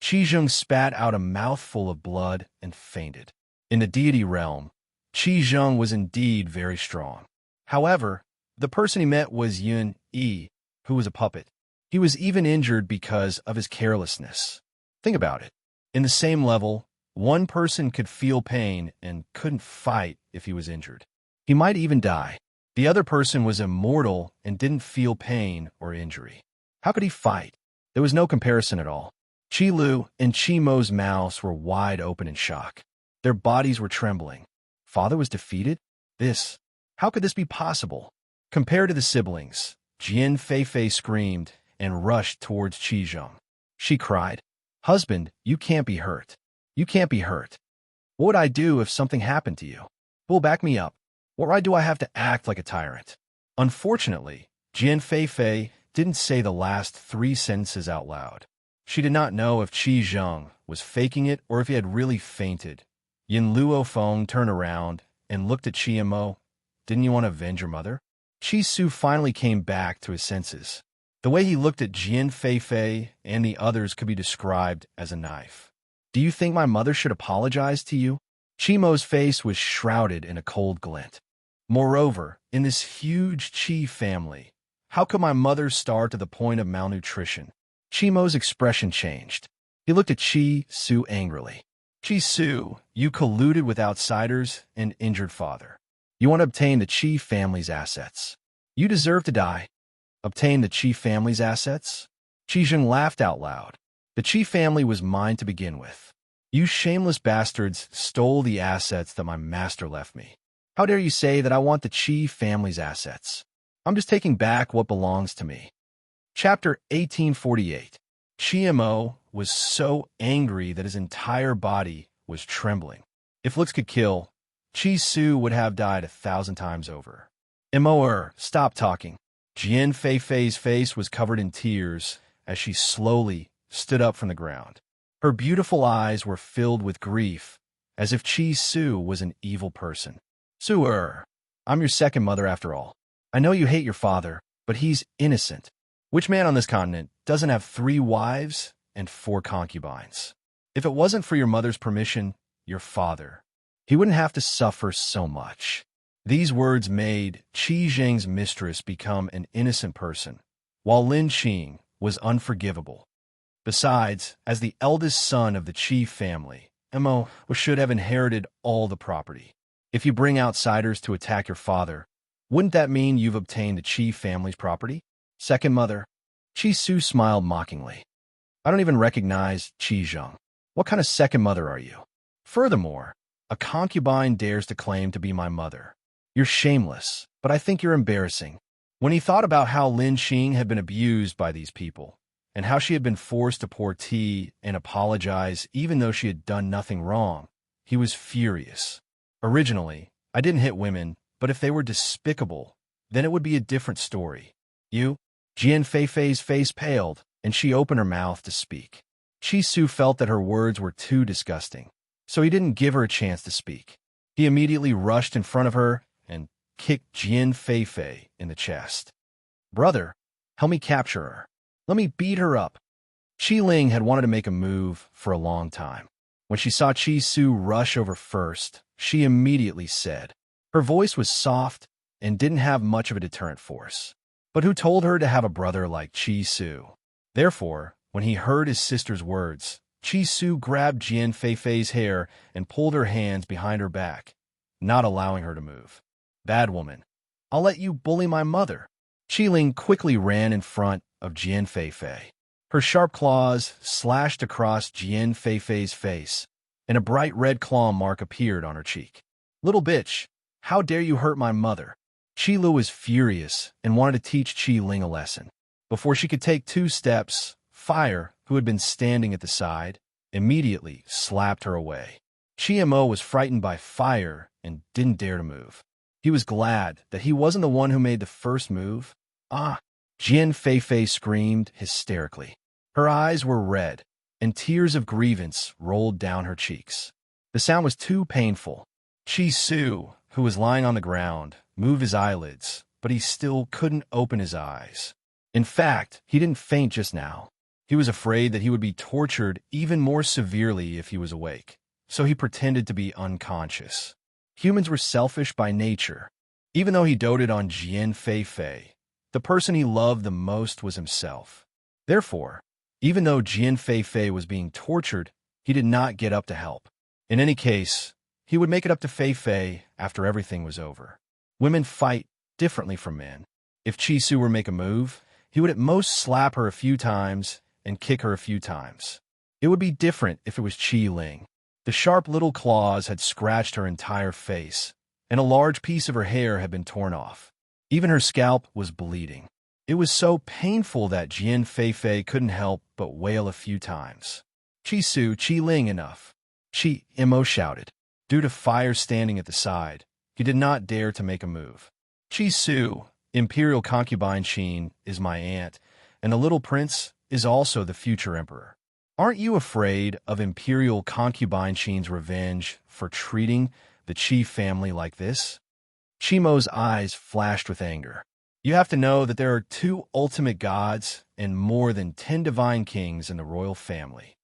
Qi Zheng spat out a mouthful of blood and fainted. In the deity realm, Qi Zheng was indeed very strong. However, the person he met was Yun Yi, who was a puppet. He was even injured because of his carelessness. Think about it. In the same level, one person could feel pain and couldn't fight if he was injured. He might even die. The other person was immortal and didn't feel pain or injury. How could he fight? There was no comparison at all. Qi Lu and Qi Mo's mouths were wide open in shock. Their bodies were trembling. Father was defeated? How could this be possible? Compared to the siblings, Jian Feifei screamed and rushed towards Qi Zheng. She cried, "Husband, you can't be hurt. You can't be hurt. What would I do if something happened to you? Who will back me up? Why do I have to act like a tyrant?" Unfortunately, Jian Feifei didn't say the last 3 sentences out loud. She did not know if Qi Zheng was faking it or if he had really fainted. Yin Luofeng turned around and looked at Qi Mo. "Didn't you want to avenge your mother?" Qi Su finally came back to his senses. The way he looked at Jian Feifei and the others could be described as a knife. "Do you think my mother should apologize to you?" Qi Mo's face was shrouded in a cold glint. "Moreover, in this huge Qi family, how could my mother starve to the point of malnutrition?" Qi Mo's expression changed. He looked at Qi Su angrily. "Qi Su, you colluded with outsiders and injured father. You want to obtain the Qi family's assets. You deserve to die." "Obtain the Qi family's assets?" Qi Zheng laughed out loud. "The Qi family was mine to begin with. You shameless bastards stole the assets that my master left me. How dare you say that I want the Qi family's assets? I'm just taking back what belongs to me." Chapter 1848. Qi Mo was so angry that his entire body was trembling. If looks could kill, Qi Su would have died 1,000 times over. "Mo, stop talking." Jian Feifei's face was covered in tears as she slowly stood up from the ground. Her beautiful eyes were filled with grief, as if Qi Su was an evil person. "Su, I'm your second mother after all. I know you hate your father, but he's innocent. Which man on this continent doesn't have 3 wives and 4 concubines? If it wasn't for your mother's permission, your father, he wouldn't have to suffer so much." These words made Qi Zheng's mistress become an innocent person, while Lin Qing was unforgivable. Besides, as the eldest son of the Qi family, Mo should have inherited all the property. If you bring outsiders to attack your father, wouldn't that mean you've obtained the Qi family's property? Second mother. Qi Su smiled mockingly. "I don't even recognize Qi Zheng. What kind of second mother are you? Furthermore, a concubine dares to claim to be my mother. You're shameless, but I think you're embarrassing." When he thought about how Lin Qing had been abused by these people, and how she had been forced to pour tea and apologize even though she had done nothing wrong, he was furious. "Originally, I didn't hit women, but if they were despicable, then it would be a different story. You?" Jian Feifei's face paled, and she opened her mouth to speak. Qi Su felt that her words were too disgusting, so he didn't give her a chance to speak. He immediately rushed in front of her and kicked Jian Feifei in the chest. "Brother, help me capture her. Let me beat her up." Qi Ling had wanted to make a move for a long time. When she saw Qi Su rush over first, she immediately said. Her voice was soft and didn't have much of a deterrent force. But who told her to have a brother like Qi Su? Therefore, when he heard his sister's words, Qi Su grabbed Jian Feifei's hair and pulled her hands behind her back, not allowing her to move. "Bad woman, I'll let you bully my mother." Qi Ling quickly ran in front of Jian Feifei. Her sharp claws slashed across Jian Feifei's face, and a bright red claw mark appeared on her cheek. "Little bitch, how dare you hurt my mother?" Qi Lu was furious and wanted to teach Qi Ling a lesson. Before she could take 2 steps, Fire, who had been standing at the side, immediately slapped her away. Qi Mo was frightened by Fire and didn't dare to move. He was glad that he wasn't the one who made the first move. Ah! Jian Feifei screamed hysterically. Her eyes were red, and tears of grievance rolled down her cheeks. The sound was too painful. Qi Su, who was lying on the ground, moved his eyelids, but he still couldn't open his eyes. In fact, he didn't faint just now. He was afraid that he would be tortured even more severely if he was awake, so he pretended to be unconscious. Humans were selfish by nature. Even though he doted on Jian Feifei, the person he loved the most was himself. Therefore, even though Jian Feifei was being tortured, he did not get up to help. In any case, he would make it up to Feifei after everything was over. Women fight differently from men. If Qi Su were to make a move, he would at most slap her a few times and kick her a few times. It would be different if it was Qi Ling. The sharp little claws had scratched her entire face, and a large piece of her hair had been torn off. Even her scalp was bleeding. It was so painful that Jian Feifei couldn't help but wail a few times. Qi Su, Qi Ling, enough. Qi Imo shouted. Due to fire standing at the side, he did not dare to make a move. Qi Su, Imperial Concubine Qin, is my aunt, and the little prince is also the future emperor. Aren't you afraid of Imperial Concubine Qin's revenge for treating the Qi family like this? Qimo's eyes flashed with anger. You have to know that there are 2 ultimate gods and more than 10 divine kings in the royal family.